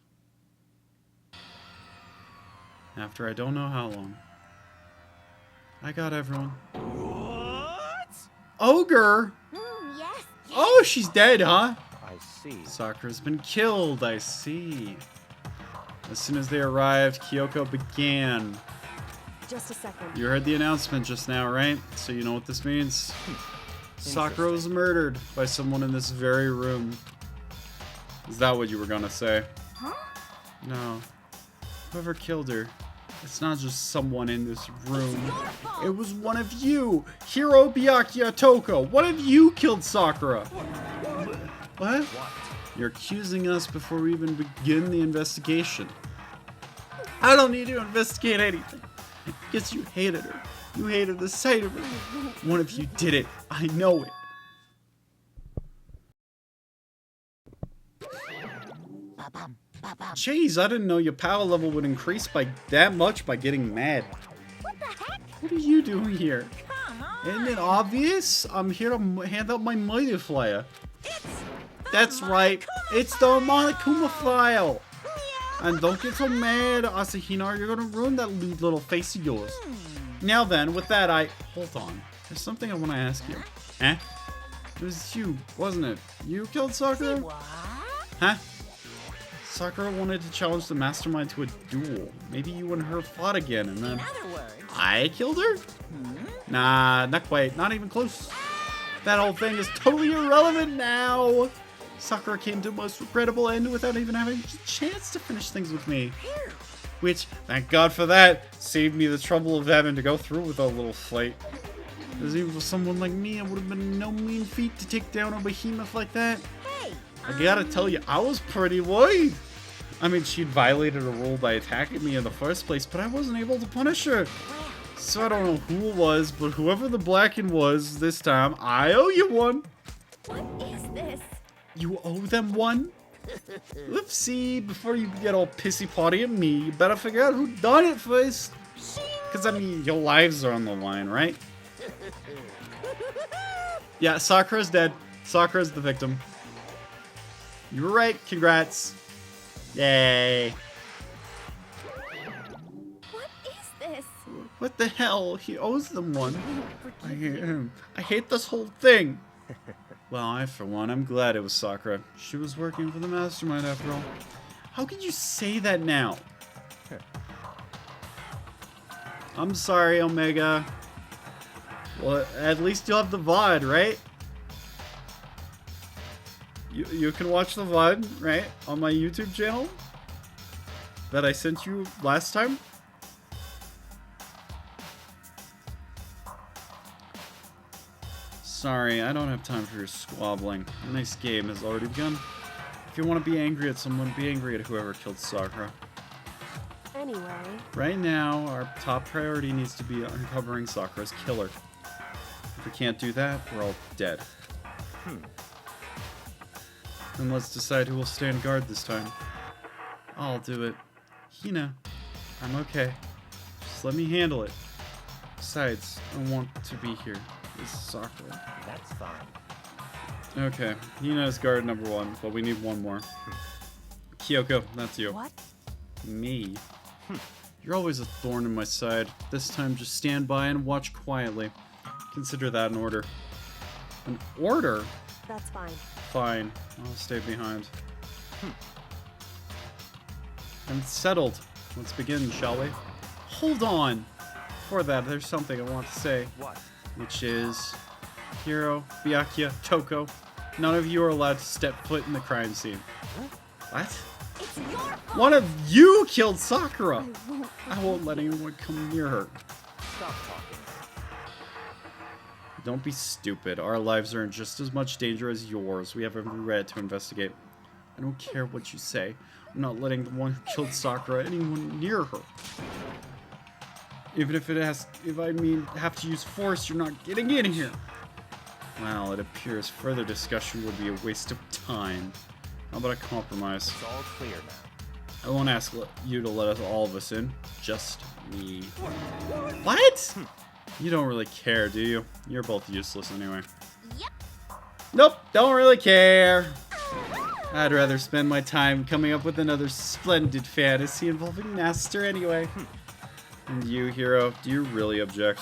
After I don't know how long. I got everyone. What? Ogre! Yes. Oh, she's dead, huh? I see. Sakura's been killed, I see. As soon as they arrived, Kyoko began. Just a second. You heard the announcement just now, right? So you know what this means? Sakura was murdered by someone in this very room. Is that what you were gonna say? Huh? No. Whoever killed her, it's not just someone in this room. It was one of you! Hirobiaki Atoko! One of you killed Sakura! What? You're accusing us before we even begin the investigation. I don't need to investigate anything. Guess you hated her. You hated the sight of her. One of you did it. I know it. Jeez, I didn't know your power level would increase by that much by getting mad. What the heck? What are you doing here? Come on. Isn't it obvious? I'm here to hand out my Mighty Flyer. It's That's right. It's the Monokuma file. And don't get so mad, Asahina, you're gonna ruin that little face of yours. Now then, with that, hold on. There's something I want to ask you. Eh? It was you, wasn't it? You killed Sakura? What? Huh? Sakura wanted to challenge the mastermind to a duel. Maybe you and her fought again, and then In other words, I killed her? Nah, not quite. Not even close. That whole thing is totally irrelevant now. Sakura came to a most regrettable end without even having a chance to finish things with me. Which, thank God for that, saved me the trouble of having to go through with a little fight. Because even for someone like me, it would have been no mean feat to take down a behemoth like that. hey, I gotta tell you, I was pretty worried. I mean, she'd violated a rule by attacking me in the first place, but I wasn't able to punish her. So I don't know who it was, but whoever the Blacken was this time, I owe you one. What is this? You owe them one? Oopsie, before you get all pissy potty at me, you better figure out who done it first. Because, I mean, your lives are on the line, right? Yeah, Sakura's dead. Sakura's the victim. You were right. Congrats. Yay. What is this? What the hell? He owes them one. I hate this whole thing. Well, I, for one, I'm glad it was Sakura. She was working for the mastermind after all. How could you say that now? I'm sorry, Omega. Well, at least you'll have the VOD, right? You can watch the VOD, right? On my YouTube channel? That I sent you last time? Sorry, I don't have time for your squabbling. A nice game has already begun. If you want to be angry at someone, be angry at whoever killed Sakura. Anyway. Right now, our top priority needs to be uncovering Sakura's killer. If we can't do that, we're all dead. Then let's decide who will stand guard this time. I'll do it. Hina, I'm okay. Just let me handle it. Besides, I want to be here. This is Sakura. That's fine. Okay, Hina's guard number one, but we need one more. Kyoko, that's you. What? Me? You're always a thorn in my side. This time, just stand by and watch quietly. Consider that an order. An order? That's fine. Fine, I'll stay behind. And it's settled. Let's begin, shall we? Hold on! Before that, there's something I want to say. What? Which is... Hiro, Byakuya, Toko, none of you are allowed to step foot in the crime scene. What? It's your fault. One of you killed Sakura! I won't let anyone come near her. Stop talking. Don't be stupid. Our lives are in just as much danger as yours. We have every right to investigate. I don't care what you say. I'm not letting the one who killed Sakura anyone near her. Even if have to use force, you're not getting in here. Well, it appears further discussion would be a waste of time. How about a compromise? It's all clear now. I won't ask you to let all of us in. Just me. What? You don't really care, do you? You're both useless anyway. Yep. Nope, don't really care. I'd rather spend my time coming up with another splendid fantasy involving Master anyway. And you, Hiro, do you really object?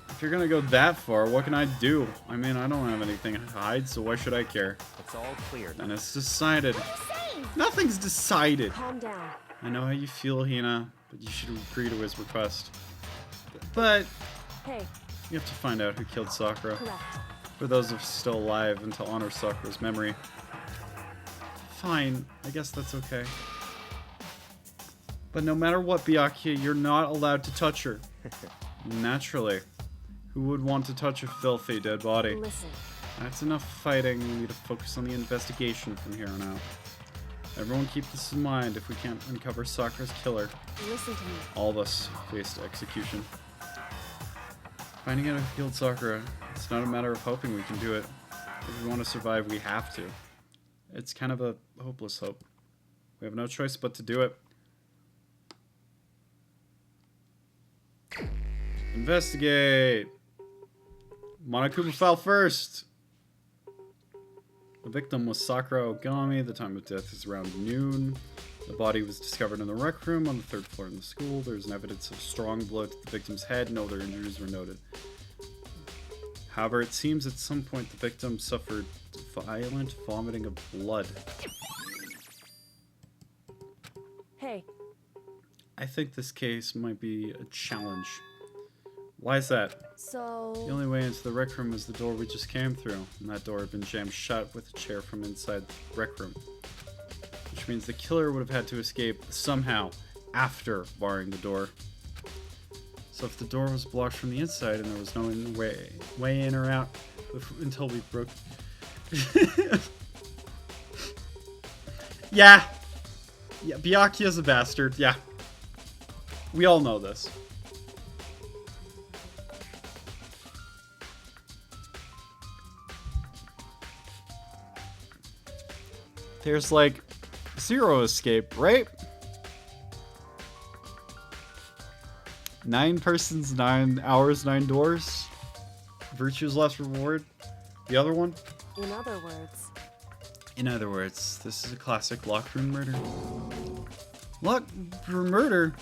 If you're gonna go that far, what can I do? I mean, I don't have anything to hide, so why should I care? It's all clear now. And it's decided. What are you saying? Nothing's decided. Calm down. I know how you feel, Hina, but you should agree to his request. But Hey, you have to find out who killed Sakura. correct. For those of us still alive, and to honor Sakura's memory. Fine, I guess that's okay. But no matter what, Byakuya, you're not allowed to touch her. Naturally. Who would want to touch a filthy dead body? Listen. That's enough fighting. We need to focus on the investigation from here on out. Everyone keep this in mind. If we can't uncover Sakura's killer, Listen to me. all of us face execution. Finding out who killed Sakura, it's not a matter of hoping we can do it. If we want to survive, we have to. It's kind of a hopeless hope. We have no choice but to do it. Investigate! Monokuma fell first! The victim was Sakura Ogami. The time of death is around noon. The body was discovered in the rec room on the 3rd floor in the school. There is an evidence of a strong blow to the victim's head. No other injuries were noted. However, it seems at some point the victim suffered violent vomiting of blood. Hey, I think this case might be a challenge. Why is that? so... The only way into the rec room was the door we just came through, and that door had been jammed shut with a chair from inside the rec room. Which means the killer would have had to escape somehow after barring the door. So if the door was blocked from the inside and there was no way in or out until we broke... Yeah. Yeah, Byakuya's a bastard. Yeah. We all know this. There's like zero escape, right? 9 persons, 9 hours, 9 doors. Virtue's last reward. The other one? In other words. In other words, this is a classic locked room murder. Locked room murder?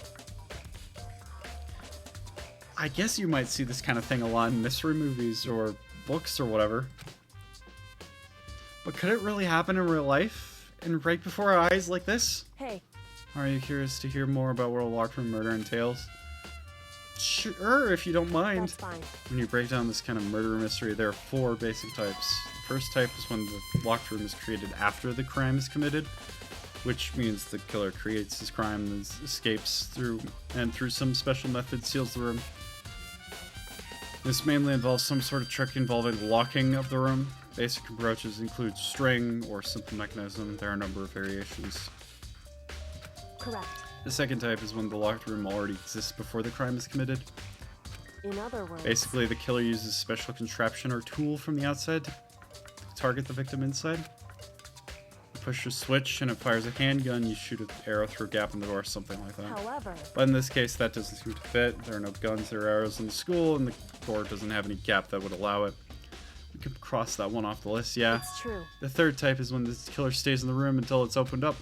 I guess you might see this kind of thing a lot in mystery movies or books or whatever. But could it really happen in real life? And right before our eyes like this? Hey. Are you curious to hear more about what a locked room murder entails? Sure, if you don't mind. That's fine. When you break down this kind of murder mystery, there are 4 basic types. The first type is when the locked room is created after the crime is committed, which means the killer creates his crime and escapes through some special method seals the room. This mainly involves some sort of trick involving locking of the room. Basic approaches include string or simple mechanism. There are a number of variations. Correct. The second type is when the locked room already exists before the crime is committed. In other words. Basically, the killer uses special contraption or tool from the outside to target the victim inside. You push a switch and it fires a handgun, you shoot an arrow through a gap in the door, something like that. However. But in this case, that doesn't seem to fit. There are no guns or arrows in the school, and the door doesn't have any gap that would allow it. We could cross that one off the list, yeah. It's true. The third type is when the killer stays in the room until it's opened up.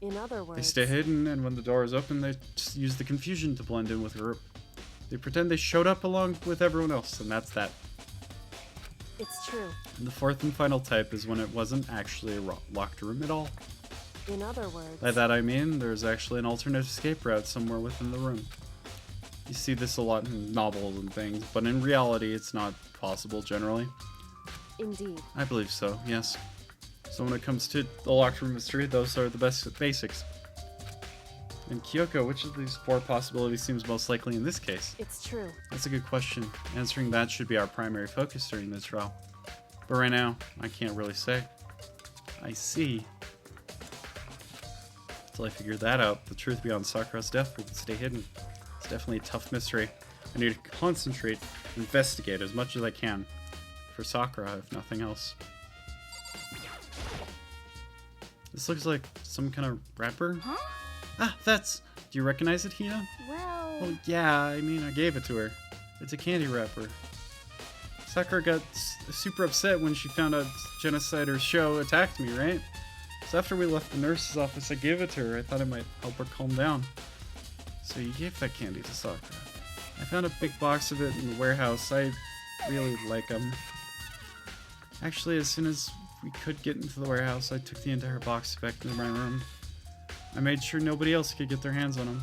In other words. They stay hidden, and when the door is open, they just use the confusion to blend in with the group. They pretend they showed up along with everyone else, and that's that. It's true. And the fourth and final type is when it wasn't actually a locked room at all. In other words. By that I mean, there's actually an alternate escape route somewhere within the room. You see this a lot in novels and things, but in reality, it's not possible generally. Indeed. I believe so, yes. So when it comes to the locked room mystery, those are the best basics. And Kyoko, which of these 4 possibilities seems most likely in this case? It's true. That's a good question. Answering that should be our primary focus during this trial. But right now, I can't really say. I see. Until I figure that out, the truth beyond Sakura's death will stay hidden. It's definitely a tough mystery. I need to concentrate, investigate as much as I can. For Sakura, if nothing else. This looks like some kind of wrapper. Huh? Ah, that's... Do you recognize it, Hina? Well... Well, yeah, I mean, I gave it to her. It's a candy wrapper. Sakura got super upset when she found out Genocider Show attacked me, right? So after we left the nurse's office, I gave it to her. I thought it might help her calm down. So you gave that candy to Sakura. I found a big box of it in the warehouse. I really like them. Actually, as soon as we could get into the warehouse, I took the entire box back into my room. I made sure nobody else could get their hands on them.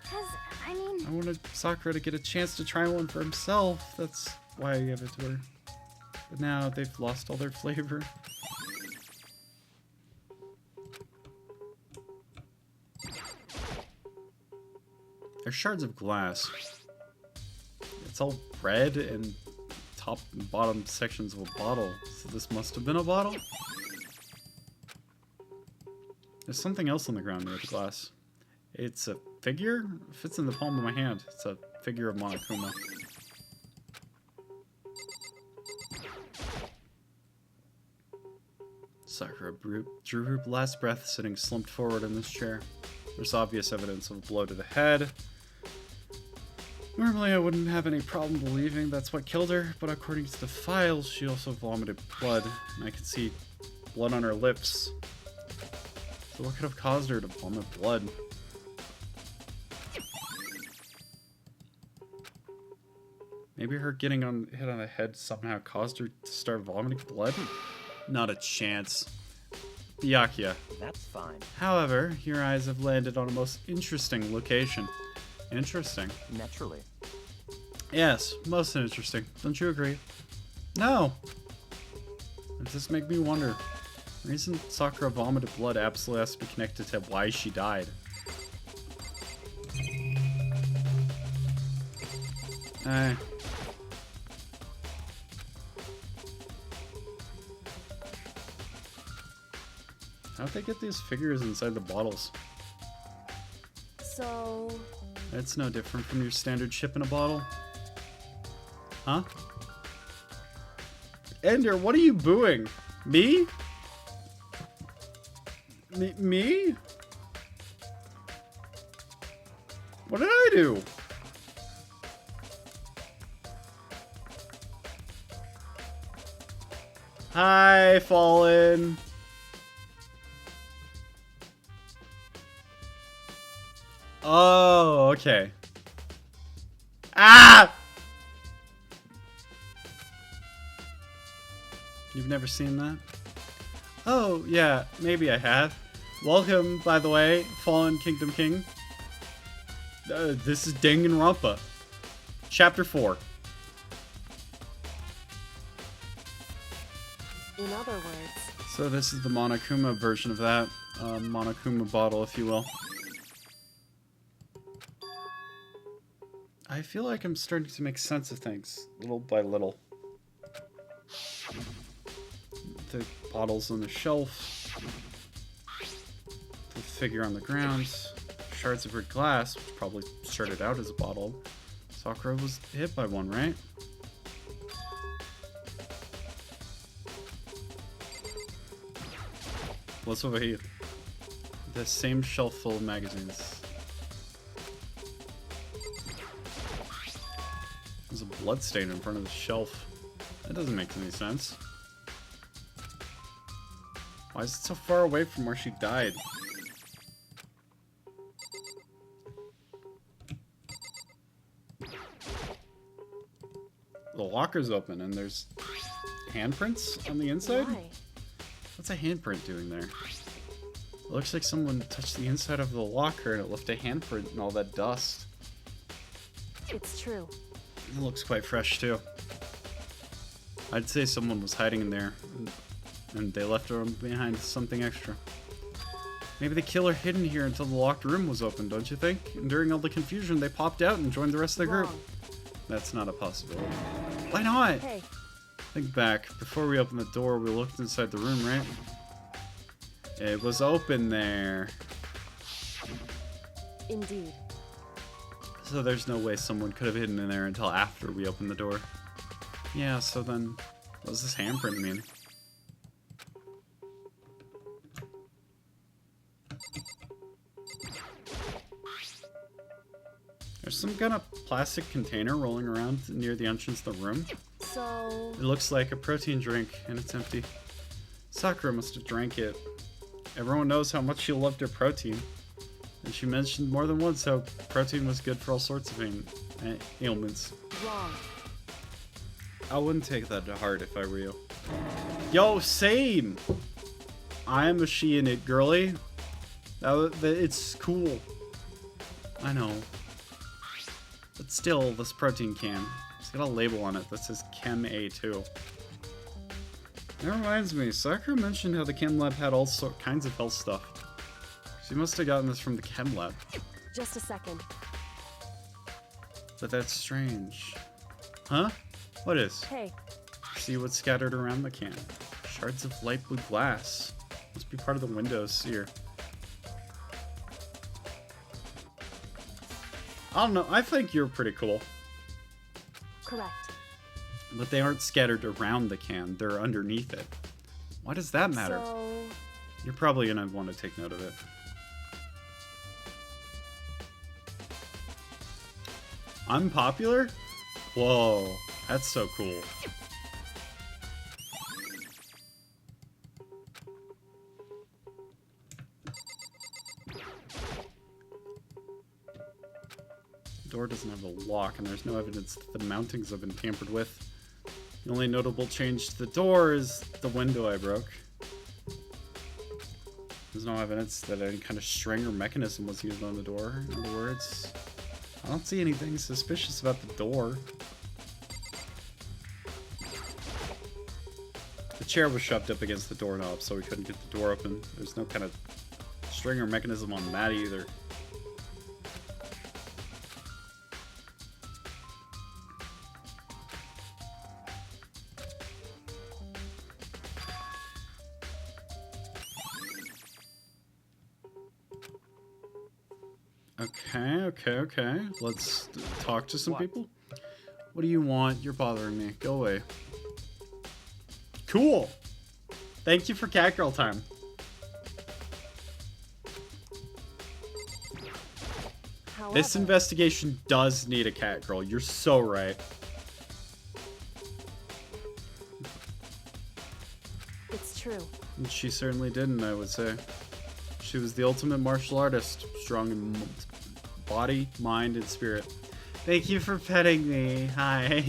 'Cause, I mean... I wanted Sakura to get a chance to try one for himself. That's why I gave it to her. But now they've lost all their flavor. They're shards of glass. It's all red and top and bottom sections of a bottle. So this must have been a bottle? There's something else on the ground near the glass. It's a figure? It fits in the palm of my hand. It's a figure of Monokuma. Sakura drew her last breath sitting slumped forward in this chair. There's obvious evidence of a blow to the head. Normally I wouldn't have any problem believing that's what killed her, but according to the files, she also vomited blood, and I could see blood on her lips. So what could have caused her to vomit blood? Maybe her getting hit on the head somehow caused her to start vomiting blood? Not a chance. Byakuya. That's fine. However, your eyes have landed on a most interesting location. Interesting. Naturally. Yes, most interesting. Don't you agree? No! It just makes me wonder. The reason Sakura vomited blood absolutely has to be connected to why she died. How'd they get these figures inside the bottles? So... It's no different from your standard ship in a bottle. Huh? Ender, what are you booing? Me? Me? What did I do? Hi, Fallen. Oh, okay. Ah! You've never seen that? Oh, yeah, maybe I have. Welcome, by the way, Fallen Kingdom King. This is Danganronpa. Chapter 4. In other words... So this is the Monokuma version of that. Monokuma bottle, if you will. I feel like I'm starting to make sense of things, little by little. The bottles on the shelf. The figure on the ground. Shards of red glass, which probably started out as a bottle. Sakura was hit by one, right? What's over here? The same shelf full of magazines. There's a blood stain in front of the shelf. That doesn't make any sense. Why is it so far away from where she died? The locker's open and there's handprints on the inside? Why? What's a handprint doing there? It looks like someone touched the inside of the locker and it left a handprint and all that dust. It's true. It looks quite fresh too. I'd say someone was hiding in there and they left her behind something extra. Maybe the killer hid in here until the locked room was open, don't you think? And during all the confusion, they popped out and joined the rest of the group. Wrong. That's not a possibility. Why not? Hey, Think back. Before we opened the door, we looked inside the room, right? It was open there. indeed. So there's no way someone could have hidden in there until after we opened the door. Yeah, so then, what does this handprint mean? There's some kind of plastic container rolling around near the entrance to the room. So... It looks like a protein drink, and it's empty. Sakura must have drank it. Everyone knows how much she loved her protein. And she mentioned more than once how protein was good for all sorts of ailments. Wrong. I wouldn't take that to heart if I were you. Yo, same! I am a she in it, girly. It's cool. I know. But still, this protein can. It's got a label on it that says Chem A2. That reminds me, Sakura mentioned how the Chem Lab had all kinds of health stuff. She must have gotten this from the Chem Lab. Just a second. But that's strange. Huh? What is? Hey, See what's scattered around the can. Shards of light blue glass. Must be part of the windows here. I don't know, I think you're pretty cool. correct. But they aren't scattered around the can, they're underneath it. Why does that matter? So... You're probably gonna want to take note of it. Unpopular? Whoa, that's so cool. The door doesn't have a lock, and there's no evidence that the mountings have been tampered with. The only notable change to the door is the window I broke. There's no evidence that any kind of string or mechanism was used on the door. In other words, I don't see anything suspicious about the door. The chair was shoved up against the doorknob, so we couldn't get the door open. There's no kind of string or mechanism on that either. Okay. Let's talk to some people. What do you want? You're bothering me. Go away. Cool. Thank you for Catgirl time. This However, investigation does need a Catgirl. You're so right. it's true. And she certainly didn't, I would say. She was the ultimate martial artist, strong in body, mind, and spirit. Thank you for petting me. Hi.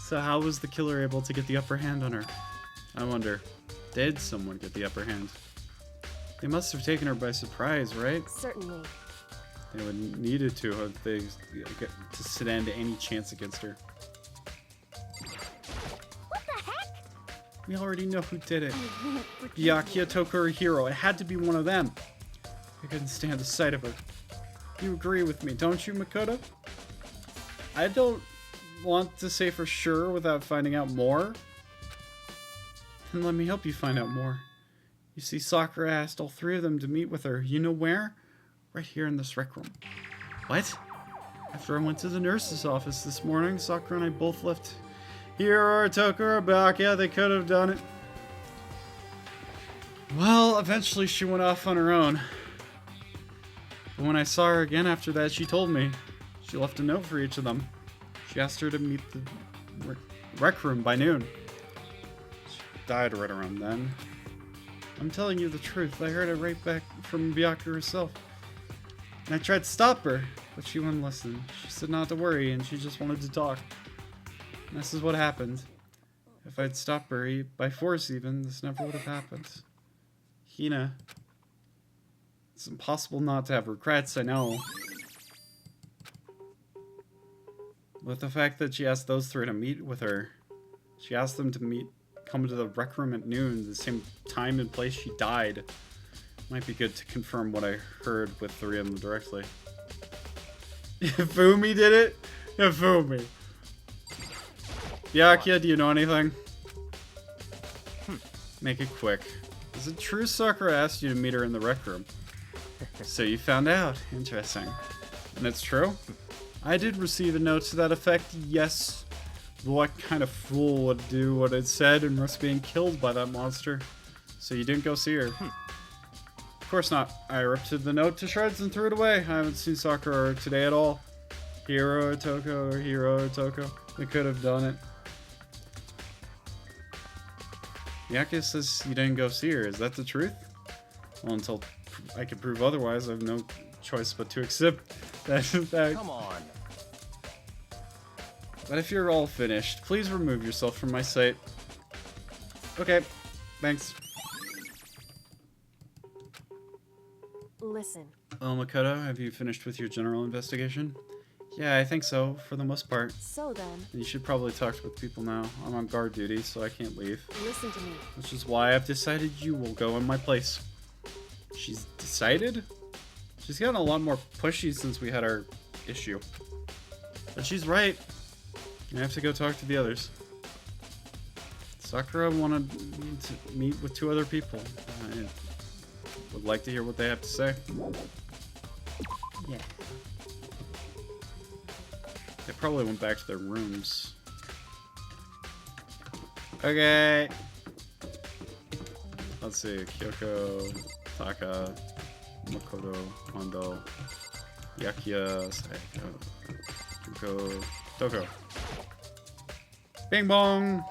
So how was the killer able to get the upper hand on her? I wonder, did someone get the upper hand? They must have taken her by surprise, right? Certainly. They would needed to have they to stand any chance against her. What the heck? We already know who did it. Byakuya, Toko, or Hiro. It had to be one of them. I couldn't stand the sight of her. You agree with me, don't you, Makoto? I don't want to say for sure without finding out more. And let me help you find out more. You see, Sakura asked all three of them to meet with her. You know where? Right here in this rec room. What? After I went to the nurse's office this morning, Sakura and I both left. Hiro or Toko or Byakuya, they could have done it. Well, eventually she went off on her own. But when I saw her again after that, she told me. She left a note for each of them. She asked her to meet the rec room by noon. She died right around then. I'm telling you the truth. I heard it right back from Byakuya herself. And I tried to stop her, but she wouldn't listen. She said not to worry, and she just wanted to talk. And this is what happened. If I'd stopped her, by force even, this never would have happened. Hina. It's impossible not to have regrets, I know. But the fact that she asked those three to meet with her, she asked them to come to the rec room at noon, the same time and place she died. Might be good to confirm what I heard with three of them directly. Fumi did it? Fumi. Byakuya, do you know anything? Make it quick. Is it true Sakura asked you to meet her in the rec room? So you found out. Interesting. And it's true? I did receive a note to that effect, yes. But what kind of fool would do what it said and risk being killed by that monster? So you didn't go see her? Of course not. I ripped the note to shreds and threw it away. I haven't seen Sakura today at all. Hiro or Toko. They could have done it. Byakuya says you didn't go see her. Is that the truth? Well, until I can prove otherwise, I have no choice but to accept that. Come on. But if you're all finished, please remove yourself from my sight. Okay, thanks. Listen. Well, Makoto, have you finished with your general investigation? Yeah, I think so, for the most part. So then, You should probably talk with people now. I'm on guard duty, so I can't leave. listen to me. Which is why I've decided you will go in my place. She's decided? She's gotten a lot more pushy since we had our issue. But she's right. I have to go talk to the others. Sakura wanted me to meet with two other people. I would like to hear what they have to say. Yeah. They probably went back to their rooms. Okay. Let's see. Kyoko, Taka, Makoto, Mondo, Byakuya, Sayaka, Tuko, Toko. Bing bong!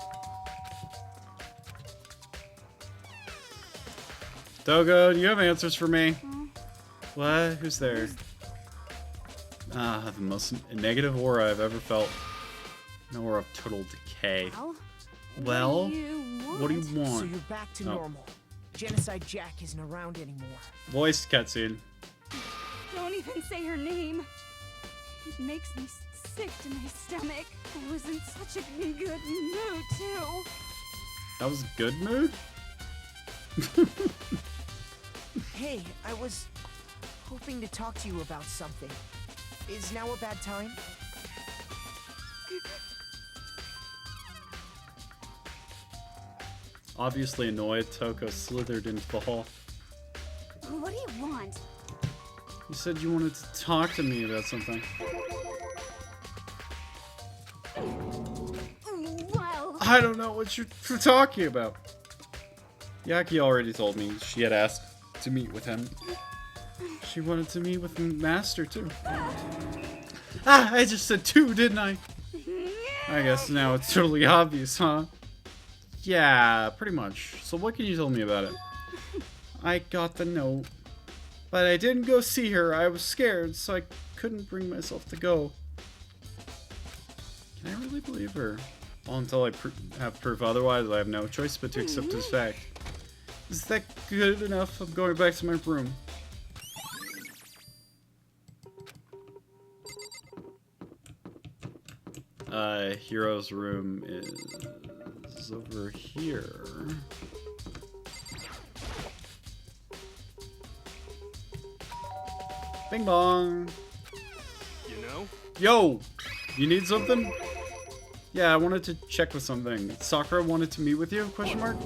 Togo, do you have answers for me? What? Who's there? Ah, the most negative aura I've ever felt. An aura of total decay. Well, what do you want? So you're back to normal. Genocide Jack isn't around anymore. Voice cutscene. Don't even say her name. It makes me sick to my stomach. I was in such a good mood, too. That was good mood? Hey, I was hoping to talk to you about something. Is now a bad time? Obviously annoyed, Toko slithered into the hall. What do you want? You said you wanted to talk to me about something. Well, I don't know what you're talking about. Yaki already told me she had asked to meet with him. She wanted to meet with Master, too. Ah, I just said 2, didn't I? I guess now it's totally obvious, huh? Yeah, pretty much. So what can you tell me about it? I got the note. But I didn't go see her. I was scared, so I couldn't bring myself to go. Can I really believe her? Well, until I have proof otherwise, I have no choice but to accept this fact. Is that good enough? I'm going back to my room. Hero's room is over here. Bing bong. You know? Yo! You need something? Yeah, I wanted to check with something. Sakura wanted to meet with you? Question mark?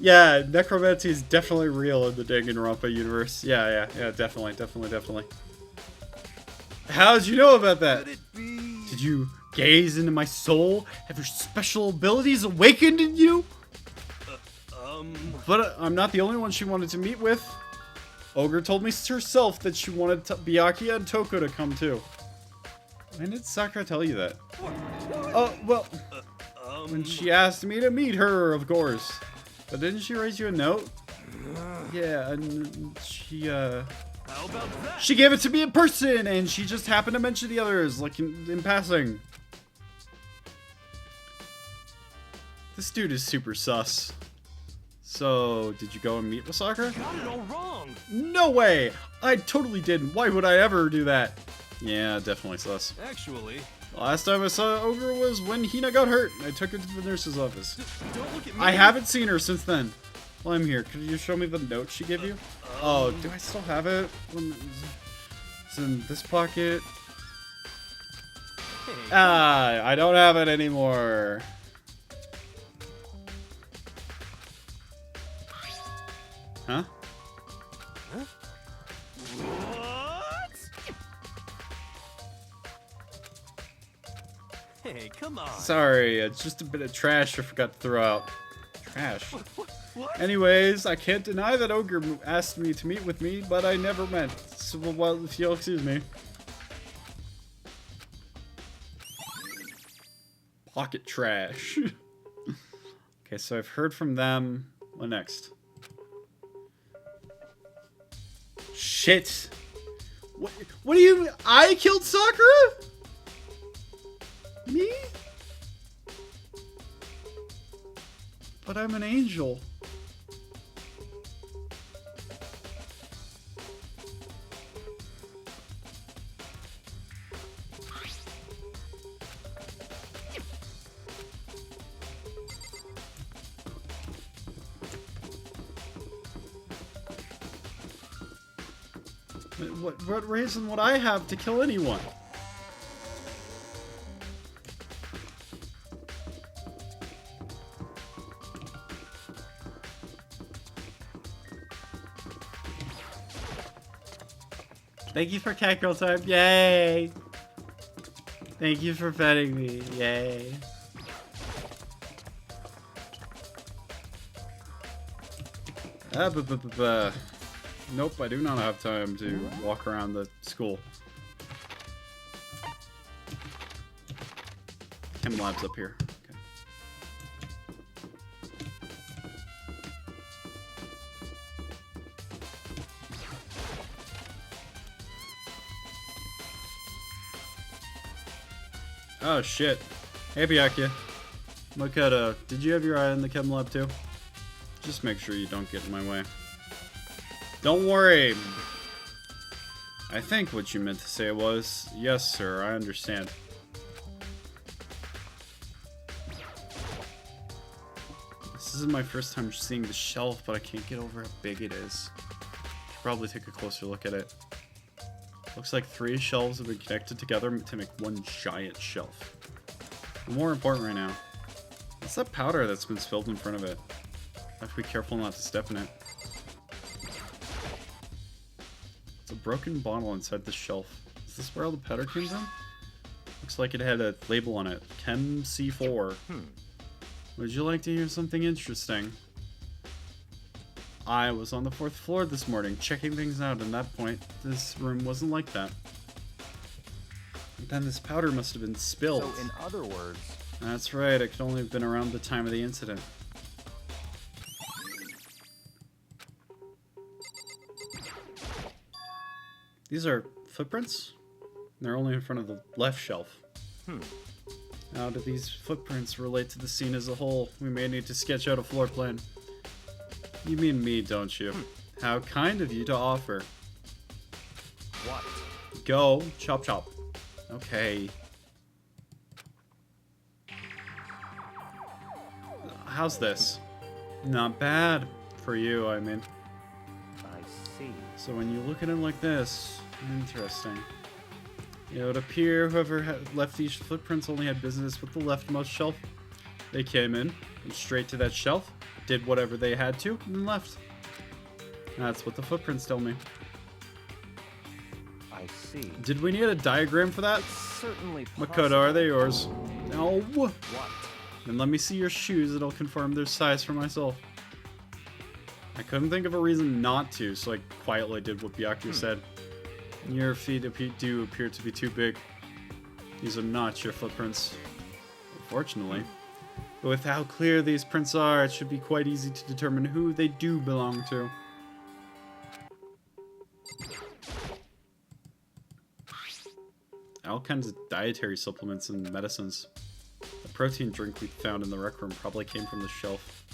Yeah, necromancy is definitely real in the Danganronpa universe. Yeah, definitely. How'd you know about that? Could it be? Did you gaze into my soul? Have your special abilities awakened in you? But I'm not the only one she wanted to meet with. Ogre told me herself that she wanted Byakuya and Toko to come too. When did Sakura tell you that? Oh, well, when she asked me to meet her, of course. But didn't she write you a note? Yeah, and she How about that? she gave it to me in person, and she just happened to mention the others, like in passing. This dude is super sus. So, did you go and meet with Sakura? Got it all wrong. No way! I totally didn't. Why would I ever do that? Yeah, definitely sus. Actually, Last time I saw Ogre was when Hina got hurt. I took her to the nurse's office. don't look at me. I haven't seen her since then. Well, I'm here. Could you show me the note she gave you? Oh, do I still have it? It's in this pocket. Ah, I don't have it anymore. Huh? What? Hey, come on. Sorry, it's just a bit of trash I forgot to throw out. Trash. What? Anyways, I can't deny that Ogre asked me to meet with me, but I never meant. So, well, if you'll excuse me. Pocket trash. Okay, so I've heard from them. What next? Shit. What do you mean? I killed Sakura? Me? But I'm an angel. What reason would I have to kill anyone? Thank you for cat girl time. Yay! Thank you for petting me. Yay. Nope, I do not have time to walk around the school. Chem lab's up here. Okay. Oh shit. Hey Byakuya. Look at did you have your eye on the chem lab too? Just make sure you don't get in my way. Don't worry. I think what you meant to say was, yes sir, I understand. This isn't my first time seeing the shelf, but I can't get over how big it is. Should probably take a closer look at it. Looks like 3 shelves have been connected together to make one giant shelf. But more important right now, what's that powder that's been spilled in front of it? I have to be careful not to step in it. It's a broken bottle inside the shelf. Is this where all the powder came from? Looks like it had a label on it. Chem C4. Would you like to hear something interesting? I was on the 4th floor this morning, checking things out, and at that point, this room wasn't like that. Then this powder must have been spilled. So, in other words... That's right, it could only have been around the time of the incident. These are footprints? They're only in front of the left shelf. How do these footprints relate to the scene as a whole? We may need to sketch out a floor plan. You mean me, don't you? How kind of you to offer. What? Go. Chop chop. Okay. How's this? Not bad. For you, I mean. I see. So when you look at it like this, interesting. It would appear whoever had left these footprints only had business with the leftmost shelf. They came in, went straight to that shelf, did whatever they had to, and left. That's what the footprints tell me. I see. Did we need a diagram for that? Certainly possible. Makoto, are they yours? No. What? Then let me see your shoes, it'll confirm their size for myself. I couldn't think of a reason not to, so I quietly did what Byakuya said. Your feet do appear to be too big. These are not your footprints. Unfortunately. But with how clear these prints are, it should be quite easy to determine who they do belong to. All kinds of dietary supplements and medicines. The protein drink we found in the rec room probably came from the shelf.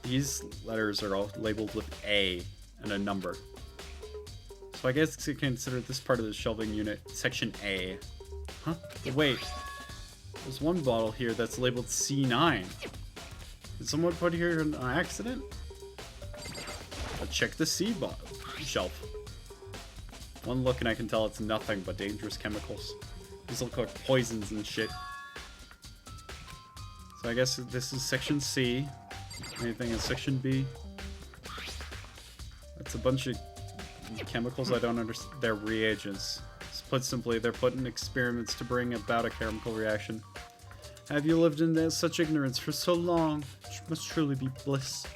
These letters are all labeled with A and a number. So I guess you consider this part of the shelving unit Section A. Huh? Wait. There's one bottle here that's labeled C9. Did someone put here an accident? Let's check the C shelf. One look and I can tell it's nothing but dangerous chemicals. These look like poisons and shit. So I guess this is Section C. Anything in Section B? That's a bunch of chemicals I don't understand. They're reagents. Put simply, they're put in experiments to bring about a chemical reaction. Have you lived in such ignorance for so long? It must truly be bliss.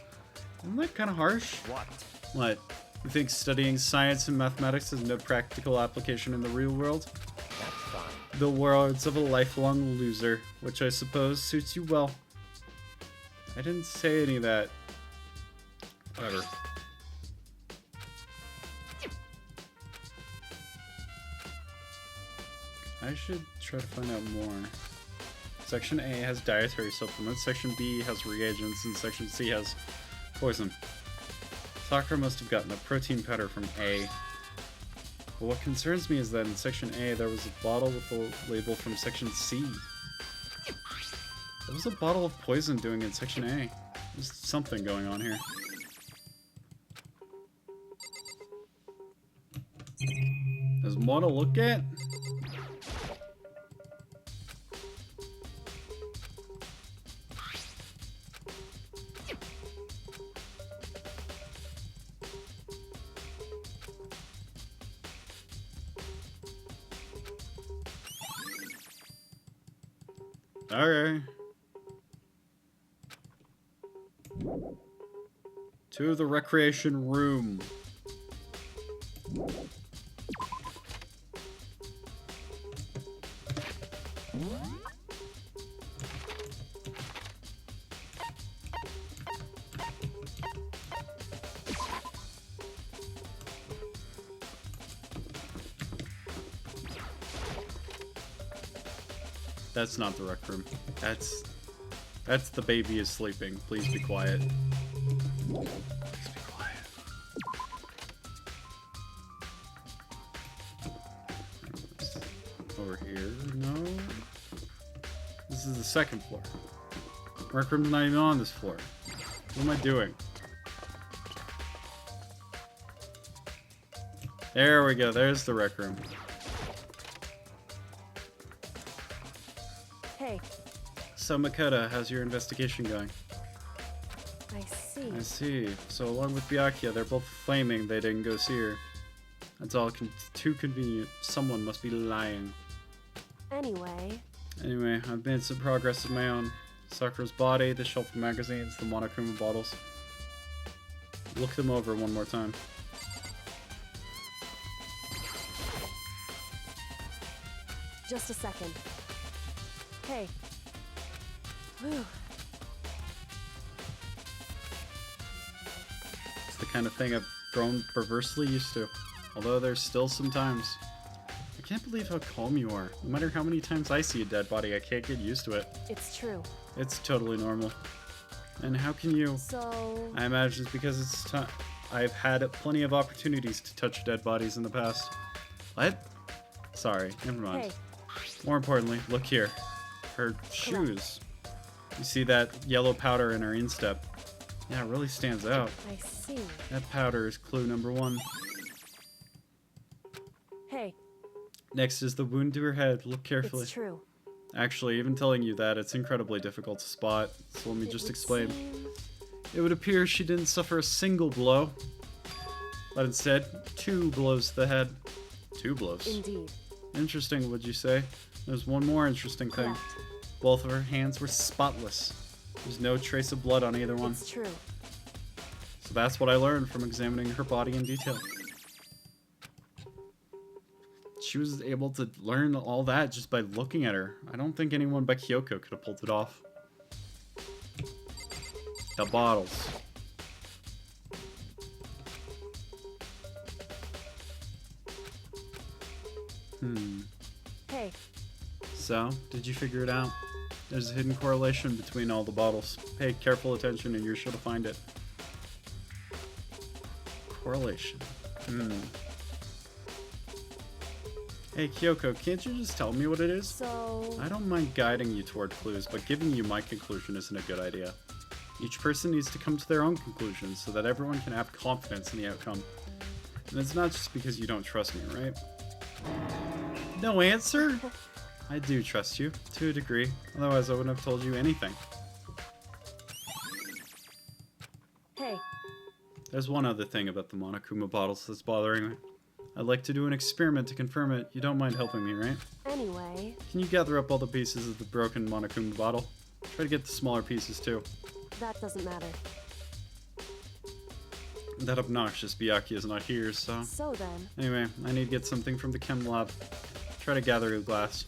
Isn't that kind of harsh? What? What? You think studying science and mathematics has no practical application in the real world? That's fine. The words of a lifelong loser, which I suppose suits you well. I didn't say any of that. Whatever. I should try to find out more. Section A has dietary supplements, Section B has reagents, and Section C has poison. Sakura must have gotten a protein powder from A. But what concerns me is that in Section A there was a bottle with a label from Section C. What was a bottle of poison doing in Section A? There's something going on here. There's more to look at? Okay. To the recreation room. That's not the rec room. That's the baby is sleeping. Please be quiet. Please be quiet. Over here? No. This is the second floor. Rec room's not even on this floor. What am I doing? There we go. There's the rec room. Hey, So Makoto, how's your investigation going? I see. I see. So along with Byakuya, they're both claiming they didn't go see her. That's all too convenient. Someone must be lying. Anyway, I've made some progress of my own. Sakura's body, the shelf of magazines, the Monokuma bottles. Look them over one more time. just a second. Hey. Whew. It's the kind of thing I've grown perversely used to. Although there's still some times. I can't believe how calm you are. No matter how many times I see a dead body, I can't get used to it. It's true. It's totally normal. And how can you? So... I imagine it's because it's time. I've had plenty of opportunities to touch dead bodies in the past. What? Sorry, never mind. Hey. More importantly, look here. Her shoes. You see that yellow powder in her instep? Yeah, it really stands out. I see. That powder is clue number 1. Hey. Next is the wound to her head. Look carefully. It's true. Actually, even telling you that, it's incredibly difficult to spot. So let me just explain. It would appear she didn't suffer a single blow, but instead 2 blows to the head. 2 blows. Indeed. Interesting, would you say? There's one more interesting thing. Correct. Both of her hands were spotless. There's no trace of blood on either one. It's true. So that's what I learned from examining her body in detail. She was able to learn all that just by looking at her. I don't think anyone but Kyoko could have pulled it off. The bottles. Hey. So, did you figure it out? There's a hidden correlation between all the bottles. Pay careful attention and you're sure to find it. Correlation. Hey Kyoko, can't you just tell me what it is? So... I don't mind guiding you toward clues, but giving you my conclusion isn't a good idea. Each person needs to come to their own conclusions so that everyone can have confidence in the outcome. And it's not just because you don't trust me, right? No answer? I do trust you, to a degree. Otherwise I wouldn't have told you anything. Hey. There's one other thing about the Monokuma bottles that's bothering me. I'd like to do an experiment to confirm it. You don't mind helping me, right? Anyway... Can you gather up all the pieces of the broken Monokuma bottle? Try to get the smaller pieces too. That doesn't matter. That obnoxious Byakuya is not here, so... So then... Anyway, I need to get something from the chem lab. Try to gather a glass.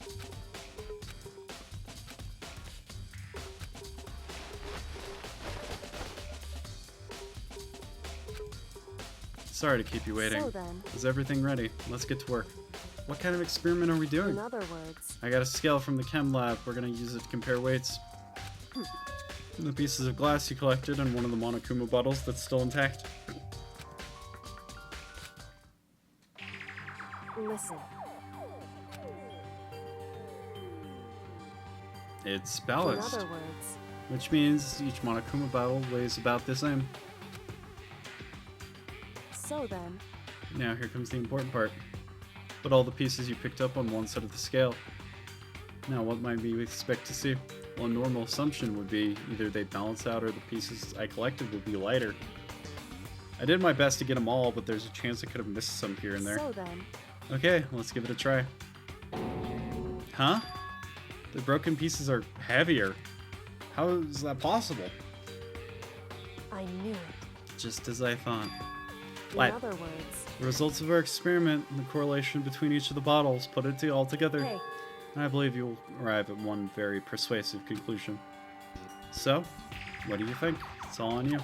Sorry to keep you waiting. So then... Is everything ready? Let's get to work. What kind of experiment are we doing? In other words... I got a scale from the chem lab. We're gonna use it to compare weights. The pieces of glass you collected and one of the Monokuma bottles that's still intact. Listen. It's In balanced, other words... which means each Monokuma bottle weighs about the same. So then... Now here comes the important part. Put all the pieces you picked up on one side of the scale. Now what might we expect to see? Well, a normal assumption would be either they balance out or the pieces I collected would be lighter. I did my best to get them all, but there's a chance I could have missed some here and there. So then... Okay, let's give it a try. Huh? The broken pieces are heavier. How is that possible? I knew it. Just as I thought. In What? other words... The results of our experiment and the correlation between each of the bottles put it all together. Hey. And I believe you'll arrive at one very persuasive conclusion. So, what do you think? It's all on you.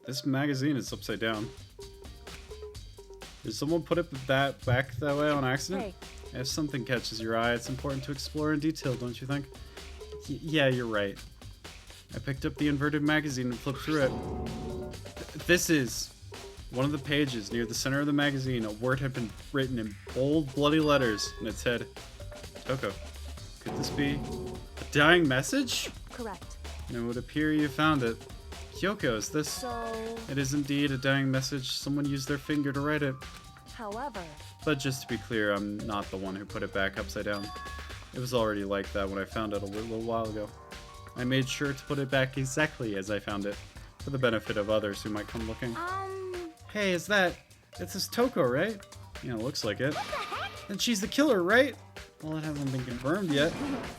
This magazine is upside down. Did someone put it back that way on accident? Hey. If something catches your eye, it's important to explore in detail, don't you think? Yeah, you're right. I picked up the inverted magazine and flipped through it. This is one of the pages near the center of the magazine. A word had been written in bold, bloody letters, and it said, Toko. Could this be a dying message? Correct. And it would appear you found it. Kyoko, is this? So... It is indeed a dying message. Someone used their finger to write it. However... But just to be clear, I'm not the one who put it back upside down. It was already like that when I found it a little while ago. I made sure to put it back exactly as I found it, for the benefit of others who might come looking. Hey, it's this Toko, right? Yeah, looks like it. And she's the killer, right? Well, it hasn't been confirmed yet.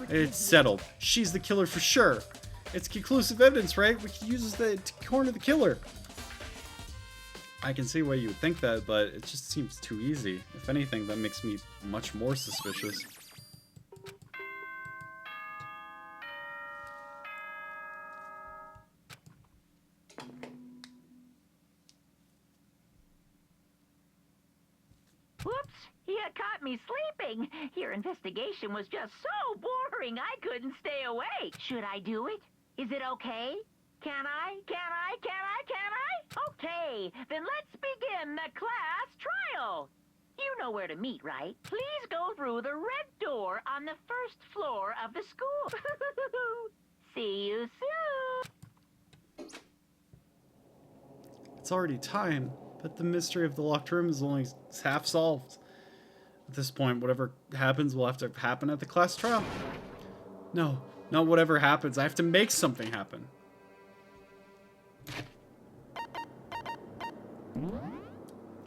It's settled. She's the killer for sure. It's conclusive evidence, right? We can use this to corner the killer. I can see why you would think that, but it just seems too easy. If anything, that makes me much more suspicious. Whoops, you caught me sleeping. Your investigation was just so boring I couldn't stay awake. Should I do it? Is it okay? Can I? Okay, then let's begin the class trial. You know where to meet, right? Please go through the red door on the first floor of the school. See you soon. It's already time, but the mystery of the locked room is only half solved. At this point, whatever happens will have to happen at the class trial. No, not whatever happens. I have to make something happen.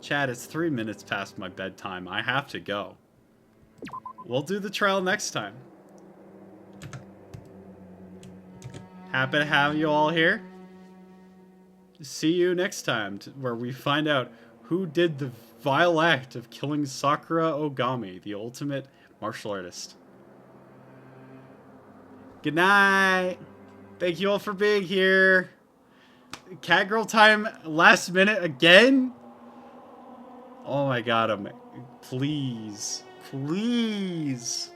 Chad, it's 3 minutes past my bedtime. I have to go. We'll do the trial next time. Happy to have you all here. See you next time, where we find out who did the vile act of killing Sakura Ogami, the ultimate martial artist. Good night. Thank you all for being here. Catgirl time last minute again? Oh my god, please. Please.